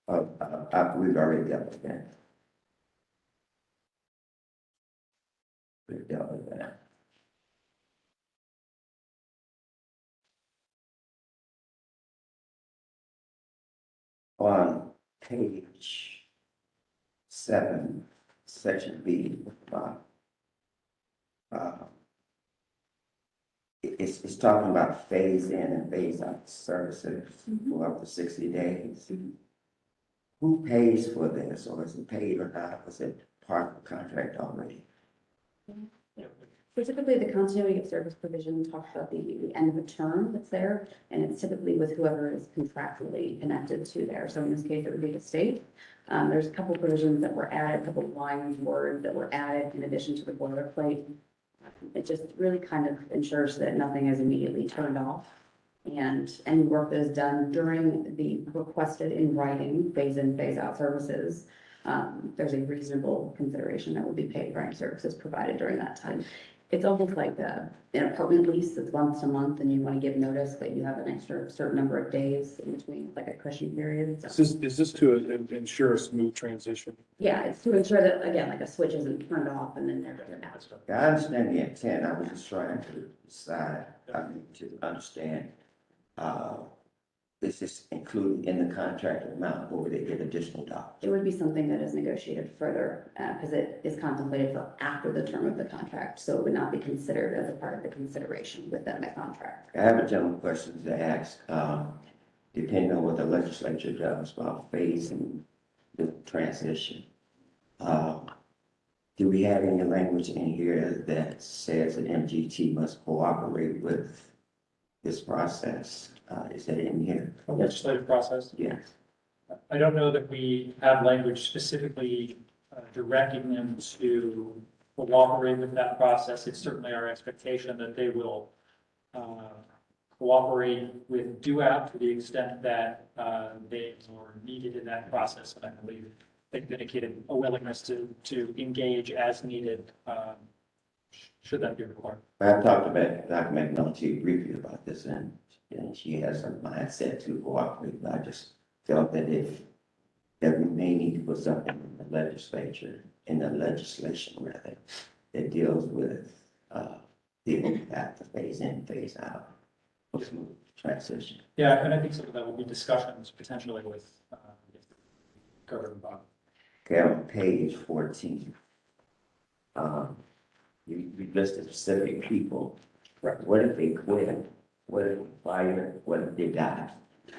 We've already dealt with that. We've dealt with that. On page 7, section B, it's talking about phase in and phase out services for up to 60 days. Who pays for this, or is it paid or not? Was it part of the contract already? Specifically, the continuity of service provision talks about the end of a term that's there, and it's typically with whoever is contractually connected to there. So in this case, it would be the state. There's a couple provisions that were added, a couple of lines word that were added in addition to the boilerplate. It just really kind of ensures that nothing is immediately turned off. And any work that is done during the requested in writing phase in, phase out services, there's a reasonable consideration that will be paid for any services provided during that time. It's almost like an apartment lease that's month to month, and you want to give notice that you have an extra certain number of days in between, like a cushion period. So, Is this to ensure a smooth transition? yeah, it's to ensure that, again, like a switch isn't turned off and then they're out. I understand the intent. I was just trying to decide, to understand, is this included in the contract amount, or would they get additional dollars? It would be something that is negotiated further, because it is contemplated for after the term of the contract, so it would not be considered as a part of the consideration within the contract. I have a general question to ask, depending on what the legislature does about phasing the transition. Do we have any language in here that says that MGT must cooperate with this process? Is that in here? The legislative process? Yes. I don't know that we have language specifically directing them to cooperate with that process. It's certainly our expectation that they will cooperate with DUAB to the extent that they are needed in that process. And I believe they've indicated a willingness to engage as needed, should that be required. I've talked about Dr. McNulty briefly about this, and she has a mindset to cooperate, but I just felt that we may need to put something in the legislation rather, that deals with, the impact to phase in, phase out, for smooth transition. Yeah, and I think some of that will be discussions potentially with Governor Bob. Okay, on page 14, you listed specific people. What if they quit? What if they fire? What if they die? I'm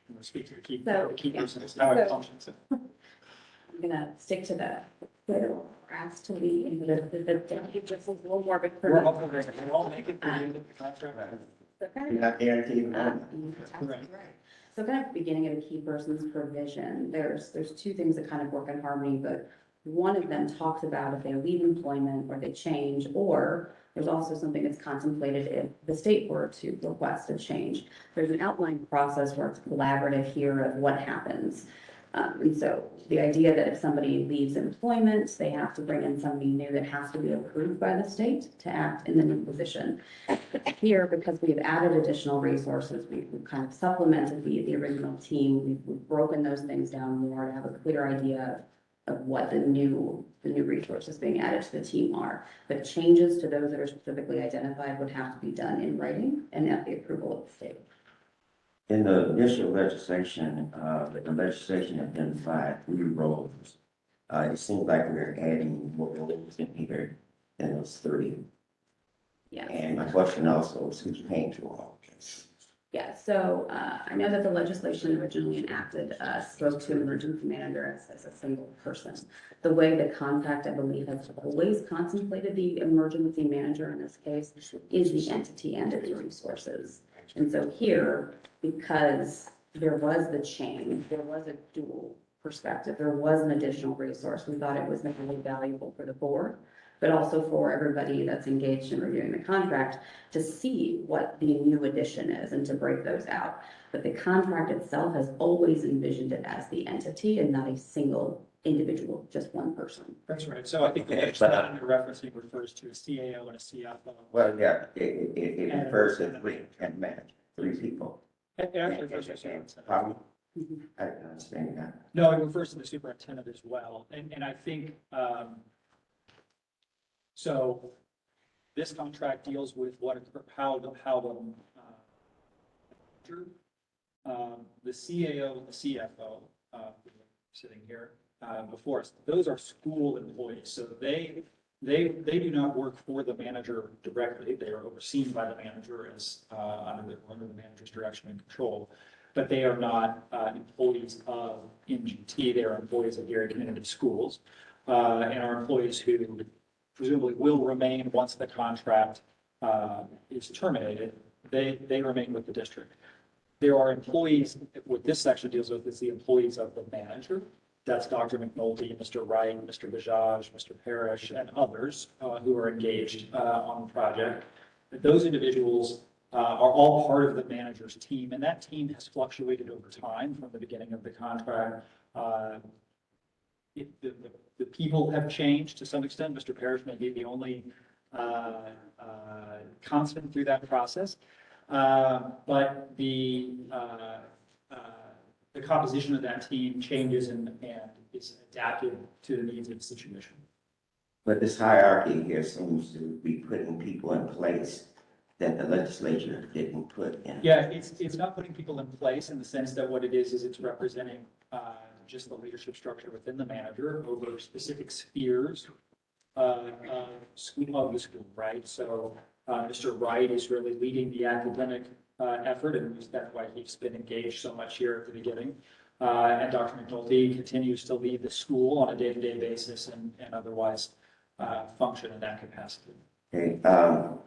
going to speak to the So, key yeah. persons, how it So- functions. I'm gonna stick to the federal grants to lead, just a little more of a. We're all making for you the contract. So kind You're of- not guaranteed money. Right. So kind of beginning of a key person's provision, there's two things that kind of work in harmony, but one of them talks about if they leave employment or they change, or there's also something that's contemplated if the state were to request a change. There's an outlined process where it's collaborative here of what happens. And so the idea that if somebody leaves employment, they have to bring in somebody new that has to be approved by the state to act in the new position. Here, because we've added additional resources, we've kind of supplemented the original team, we've broken those things down more to have a clear idea of what the new resources being added to the team are. But changes to those that are specifically identified would have to be done in writing and at the approval of the state. In the initial legislation, the legislation identified 3 roles. It seems like we're adding more roles in here than those 3. Yeah. And my question also is who's paying for all this? Yeah, so I know that the legislation originally enacted spoke to an emergency manager as a single person. The way the contract, I believe, has always contemplated the emergency manager in this case is the entity and its resources. And so here, because there was the change, there was a dual perspective, there was an additional resource, we thought it was really valuable for the board, but also for everybody that's engaged in reviewing the contract to see what the new addition is and to break those out. But the contract itself has always envisioned it as the entity and not a single individual, just one person. That's right. So I think the Okay, next but- one you're referencing refers to a CAO and a CFO. Well, yeah, it refers to 3 and manager, 3 people. It actually refers to superintendent. Pardon? I didn't understand that. No, it refers to the superintendent as well. And I think, so this contract deals with how the CAO and the CFO, sitting here, before us, those are school employees. So they do not work for the manager directly. They are overseen by the manager as under the manager's direction and control. But they are not employees of MGT. They are employees of Gary Community Schools and are employees who presumably will remain once the contract is terminated. They remain with the district. There are employees, what this section deals with is the employees of the manager. That's Dr. McNulty, Mr. Wright, Mr. Bajaj, Mr. Parrish, and others who are engaged on the project. Those individuals are all part of the manager's team, and that team has fluctuated over time from the beginning of the contract. The people have changed to some extent. Mr. Parrish may be the only constant through that process. But the composition of that team changes and is adapted to the needs of the situation. But this hierarchy here seems to be putting people in place that the legislature didn't put in. Yeah, it's not putting people in place in the sense that what it is it's representing just the leadership structure within the manager over specific spheres of the school, right? So Mr. Wright is really leading the academic effort, and that's why he's been engaged so much here at the beginning. And Dr. McNulty continues to lead the school on a day-to-day basis and otherwise function in that capacity. Okay,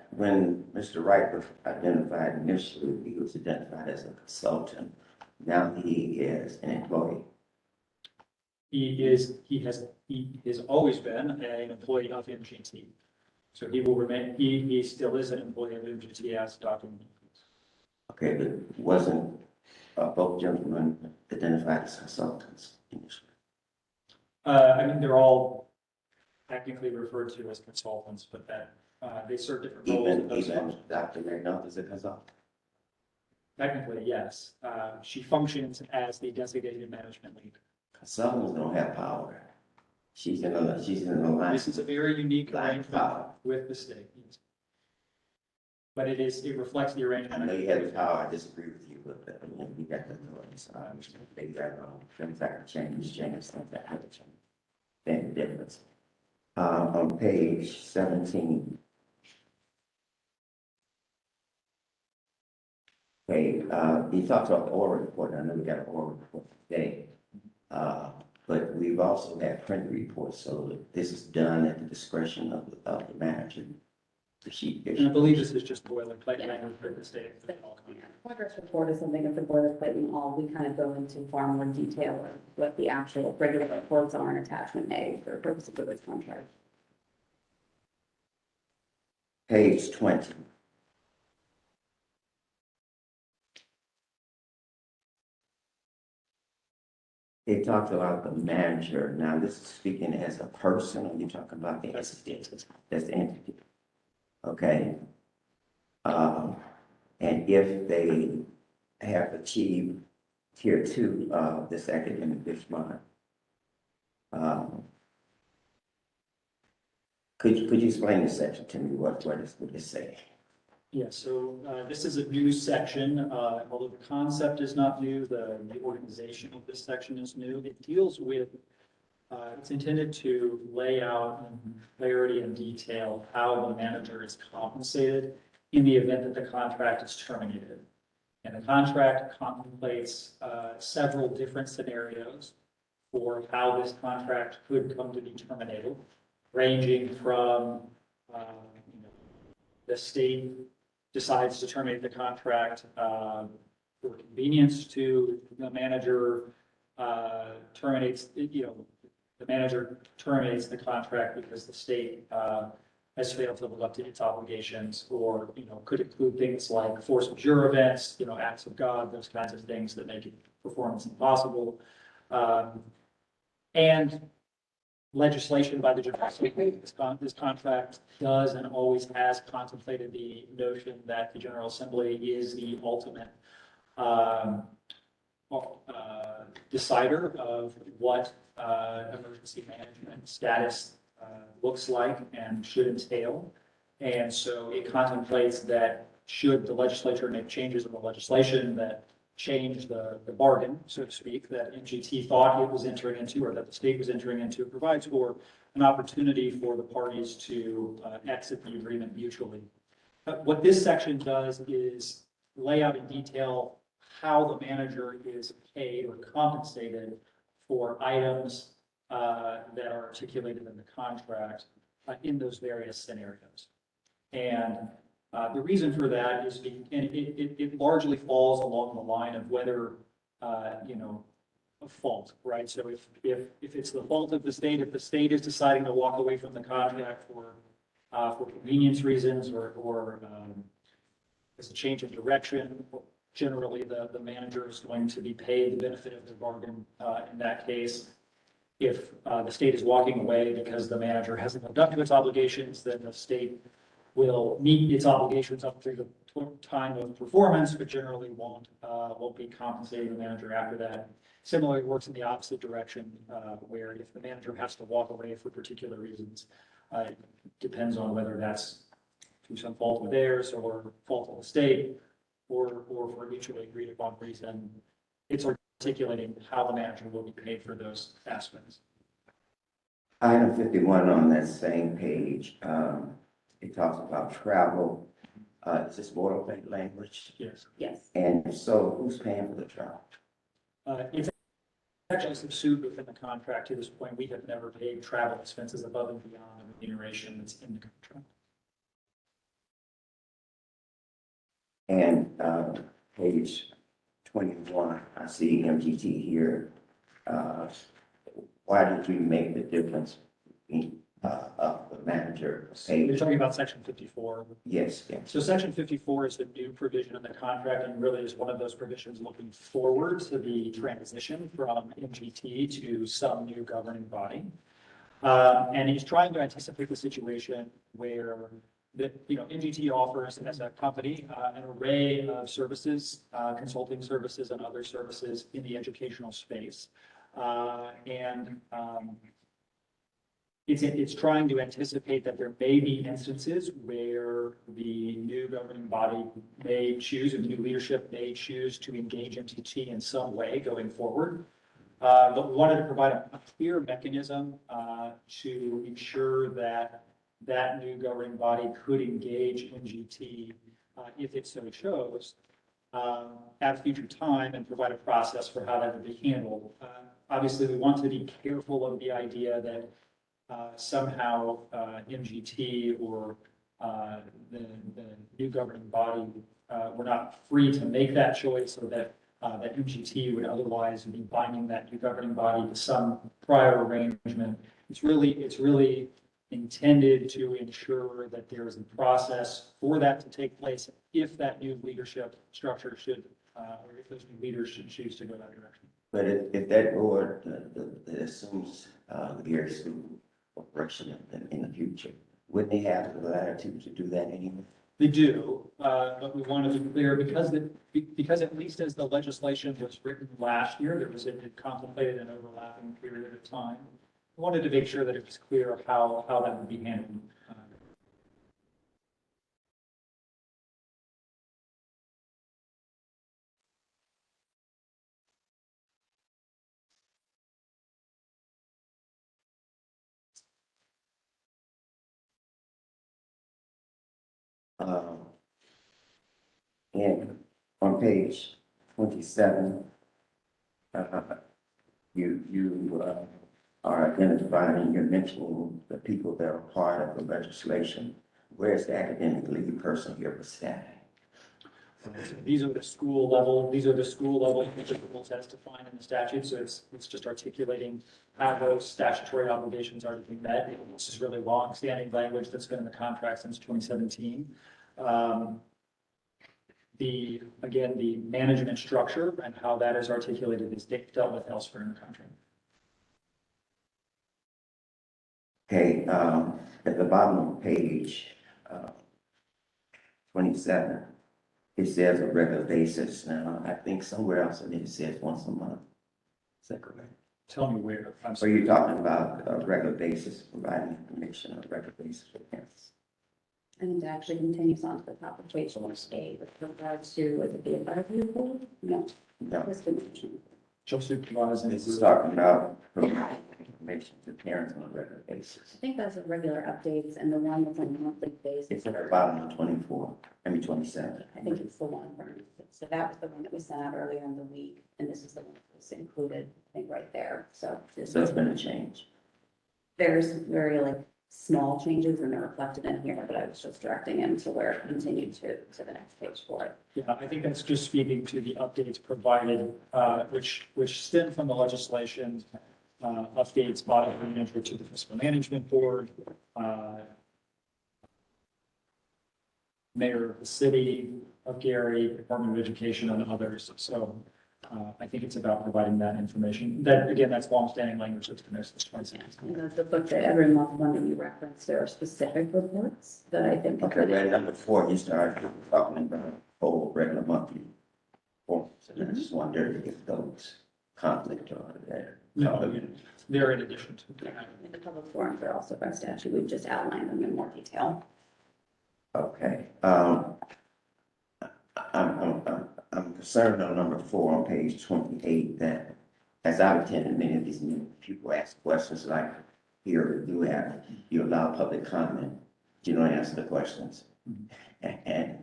when Mr. Wright was identified initially, he was identified as a consultant. Now he is an employee. He has always been an employee of MGT. So he will remain, he still is an employee of MGT as Dr. Okay, but wasn't both gentlemen identified as consultants initially? I mean, they're all technically referred to as consultants, but that they serve different roles. Even Dr. McNulty is a consultant? Technically, yes. She functions as the designated management lead. Consultants don't have power. She's in a line. This is a very unique arrangement with the state. But it reflects the arrangement. I know you have the power, I disagree with you, but you got the authority, so I'm just gonna take that wrong. Things that change, things that have to change. Then the difference. On page 17. Okay, you talked about the oral report, I know we got an oral report today. But we've also had print reports, so this is done at the discretion of the manager. And I believe this is just boilerplate language for the state. Progress report is something of the boilerplate and all, we kind of go into far more detail of what the actual regular reports are in attachment A for purposes of this contract. Page 20. It talks about the manager. Now, this is speaking as a person, or you talking about the entity? That's the entity. Okay. And if they have achieved tier 2 of this academic this month, could you explain this section to me? What does it say? Yeah, so this is a new section, although the concept is not new, the organization of this section is new. It deals with, it's intended to lay out in clarity and detail how the manager is compensated in the event that the contract is terminated. And the contract contemplates several different scenarios for how this contract could come to be terminated, ranging from the state decides to terminate the contract for convenience to the manager terminates, the manager terminates the contract because the state has failed to live up to its obligations, or, could include things like force majeure events, acts of God, those kinds of things that make performance impossible. And legislation by the General Assembly. This contract does and always has contemplated the notion that the General Assembly is the ultimate decider of what emergency management status looks like and should entail. And so it contemplates that should the legislature make changes in the legislation, that change the bargain, so to speak, that MGT thought it was entering into, or that the state was entering into, provides for an opportunity for the parties to exit the agreement mutually. What this section does is lay out in detail how the manager is paid or compensated for items that are articulated in the contract in those various scenarios. And the reason for that is, and it largely falls along the line of whether, a fault, right? So if it's the fault of the state, if the state is deciding to walk away from the contract for convenience reasons or as a change of direction, generally the manager is going to be paid the benefit of their bargain in that case. If the state is walking away because the manager hasn't lived up to its obligations, then the state will meet its obligations up through the time of performance, but generally won't be compensating the manager after that. Similarly, it works in the opposite direction, where if the manager has to walk away for particular reasons, it depends on whether that's through some fault of theirs or fault of the state, or for a mutually agreed upon reason. It's articulating how the manager will be paid for those aspects. Item 51 on that same page, it talks about travel. Is this boilerplate language? Yes. Yes. And so who's paying for the travel? It's actually subsumed within the contract. To this point, we have never paid travel expenses above and beyond the remuneration that's in the contract. And page 21, I see MGT here. Why did we make the difference between of the manager You're page? talking about section 54. Yes, yes. So section 54 is the new provision in the contract and really is one of those provisions looking forward to the transition from MGT to some new governing body. And he's trying to anticipate the situation where MGT offers as a company an array of services, consulting services and other services in the educational space. It's trying to anticipate that there may be instances where the new governing body may choose, and the new leadership may choose to engage MTT in some way going forward. But we wanted to provide a clear mechanism to ensure that that new governing body could engage MGT if it so chose at a future time and provide a process for how that would be handled. Obviously, we want to be careful of the idea that somehow MGT or the new governing body were not free to make that choice, or that MGT would otherwise be binding that new governing body to some prior arrangement. It's really intended to ensure that there is a process for that to take place if that new leadership structure should, or if those new leaders should choose to go that direction. But if that board that assumes their school operation in the future, wouldn't they have the latitude to do that anyway? They do, but we want to be clear because at least as the legislation was written last year, it contemplated an overlapping period of time. We wanted to make sure that it was clear how that would be handled. And on page 27, you are identifying, you're mentioning the people that are part of the legislation. Where's the academic lead person here for staff? These are the school level principles as defined in the statute. So it's just articulating how those statutory obligations are to be met. This is really long-standing language that's been in the contract since 2017. The management structure and how that is articulated is dealt with elsewhere in the contract. Okay, at the bottom of page 27, it says a regular basis. Now, I think somewhere else in it says once a month. Is that correct? Tell me where. So you're talking about a regular basis, providing information on a regular basis for parents? And it actually continues on to the top of page 8 with regards to, is it the advisory board? No. No. This condition. Shall supervise and. This is talking about providing information to parents on a regular basis. I think that's a regular updates and the one that's on a monthly basis. It's at the bottom of 24, 27. I think it's the one from, so that was the one that we sent out earlier in the week, and this is the one that was included, I think, right there. So this So it's is, been a change. there's very like small changes and they're reflected in here, but I was just directing him to where it continued to the next page for it. Yeah, I think that's just speaking to the updates provided, which stem from the legislation, updates by the manager to the fiscal management board, mayor of the city of Gary, Department of Education, and others. So I think it's about providing that information. That, again, that's longstanding language that's been there since 2016. And the book that every month one that you reference, there are specific reports that I think. Okay, well, number 4, you started talking about whole regular monthly forms. And I just wondered if those conflict or there. No, they're in addition to that. In the public forums are also by statute. We've just outlined them in more detail. Okay. I'm concerned on number 4 on page 28 that as I've attended many of these meetings, people ask questions like here at DUAB, you allow public comment, you don't answer the questions. And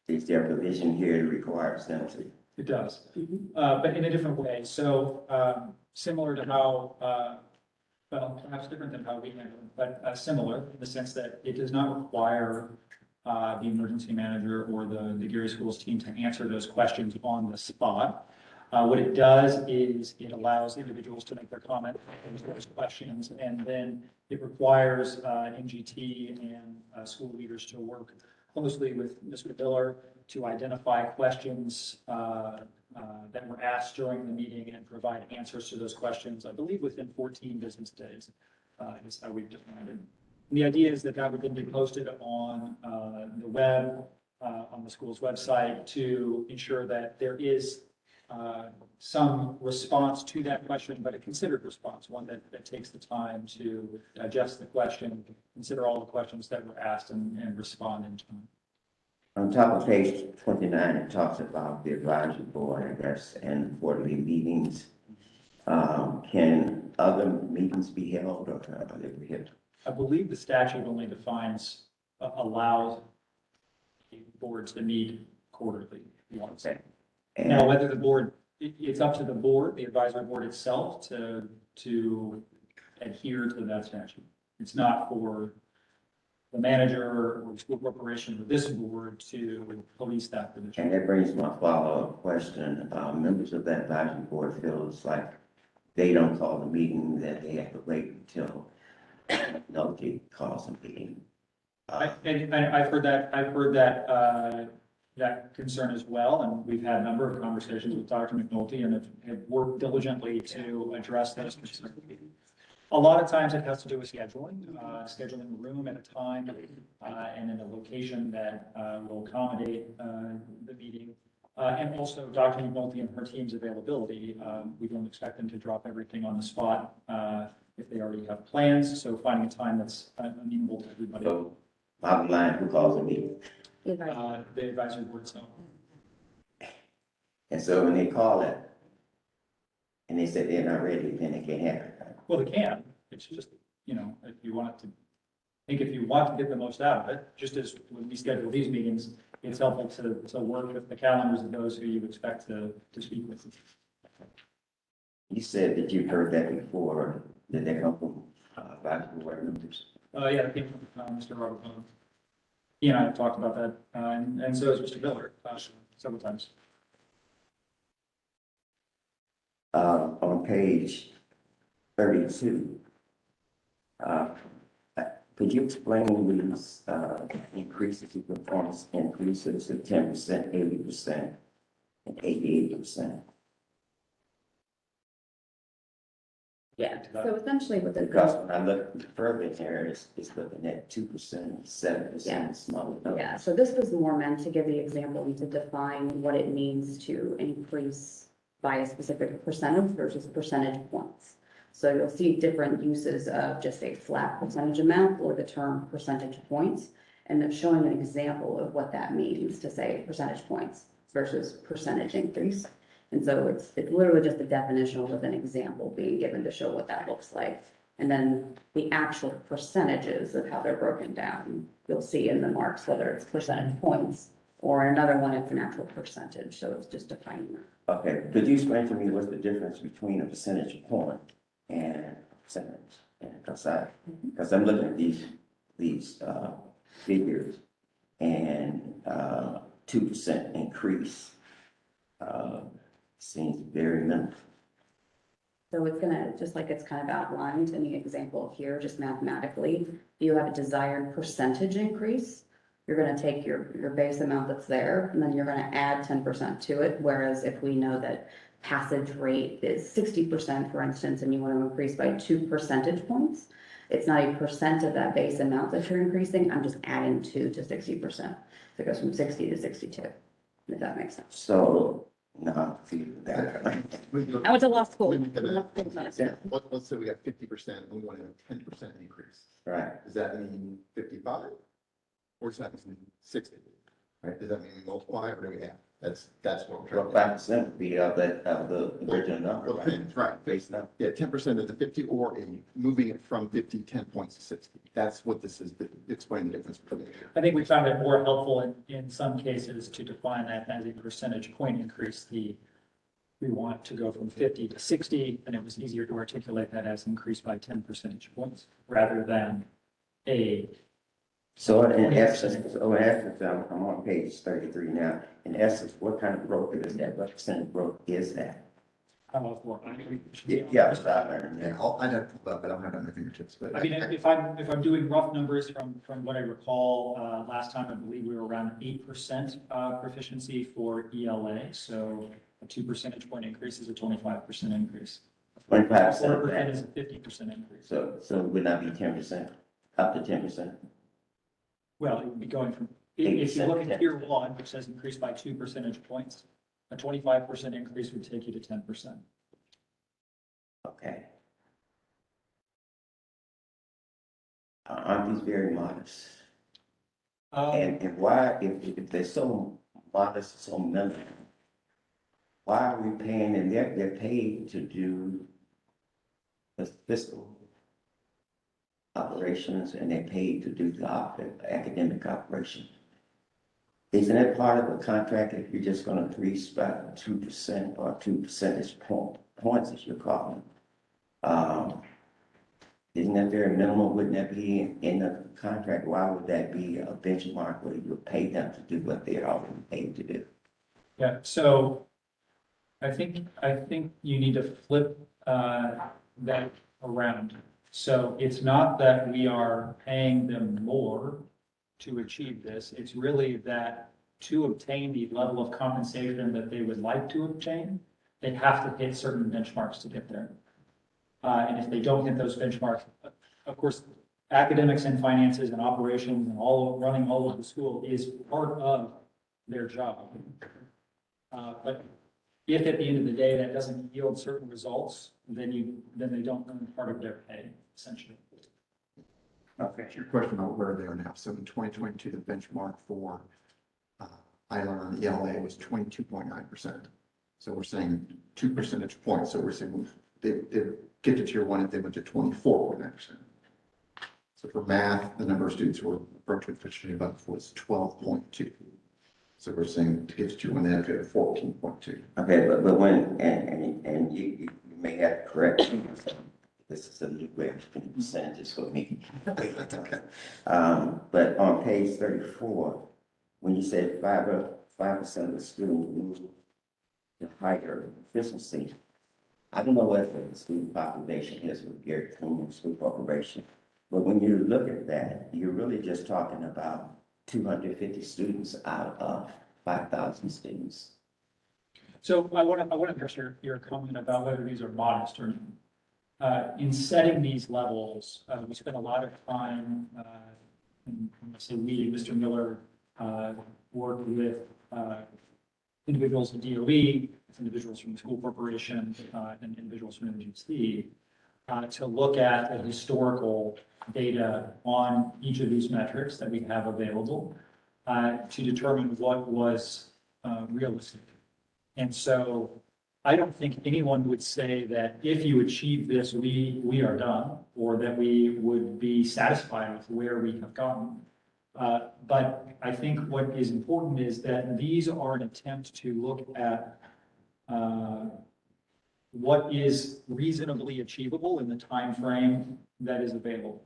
is there a provision here that requires them to? It does, but in a different way. So similar to how, well, perhaps different than how we handle it, but similar in the sense that it does not require the emergency manager or the Gary Schools team to answer those questions on the spot. What it does is it allows individuals to make their comment on those questions, and then it requires MGT and school leaders to work closely with Mr. Miller to identify questions that were asked during the meeting and provide answers to those questions, I believe within 14 business days, is how we've defined it. And the idea is that that would then be posted on the web, on the school's website to ensure that there is some response to that question, but a considered response, one that takes the time to digest the question, consider all the questions that were asked and respond in time. On top of page 29, it talks about the advisory board, I guess, and quarterly meetings. Can other meetings be held or are they prohibited? I believe the statute only defines, allows boards to meet quarterly once. Okay. Now, whether the board, it's up to the board, the advisory board itself to adhere to that statute. It's not for the manager or school corporation or this board to police that provision. And that brings my follow-up question. Members of that advisory board feels like they don't call the meeting, that they have to wait until nobody calls a meeting. And I've heard that concern as well, and we've had a number of conversations with Dr. McNulty and have worked diligently to address those concerns. A lot of times it has to do with scheduling a room at a time, and in a location that will accommodate the meeting. And also Dr. McNulty and her team's availability. We don't expect them to drop everything on the spot if they already have plans, so finding a time that's amenable to everybody. So, bottom line, who calls a meeting? The advisory board itself. And so when they call it, and they say they're not ready, then they can't have it. Well, they can, it's just, if you want to, if you want to get the most out of it, just as when we schedule these meetings, it's helpful to work with the calendars of those who you expect to speak with. You said that you've heard that before, that they come from advisory board members. Yeah, it came from Mr. Robert Bone. He and I have talked about that, and so has Mr. Miller, several times. On page 32, could you explain these increases in performance increases of 10%, 80%, and 88%? Yeah, so essentially what the. Because when I look further in there, it's looking at 2%, 7%, smaller numbers. Yeah, so this was more meant to give the example and to define what it means to increase by a specific percentage versus percentage points. So you'll see different uses of just a flat percentage amount or the term percentage points. and then showing an example of what that means to say percentage points versus percentage increase. And so it's literally just a definition with an example being given to show what that looks like. And then the actual percentages of how they're broken down, you'll see in the marks, whether it's percentage points or another one, it's an actual percentage. So it's just defining that. Okay, could you explain to me what's the difference between a percentage point and a percentage? Because I'm looking at these figures, and 2% increase seems very minimal. So it's gonna, just like it's kind of outlined in the example here, just mathematically, if you have a desired percentage increase, you're gonna take your base amount that's there, and then you're gonna add 10% to it. Whereas if we know that passage rate is 60%, for instance, and you want to increase by 2 percentage points, it's not a percent of that base amount that you're increasing, I'm just adding 2 to 60%. So it goes from 60 to 62, if that makes sense. So, no, see that. I went to law school. Let's say we got 50% and we want a 10% increase. Right. Does that mean 55? Or does that mean 60? Right? Does that mean we multiply or do we add? That's what we're trying to do. 5% would be of the original number, Well, right? right, Base number. yeah, 10% of the 50 or moving it from 50, 10 points to 60. That's what this is, explain the difference between the two. I think we found it more helpful in some cases to define that as a percentage point increase. We want to go from 50 to 60, and it was easier to articulate that as increased by 10 percentage points rather than a. So in essence, I'm on page 33 now. In essence, what kind of growth is that? What percent growth is that? Yeah, I learned that. I know, but I don't have it on my fingertips, but. I mean, if I'm doing rough numbers from what I recall, last time, I believe we were around 8% proficiency for ELA. So a 2 percentage point increase is a 25% increase. 25% of 4% that. is a 50% increase. So it would not be 10%, up to 10%? Well, it would be going from, if you look at tier 1, which says increase by 2 percentage points, a 25% increase would take you to 10%. Okay. Aren't these very modest? And why, if they're so modest, so minimal, why are we paying, and they're paid to do the fiscal operations, and they're paid to do the academic operation? Isn't that part of the contract if you're just gonna increase by 2% or 2 percentage points, as you're calling them? Isn't that very minimal? Wouldn't that be in the contract? Why would that be a benchmark where you would pay them to do what they're already paid to do? Yeah, so I think you need to flip that around. So it's not that we are paying them more to achieve this. It's really that to obtain the level of compensation that they would like to obtain, they have to hit certain benchmarks to get there. And if they don't hit those benchmarks, of course, academics and finances and operations and running all of the school is part of their job. But if at the end of the day that doesn't yield certain results, then they don't earn part of their pay, essentially. Okay. Your question about where they are now. So in 2022, the benchmark for ILR and ELA was 22.9%. So we're saying 2 percentage points. So we're saying they get to tier 1 if they went to 24.9%. So for math, the number of students who were approaching proficiency above was 12.2. So we're saying to get to tier 1, they have to go to 14.2. Okay, but when, and you may have to correct me. This is a new way of putting percentages for me. Okay. But on page 34, when you said 5% of the students move to higher efficiency, I don't know what the student population is with Gary Coon School Corporation, but when you look at that, you're really just talking about 250 students out of 5,000 students. So I want to address your comment about whether these are modest or in setting these levels. We spent a lot of time, and I say we, Mr. Miller, worked with individuals at DOE, individuals from the school corporation, and individuals from MGC to look at the historical data on each of these metrics that we have available to determine what was realistic. And so I don't think anyone would say that if you achieve this, we are done, or that we would be satisfied with where we have gotten. But I think what is important is that these are an attempt to look at what is reasonably achievable in the time frame that is available.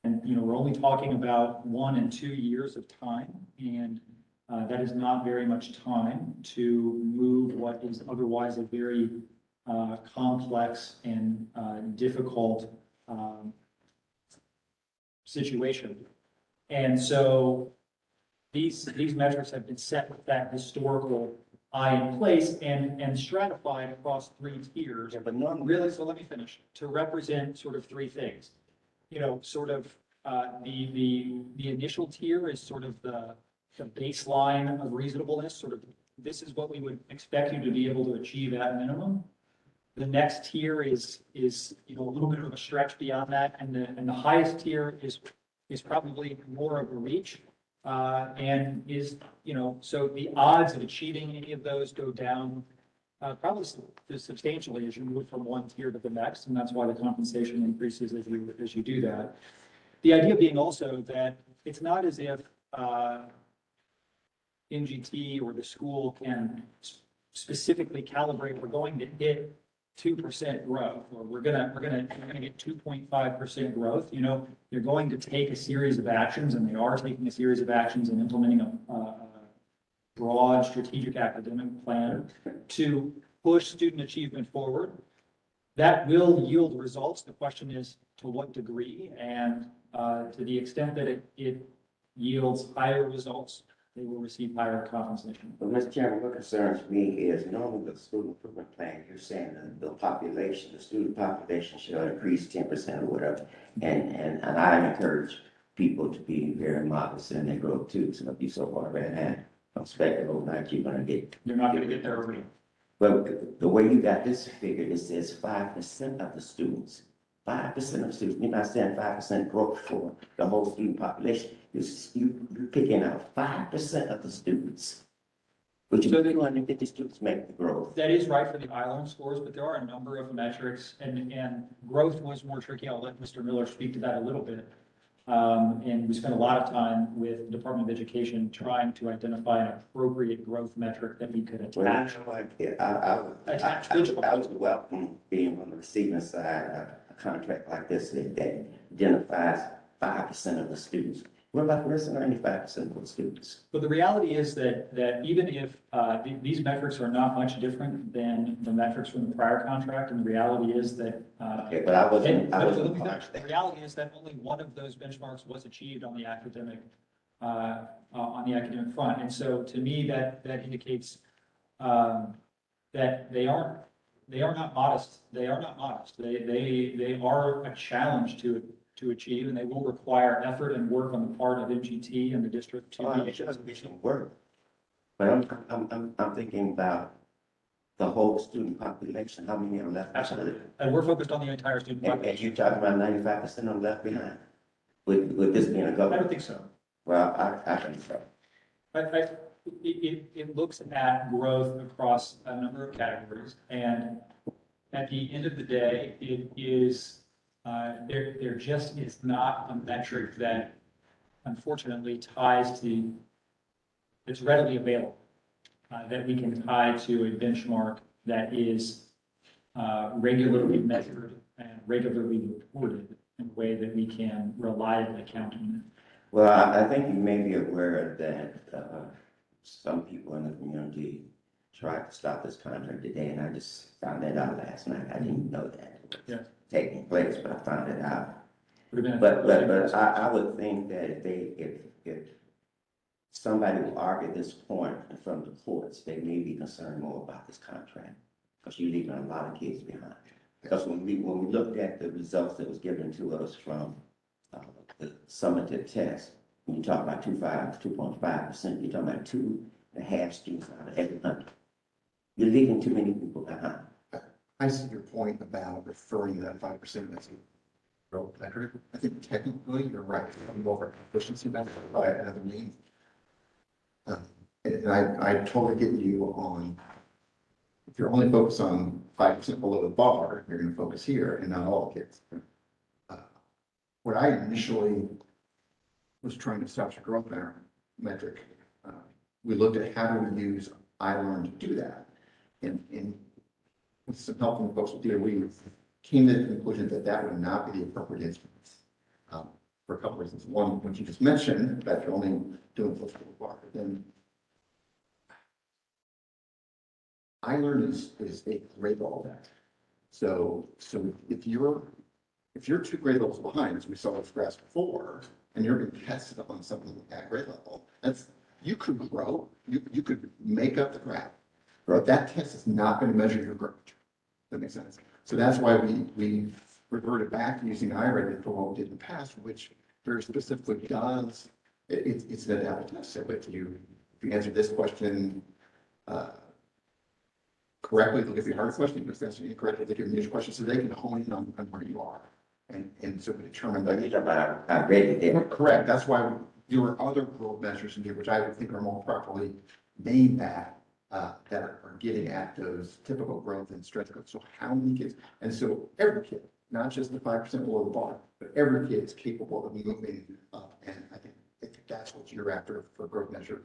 And, you know, we're only talking about 1 and 2 years of time, and that is not very much time to move what is otherwise a very complex and difficult situation. And so these metrics have been set with that historical eye in place and stratified across 3 tiers. Yeah, but normally, Really, so let me finish, to represent sort of 3 things. You know, sort of the initial tier is sort of the baseline of reasonableness, sort of this is what we would expect you to be able to achieve at minimum. The next tier is you know, a little bit of a stretch beyond that, and the highest tier is probably more of a reach, and is, you know, so the odds of achieving any of those go down probably substantially as you move from one tier to the next, and that's why the compensation increases as you do that. The idea being also that it's not as if MGT or the school can specifically calibrate, we're going to hit 2% growth, or we're gonna get 2.5% growth. You know, you're going to take a series of actions, and they are taking a series of actions and implementing a broad strategic academic plan to push student achievement forward. That will yield results. The question is to what degree, and to the extent that it yields higher results, they will receive higher compensation. But Mr. Chairman, what concerns me is normally the student improvement plan, you're saying that the population, the student population should increase 10% or whatever. And I encourage people to be very modest in their growth too. So if you so far right now, I'm expecting overnight you're not gonna get there already. But the way you got this figure, it says 5% of the students. 5% of students, you're not saying 5% growth for the whole student population. You're picking out 5% of the students, which is 250 students make the growth. That is right for the ILM scores, but there are a number of metrics, and growth was more tricky. I'll let Mr. Miller speak to that a little bit. And we spent a lot of time with the Department of Education trying to identify an appropriate growth metric that we could attach. I was welcome being on the receiving side, a contract like this that identifies 5% of the students. What about the rest of 95% of the students? But the reality is that even if these metrics are not much different than the metrics from the prior contract, and the reality is that Okay, but I wasn't the reality is that only one of those benchmarks was achieved on the academic front. And so to me, that indicates that they are not modest. They are not modest. They are a challenge to achieve, and they will require effort and work on the part of MGT and the district to it doesn't be some work. But I'm thinking about the whole student population. How many are left? Absolutely. And we're focused on the entire student population. And you're talking about 95% are left behind. With this being a government? I don't think so. Well, I think so. It looks at growth across a number of categories, and at the end of the day, it is there just is not a metric that unfortunately ties to, it's readily available, that we can tie to a benchmark that is regularly measured and regularly reported in a way that we can reliably count on it. Well, I think you may be aware that some people in the community tried to stop this contract today, and I just found that out last night. I didn't know that. Yeah. Taking place, but I found it out. But I would think that if somebody will argue this point from the courts, they may be concerned more about this contract, because you're leaving a lot of kids behind. Because when we looked at the results that was given to us from the summative test, when you talk about 2.5%, you're talking about 2.5 students out of every 100. You're leaving too many people behind. I see your point about referring to that 5% as a growth metric. I think technically you're right. I'm over efficiency metric by another means. And I totally get you on, if you're only focused on 5% below the bar, you're going to focus here and not all kids. What I initially was trying to establish a growth metric, we looked at how do we use iLearn to do that. And with some help from the folks at DUAB, came to the conclusion that that would not be the appropriate instrument. For a couple of reasons. One, what you just mentioned, that you're only doing close to the bar, then iLearn is a grade level data. So if you're 2 grade levels behind, as we saw with graphs before, and you're being tested on something at grade level, you could grow, you could make up the graph, but that test is not going to measure your growth. That makes sense. So that's why we reverted back to using iRated for what we did in the past, which very specifically does, it's an adaptive test. So if you answer this question correctly, they'll give you a harder question. If you answer it incorrectly, they give you a new question, so they can hone in on where you are. And so we determine that. You're talking about how great it is. Correct. That's why there are other growth measures in here, which I would think are more properly named that are getting at those typical growth and strength growth. So how many kids? And so every kid, not just the 5% below the bar, but every kid is capable of moving up. And I think that's what you're after for growth measure.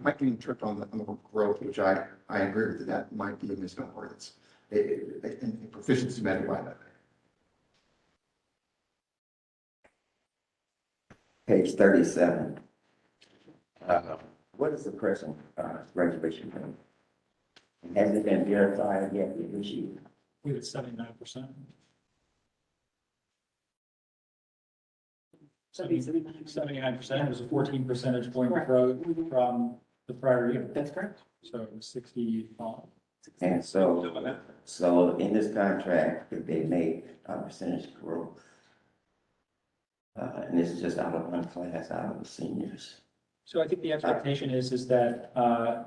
Might be tripped on the growth, which I agree with that might be a misnomer. It's and proficiency measured by that. Page 37. What is the present graduation rate? Has it been verified yet this year? We had 79%. 79%. It was a 14 percentage point growth from the prior year. That's correct. So it was 65. And so in this contract, if they make a percentage growth, and this is just out of one class, out of the seniors. So I think the expectation is that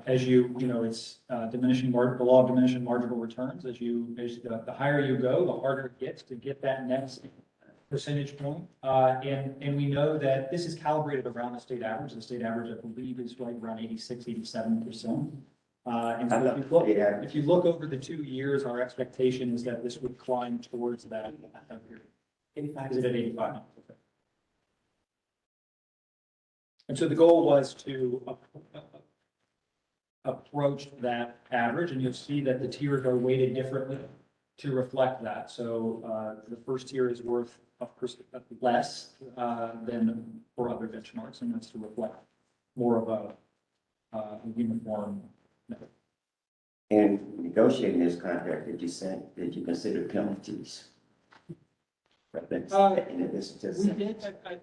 as it's diminishing the law of diminishing marginal returns. As the higher you go, the harder it gets to get that next percentage point. And we know that this is calibrated around the state average. The state average, I believe, is right around 86, 87%. And so if you look over the 2 years, our expectation is that this would climb towards that. 85. Is it at 85? Okay. And so the goal was to approach that average, and you'll see that the tiers are weighted differently to reflect that. So the first tier is worth less than for other benchmarks, and that's to reflect more of a uniform method. In negotiating this contract, did you consider penalties? We did.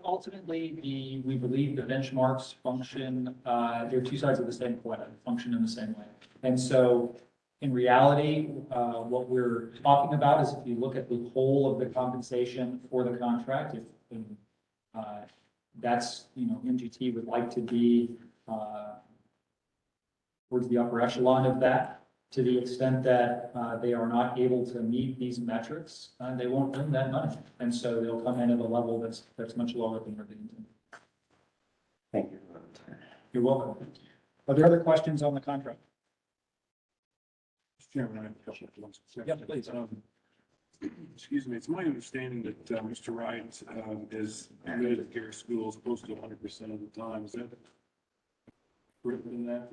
Ultimately, we believe the benchmarks function, they're 2 sides of the same coin, function in the same way. And so in reality, what we're talking about is if you look at the whole of the compensation for the contract, that's, MGT would like to be towards the upper echelon of that. To the extent that they are not able to meet these metrics, they won't earn that money. And so they'll come in at a level that's much lower than we're being. Thank you. You're welcome. Are there other questions on the contract? Mr. Chairman, I have a couple of ones. Yeah, please. Excuse me, it's my understanding that Mr. Wright is admitted to care schools close to 100% of the time. Is that correct in that?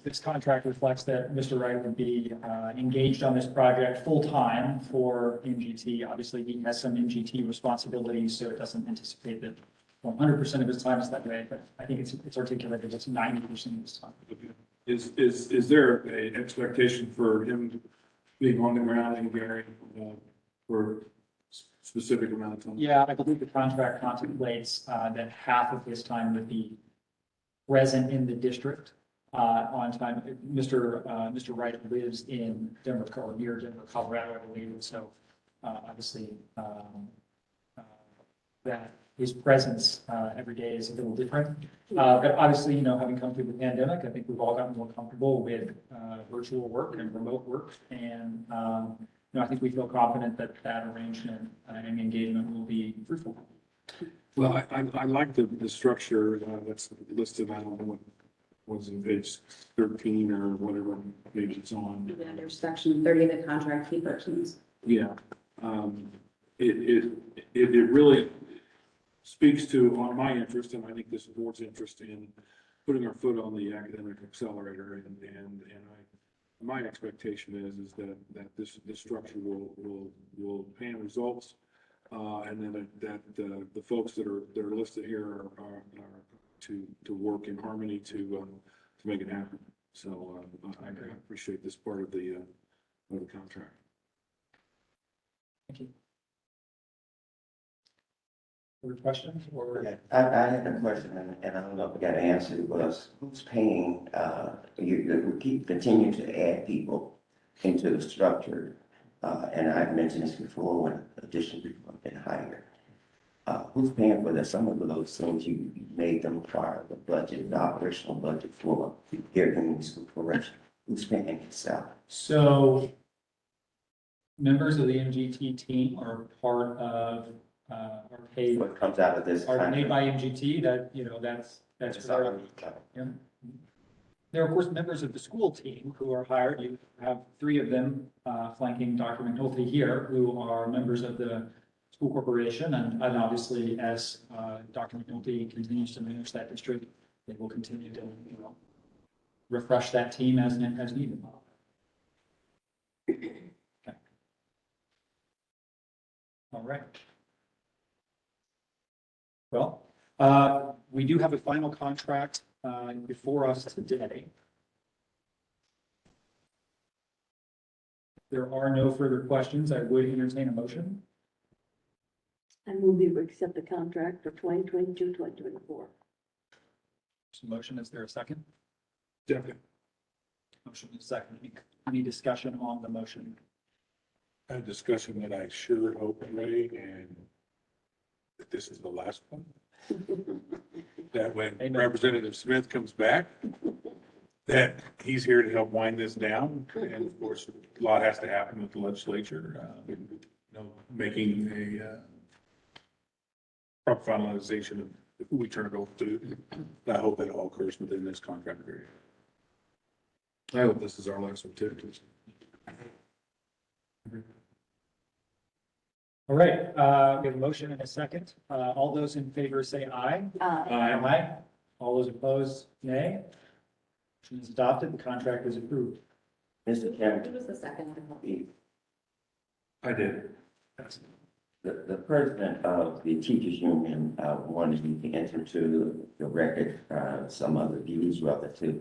This contract reflects that Mr. Wright would be engaged on this project full-time for MGT. Obviously, he has some MGT responsibilities, so it doesn't anticipate that 100% of his time is that way, but I think it's articulated as 90% of his time. Is there an expectation for him being on the ground in Gary for a specific amount of time? Yeah, I believe the contract contemplates that half of his time would be present in the district. On time. Mr. Wright lives in Denver, or near Denver, Colorado, I believe. So obviously that his presence every day is a little different. But obviously, you know, having come through the pandemic, I think we've all gotten more comfortable with virtual work and remote work. And, you know, I think we feel confident that that arrangement and engagement will be fruitful. Well, I like the structure that's listed, I don't know what was in page 13 or whatever page it's on. Under section 30 of the contract, key persons. Yeah. It really speaks to, on my interest, and I think this board's interest in putting our foot on the academic accelerator, and my expectation is that this structure will pan results, and then that the folks that are listed here are to work in harmony to make it happen. So I appreciate this part of the contract. Thank you. Other questions or? I had a question, and I don't know if I got an answer, was who's paying, you keep continuing to add people into the structure, and I've mentioned this before, when additional people have been hired. Who's paying for that? Some of those things you made them part of the budget, the operational budget for giving school correction. Who's paying itself? So members of the MGT team are part of, are paid, What comes out of this? are contract? paid by MGT, that, you know, that's It's where, already covered. yeah. There are, of course, members of the school team who are hired. You have 3 of them flanking Dr. McNulty here, who are members of the school corporation. And obviously, as Dr. McNulty continues to manage that district, they will continue to, you know, refresh that team as needed. Okay. All right. Well, we do have a final contract before us today. There are no further questions. I would entertain a motion. I move you accept the contract for 2022, 2024. So motion, is there a second? Second. Motion is second. Any discussion on the motion? A discussion that I sure hope, Ray, and that this is the last one. That when Amen. Representative Smith comes back, that he's here to help wind this down. And of course, a lot has to happen with the legislature, you know, making a proper finalization of who we turn it over to. I hope that all occurs within this contract period. I hope this is our last one too. All right, we have a motion and a second. All those in favor say aye. Aye. All those opposed, nay. Motion is adopted. The contract is approved. Mr. Chairman. Who was the second? I did. The president of the teachers union wanted me to enter into the record some other views relative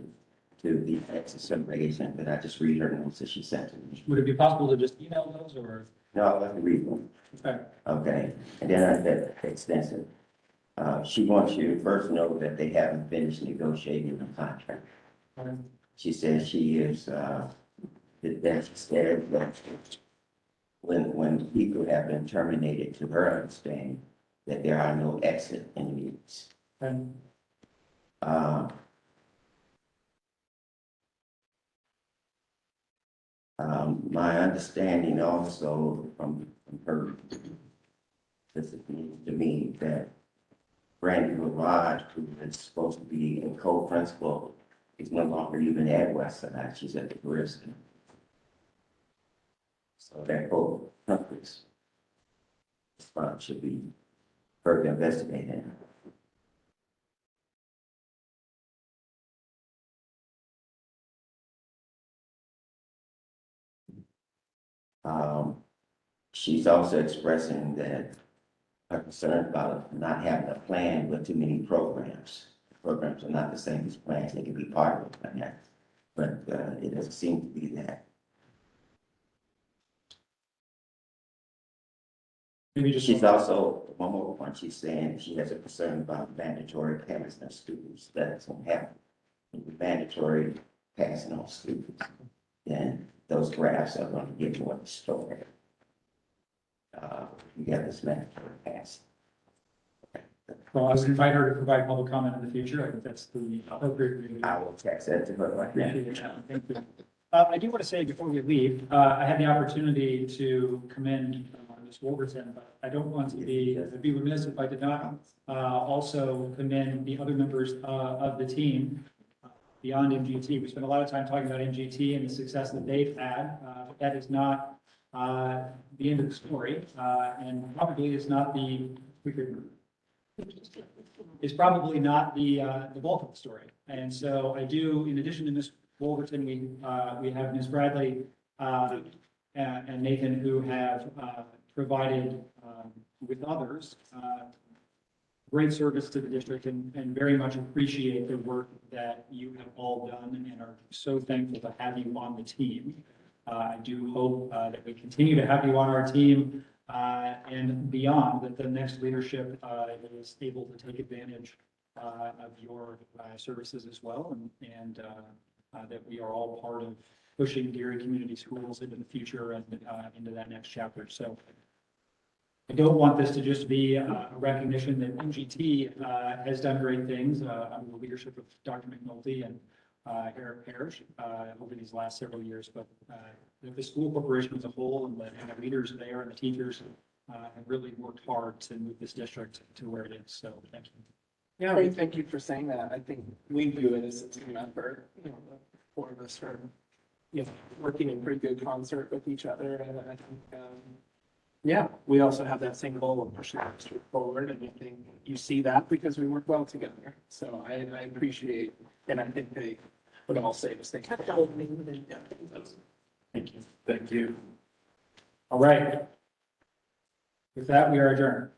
to the acceleration, but I just read her notes that she sent to me. Would it be possible to just email those or? No, I'll have to read them. Okay. Okay, and then I said extensive. She wants you to first know that they haven't finished negotiating the contract. She says she is, that she said that when people have been terminated, to her understanding, that there are no exit interviews. And my understanding also from her, this means to me that Brandy Raj, who is supposed to be in co-principal, is no longer even at Westside. She's at the risk. So that whole country's response should be further investigated. She's also expressing that her concern about not having a plan with too many programs. Programs are not the same as plans. They can be part of a plan, but it doesn't seem to be that. maybe just. She's also, one more point, she's saying she has a concern about mandatory passing of students. That doesn't happen. Mandatory passing on students. Then those graphs are going to get more distorted. You get this mandatory pass. Okay. Well, I was inviting her to provide public comment in the future. I think that's the appropriate. I will text that to her right now. Appreciate it. Thank you. I do want to say before we leave, I had the opportunity to commend Ms. Wolverton, but I don't want to I'd be remiss if I did not also commend the other members of the team beyond MGT. We spent a lot of time talking about MGT and the success that they've had. But that is not the end of the story, and probably is not is probably not the bulk of the story. And so I do, in addition to Ms. Wolverton, we have Ms. Bradley and Nathan, who have provided with others great service to the district, and very much appreciate the work that you have all done, and are so thankful to have you on the team. I do hope that we continue to have you on our team and beyond, that the next leadership is able to take advantage of your services as well, and that we are all part of pushing Gary Community Schools into the future and into that next chapter. So I don't want this to just be a recognition that MGT has done great things under the leadership of Dr. McNulty and Eric Parrish over these last several years, but that the school corporation as a whole, and the leaders there and the teachers have really worked hard to move this district to where it is. So thank you. Yeah, we thank you for saying that. I think we view it as a team effort, the four of us are, working in pretty good concert with each other. And I think, yeah, we also have that same goal of pushing the district forward. And I think you see that because we work well together. So I appreciate, and I think they would all say the same. Yeah. Thank you. Thank you. All right. With that, we are adjourned.